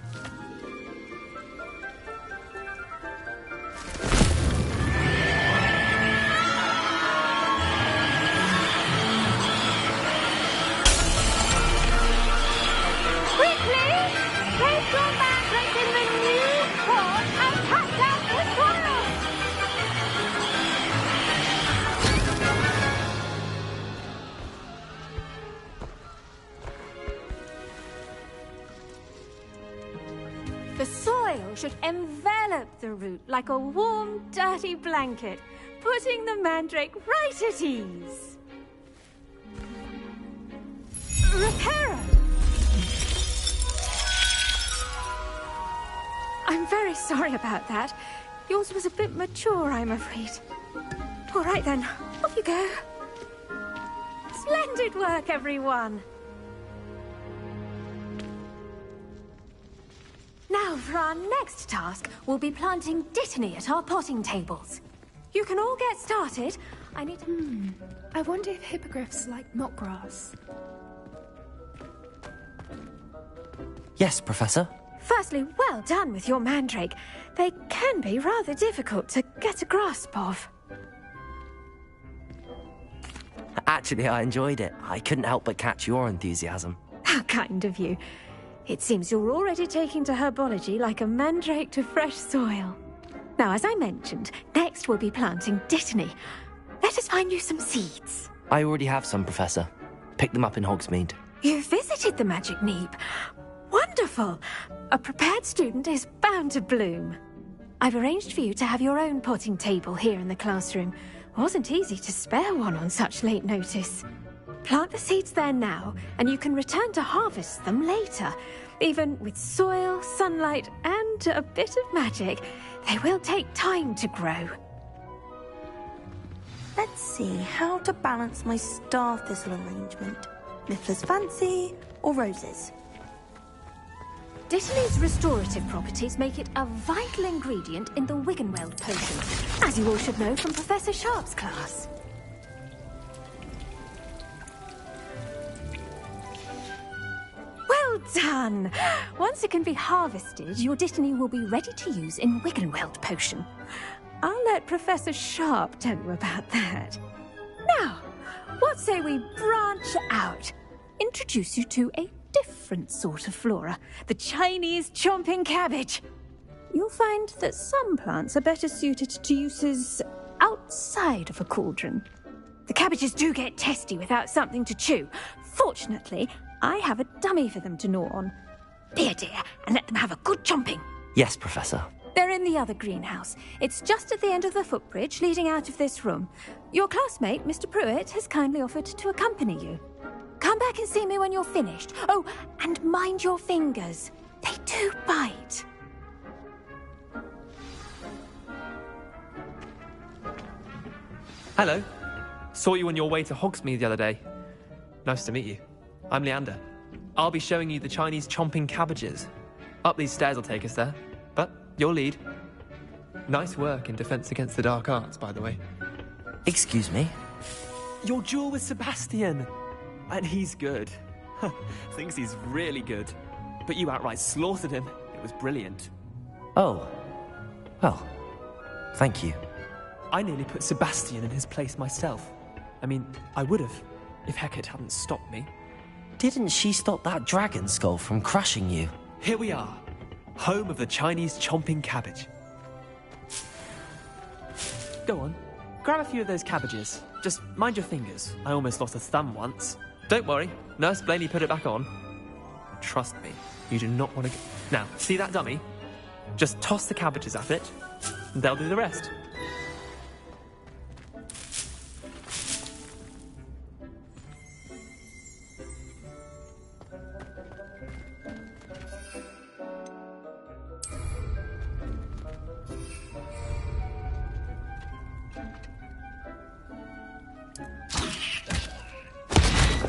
should envelop the root like a warm, dirty blanket, putting the mandrake right at ease. Reparo! I'm very sorry about that. Yours was a bit mature, I'm afraid. All right then, off you go. Splendid work, everyone. Now, for our next task, we'll be planting Dittany at our potting tables. You can all get started. I need to... I wonder if hippogriffs like knotgrass. Yes, Professor. Firstly, well done with your mandrake. They can be rather difficult to get a grasp of. Actually, I enjoyed it. I couldn't help but catch your enthusiasm. How kind of you. It seems you're already taking to herbology like a mandrake to fresh soil. Now, as I mentioned, next we'll be planting Dittany. Let us find you some seeds. I already have some, Professor. Picked them up in Hogsmeade. You visited the Magic Neep. Wonderful! A prepared student is bound to bloom. I've arranged for you to have your own potting table here in the classroom. Wasn't easy to spare one on such late notice. Plant the seeds there now, and you can return to harvest them later. Even with soil, sunlight, and a bit of magic, they will take time to grow. Let's see how to balance my star thistle arrangement. Miffler's Fancy or roses? Dittany's restorative properties make it a vital ingredient in the Wiggenweld potion, as you all should know from Professor Sharp's class. Well done! Once it can be harvested, your Dittany will be ready to use in Wiggenweld potion. I'll let Professor Sharp tell you about that. Now, what say we branch out? Introduce you to a different sort of flora, the Chinese chomping cabbage. You'll find that some plants are better suited to uses outside of a cauldron. The cabbages do get testy without something to chew. Fortunately, I have a dummy for them to gnaw on. Be a dear and let them have a good chomping. Yes, Professor. They're in the other greenhouse. It's just at the end of the footbridge leading out of this room. Your classmate, Mr. Pruitt, has kindly offered to accompany you. Come back and see me when you're finished. Oh, and mind your fingers. They do bite. Hello. Saw you on your way to Hogsmeade the other day. Nice to meet you. I'm Leander. I'll be showing you the Chinese chomping cabbages. Up these stairs will take us there. But you'll lead. Nice work in Defense Against the Dark Arts, by the way. Excuse me? Your duel with Sebastian. And he's good. Thinks he's really good. But you outright slaughtered him. It was brilliant. Oh. Well, thank you. I nearly put Sebastian in his place myself. I mean, I would have, if Hecate hadn't stopped me. Didn't she stop that dragon skull from crushing you? Here we are. Home of the Chinese chomping cabbage. Go on. Grab a few of those cabbages. Just mind your fingers. I almost lost a thumb once. Don't worry. Nurse Blaney put it back on. Trust me. You do not want to... Now, see that dummy? Just toss the cabbages at it, and they'll do the rest.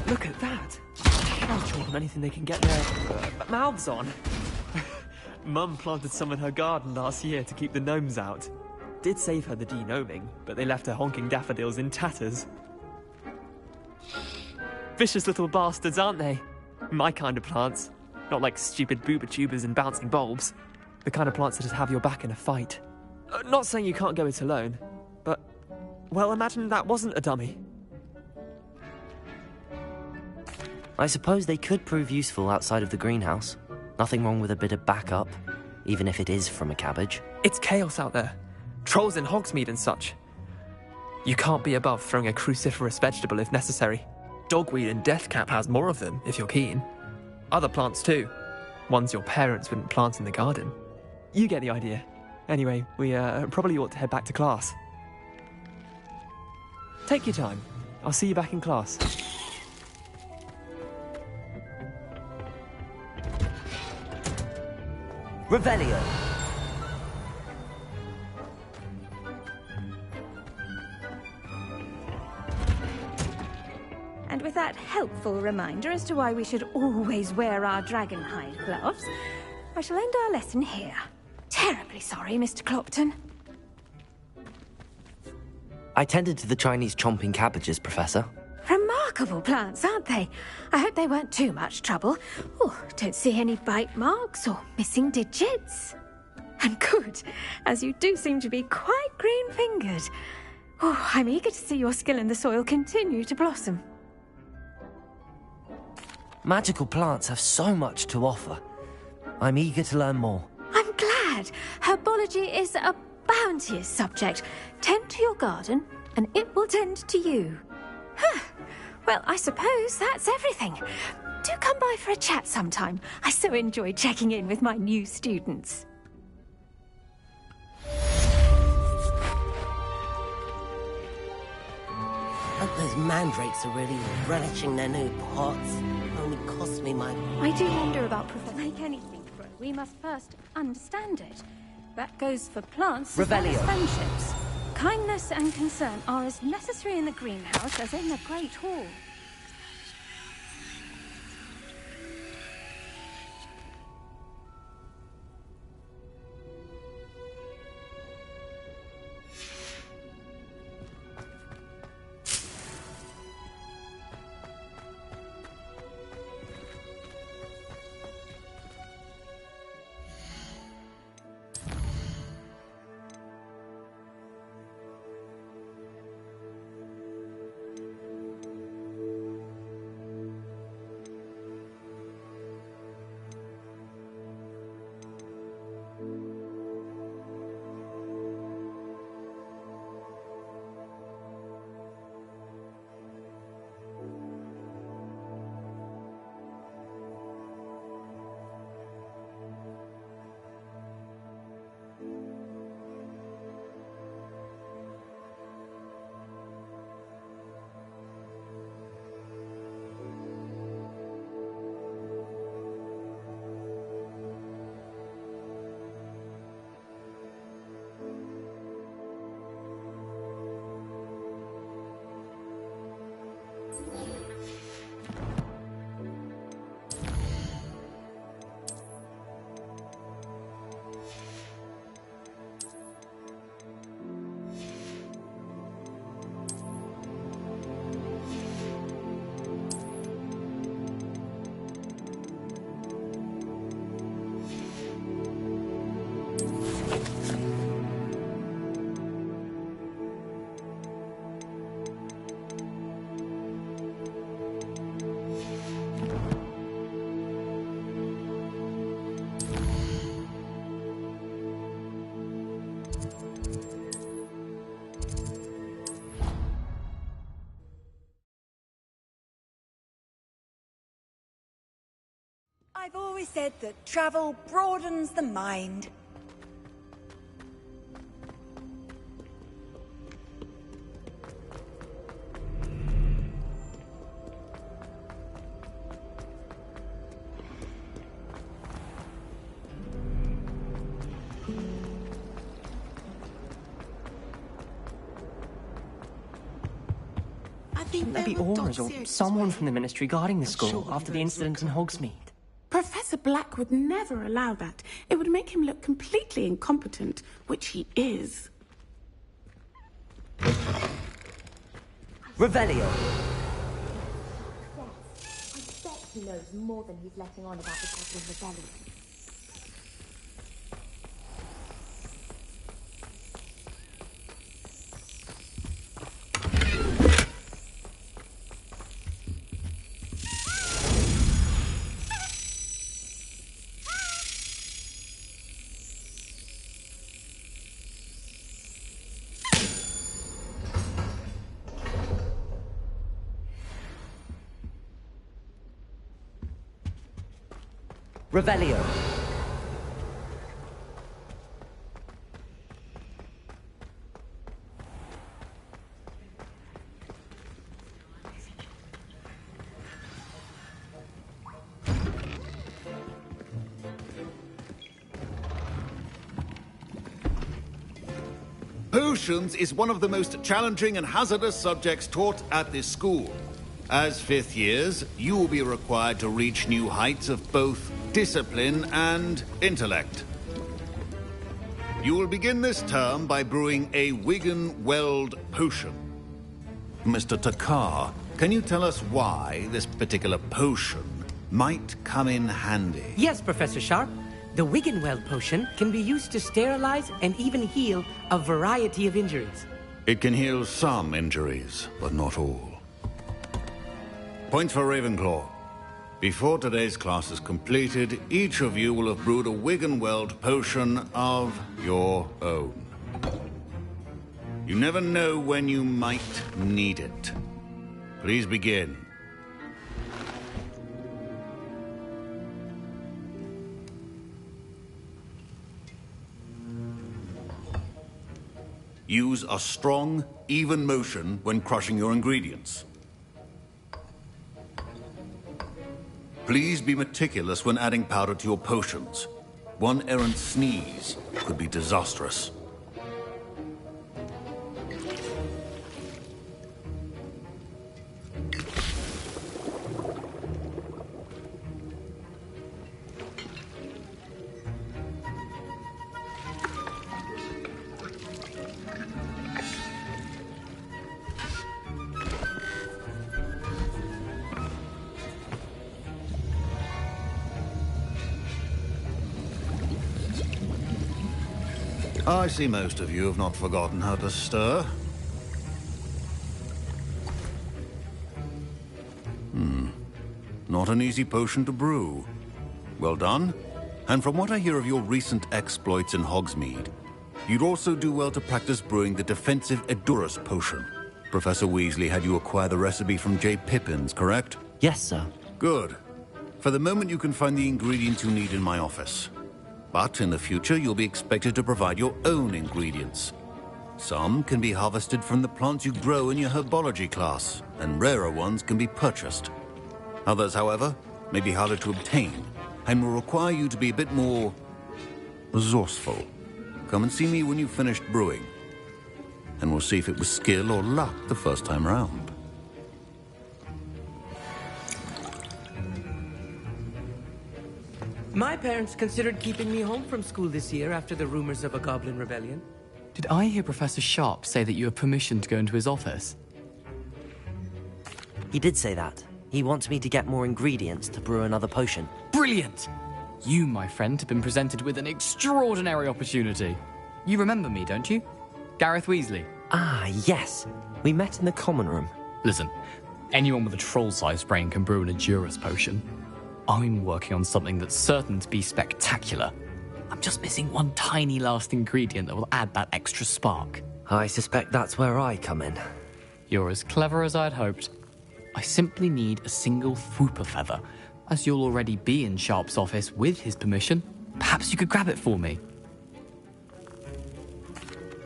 Look at that! I'll chomp on anything they can get their mouths on. Mum planted some in her garden last year to keep the gnomes out. Did save her the de-gnoming, but they left her honking daffodils in tatters. Vicious little bastards, aren't they? My kind of plants. Not like stupid booba tubers and bouncing bulbs. The kind of plants that just have your back in a fight. Not saying you can't go it alone, but... well, imagine that wasn't a dummy. I suppose they could prove useful outside of the greenhouse. Nothing wrong with a bit of backup, even if it is from a cabbage. It's chaos out there. Trolls in Hogsmeade and such. You can't be above throwing a cruciferous vegetable if necessary. Dogweed and deathcap has more of them, if you're keen. Other plants too. Ones your parents wouldn't plant in the garden. you get the idea. Anyway, we probably ought to head back to class. Take your time. I'll see you back in class. Revelio. And with that helpful reminder as to why we should always wear our dragonhide gloves, I shall end our lesson here. Terribly sorry, Mr. Clopton. I tended to the Chinese chomping cabbages, Professor. Remarkable plants, aren't they? I hope they weren't too much trouble. Oh, don't see any bite marks or missing digits. And good, as you do seem to be quite green-fingered. Oh, I'm eager to see your skill in the soil continue to blossom. Magical plants have so much to offer. I'm eager to learn more. I'm glad. Herbology is a bounteous subject. Tend to your garden, and it will tend to you. Huh. Well, I suppose that's everything. Do come by for a chat sometime. I so enjoy checking in with my new students. Hope those mandrakes are really relishing their new pots. Only cost me my... I do wonder about Professor. Make anything grow, we must first understand it. That goes for plants as well as Revelio. friendships. Kindness and concern are as necessary in the greenhouse as in the Great Hall. I've always said that travel broadens the mind. I think maybe Aura's or someone from the Ministry guarding the school after the incident in Hogsmeade. Professor Black would never allow that. It would make him look completely incompetent, which he is. Revelio. I bet he knows more than he's letting on about the Goblin Rebellion. Revelio. Potions is one of the most challenging and hazardous subjects taught at this school. As fifth years, you will be required to reach new heights of both discipline and intellect. You will begin this term by brewing a Wigan-Weld potion. Mr. Takar, can you tell us why this particular potion might come in handy? Yes, Professor Sharp. The Wigan-Weld potion can be used to sterilize and even heal a variety of injuries. It can heal some injuries, but not all. Points for Ravenclaw. Before today's class is completed, each of you will have brewed a Wigan-Weld potion of your own. You never know when you might need it. Please begin. Use a strong, even motion when crushing your ingredients. Please be meticulous when adding powder to your potions. One errant sneeze could be disastrous. I see most of you have not forgotten how to stir. Not an easy potion to brew. Well done. And from what I hear of your recent exploits in Hogsmeade, you'd also do well to practice brewing the defensive Edurus potion. Professor Weasley had you acquire the recipe from J. Pippins, correct? Yes, sir. Good. For the moment, you can find the ingredients you need in my office. But in the future, you'll be expected to provide your own ingredients. Some can be harvested from the plants you grow in your herbology class, and rarer ones can be purchased. Others, however, may be harder to obtain, and will require you to be a bit more resourceful. Come and see me when you've finished brewing, and we'll see if it was skill or luck the first time round. My parents considered keeping me home from school this year after the rumors of a goblin rebellion. Did I hear Professor Sharp say that you have permission to go into his office? He did say that. He wants me to get more ingredients to brew another potion. Brilliant! You, my friend, have been presented with an extraordinary opportunity. You remember me, don't you? Gareth Weasley. Ah, yes. We met in the common room. Listen, anyone with a troll-sized brain can brew an Edurus potion. I'm working on something that's certain to be spectacular. I'm just missing one tiny last ingredient that will add that extra spark. I suspect that's where I come in. You're as clever as I'd hoped. I simply need a single Fwooper feather. As you'll already be in Sharp's office with his permission, perhaps you could grab it for me.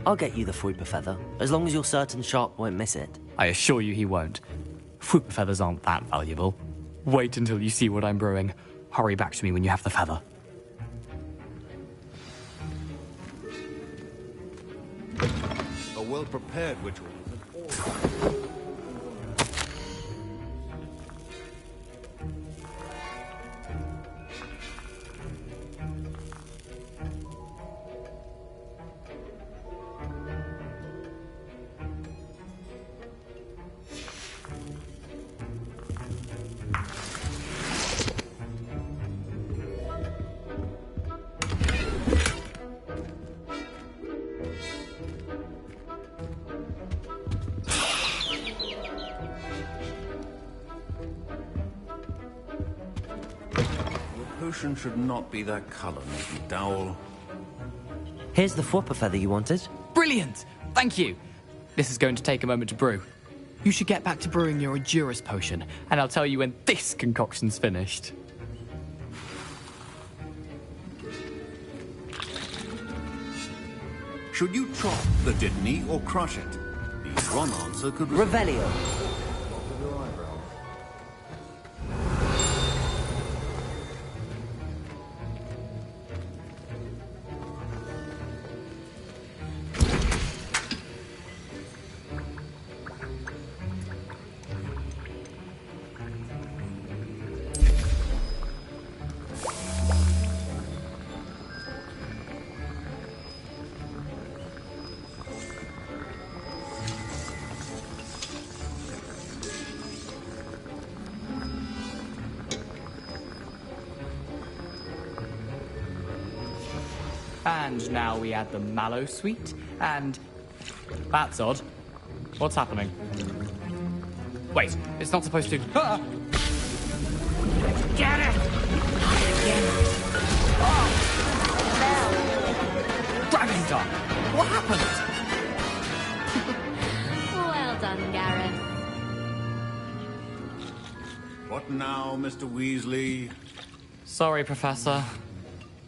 I'll get you the Fwooper feather, as long as you're certain Sharp won't miss it. I assure you he won't. Fwooper feathers aren't that valuable. Wait until you see what I'm brewing. Hurry back to me when you have the feather. A well-prepared ritual is an order. Potion should not be that color, Miss McDowell. Here's the Fwooper feather you wanted. Brilliant! Thank you. This is going to take a moment to brew. You should get back to brewing your Edurus potion, and I'll tell you when this concoction's finished. Should you chop the Dittany or crush it? The wrong answer could... Revelio. And now we add the mallow sweet, and... That's odd. What's happening? Wait, it's not supposed to... Ah! Get it! Dragon Star! What happened? Well done, Gareth. What now, Mr. Weasley? Sorry, Professor.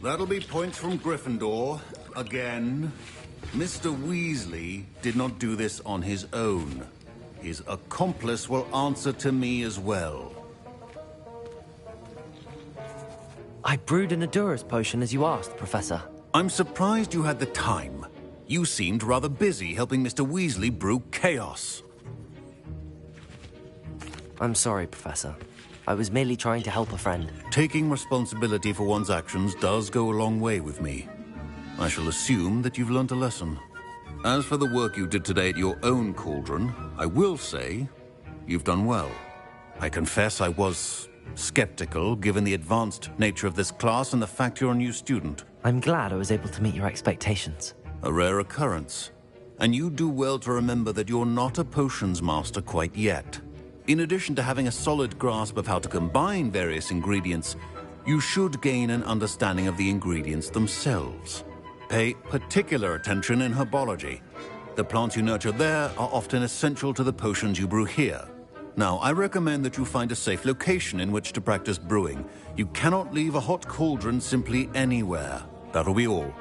That'll be points from Gryffindor. Again. Mr. Weasley did not do this on his own. His accomplice will answer to me as well. I brewed an Adurus potion as you asked, Professor. I'm surprised you had the time. You seemed rather busy helping Mr. Weasley brew chaos. I'm sorry, Professor. I was merely trying to help a friend. Taking responsibility for one's actions does go a long way with me. I shall assume that you've learnt a lesson. As for the work you did today at your own cauldron, I will say you've done well. I confess I was skeptical, given the advanced nature of this class and the fact you're a new student. I'm glad I was able to meet your expectations. A rare occurrence. And you do well to remember that you're not a potions master quite yet. In addition to having a solid grasp of how to combine various ingredients, you should gain an understanding of the ingredients themselves. Pay particular attention in herbology. The plants you nurture there are often essential to the potions you brew here. Now, I recommend that you find a safe location in which to practice brewing. You cannot leave a hot cauldron simply anywhere. That'll be all.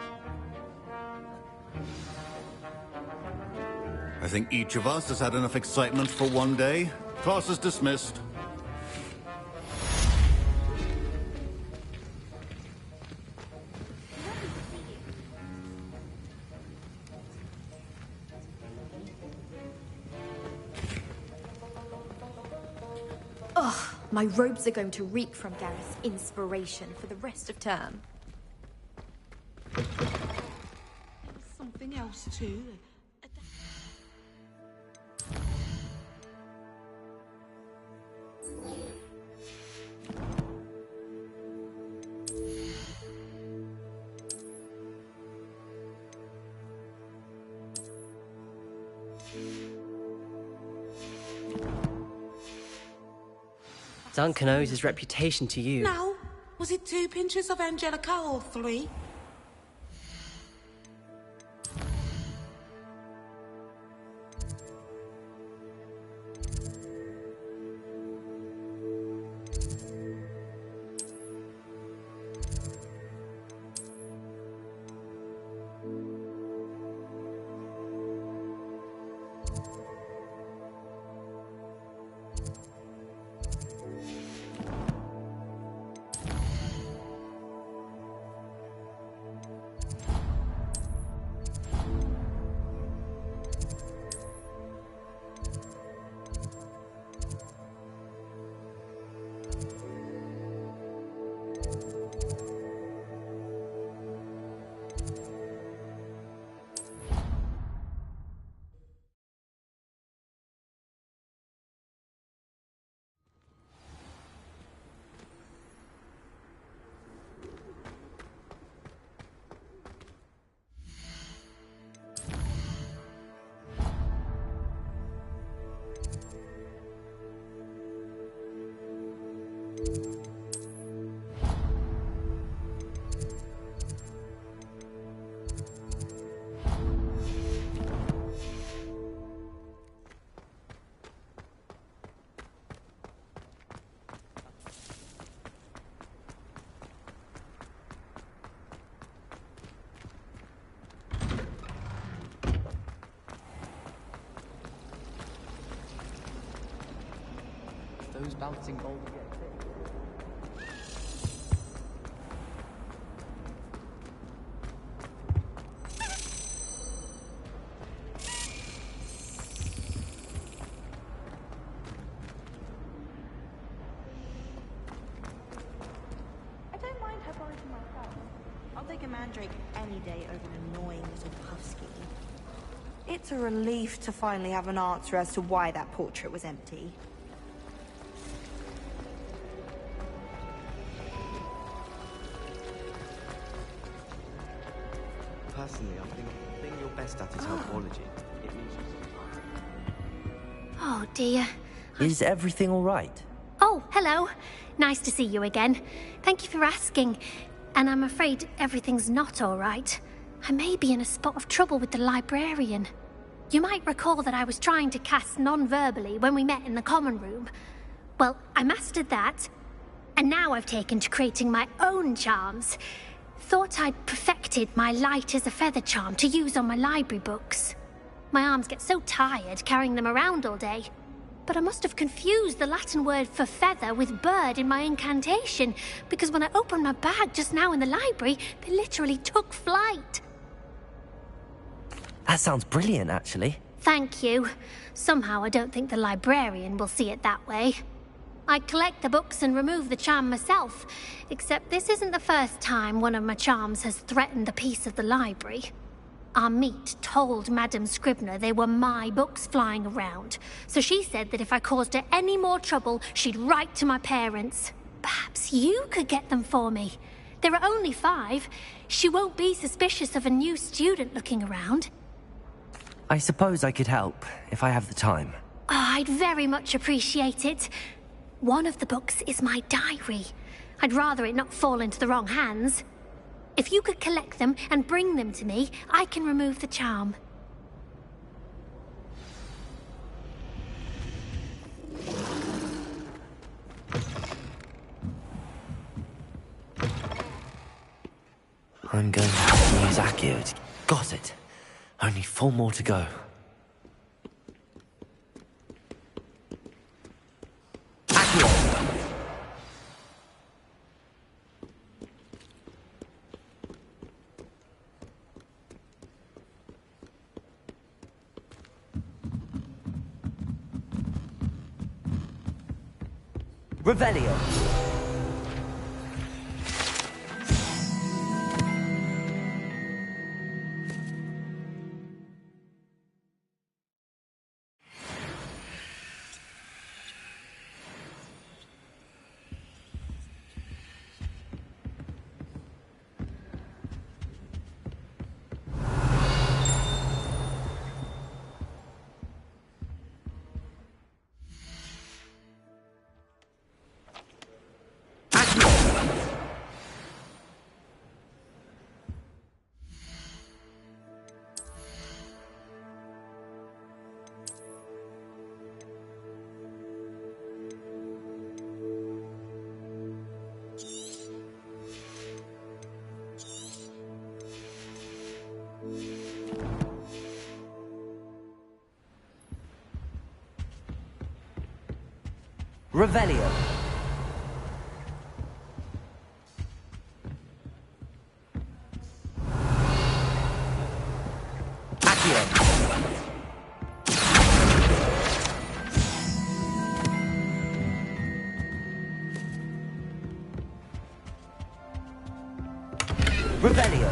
I think each of us has had enough excitement for one day. Class is dismissed. Ugh, my robes are going to reek from Gareth's inspiration for the rest of term. Something else too. Duncan owes his reputation to you. No. Was it 2 pinches of Angelica or 3? Those bouncing balls get I don't mind her buying to myself. I'll take a mandrake any day over an annoying little husky. It's a relief to finally have an answer as to why that portrait was empty. Personally, I think the thing you're best at is herbology. It means Oh, dear. Is everything all right? Oh, hello. Nice to see you again. Thank you for asking. And I'm afraid everything's not all right. I may be in a spot of trouble with the librarian. You might recall that I was trying to cast non-verbally when we met in the common room. Well, I mastered that, and now I've taken to creating my own charms. Thought I'd perfected my light as a feather charm to use on my library books. My arms get so tired carrying them around all day. But I must have confused the Latin word for feather with bird in my incantation, because when I opened my bag just now in the library, they literally took flight. That sounds brilliant, actually. Thank you. Somehow I don't think the librarian will see it that way. I collect the books and remove the charm myself, except this isn't the first time one of my charms has threatened the peace of the library. Our meet told Madame Scribner they were my books flying around, so she said that if I caused her any more trouble, she'd write to my parents. Perhaps you could get them for me. There are only 5. She won't be suspicious of a new student looking around. I suppose I could help, if I have the time. Oh, I'd very much appreciate it. One of the books is my diary. I'd rather it not fall into the wrong hands. If you could collect them and bring them to me, I can remove the charm. I'm going to have to use Accio. Got it. Only 4 more to go. Accio! Revelio. Revelio. Accio. Revelio.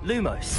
Lumos.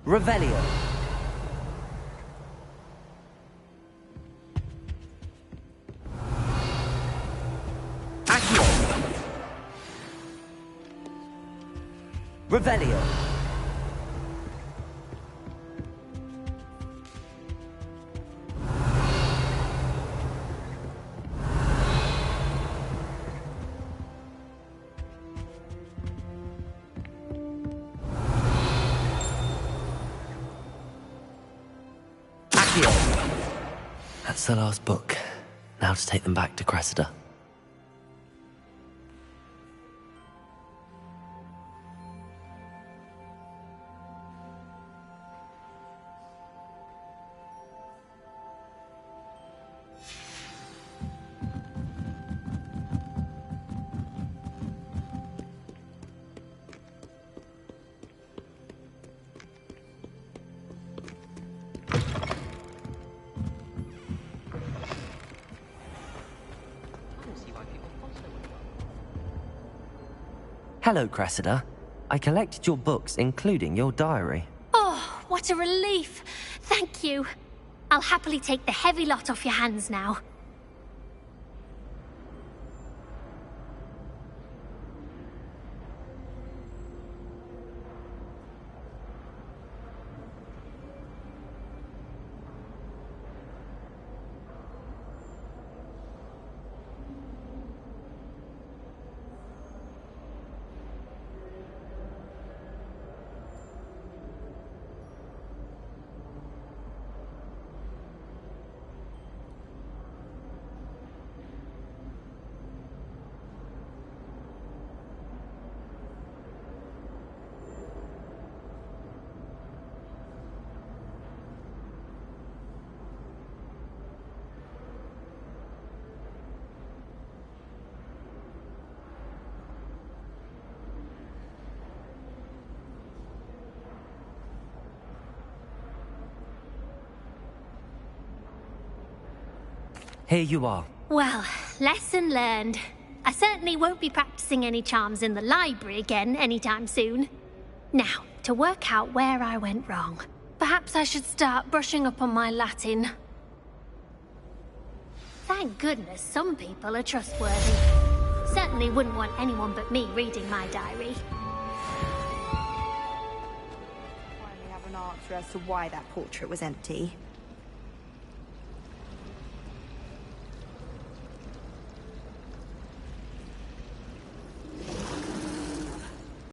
Revelio. Accio. Revelio. Accio. That's the last book. Now to take them back to Cressida. Hello, Cressida. I collected your books, including your diary. Oh, what a relief. Thank you. I'll happily take the heavy lot off your hands now. Here you are. Well, lesson learned. I certainly won't be practicing any charms in the library again anytime soon. Now, to work out where I went wrong. Perhaps I should start brushing up on my Latin. Thank goodness some people are trustworthy. Certainly wouldn't want anyone but me reading my diary. Finally have an answer as to why that portrait was empty.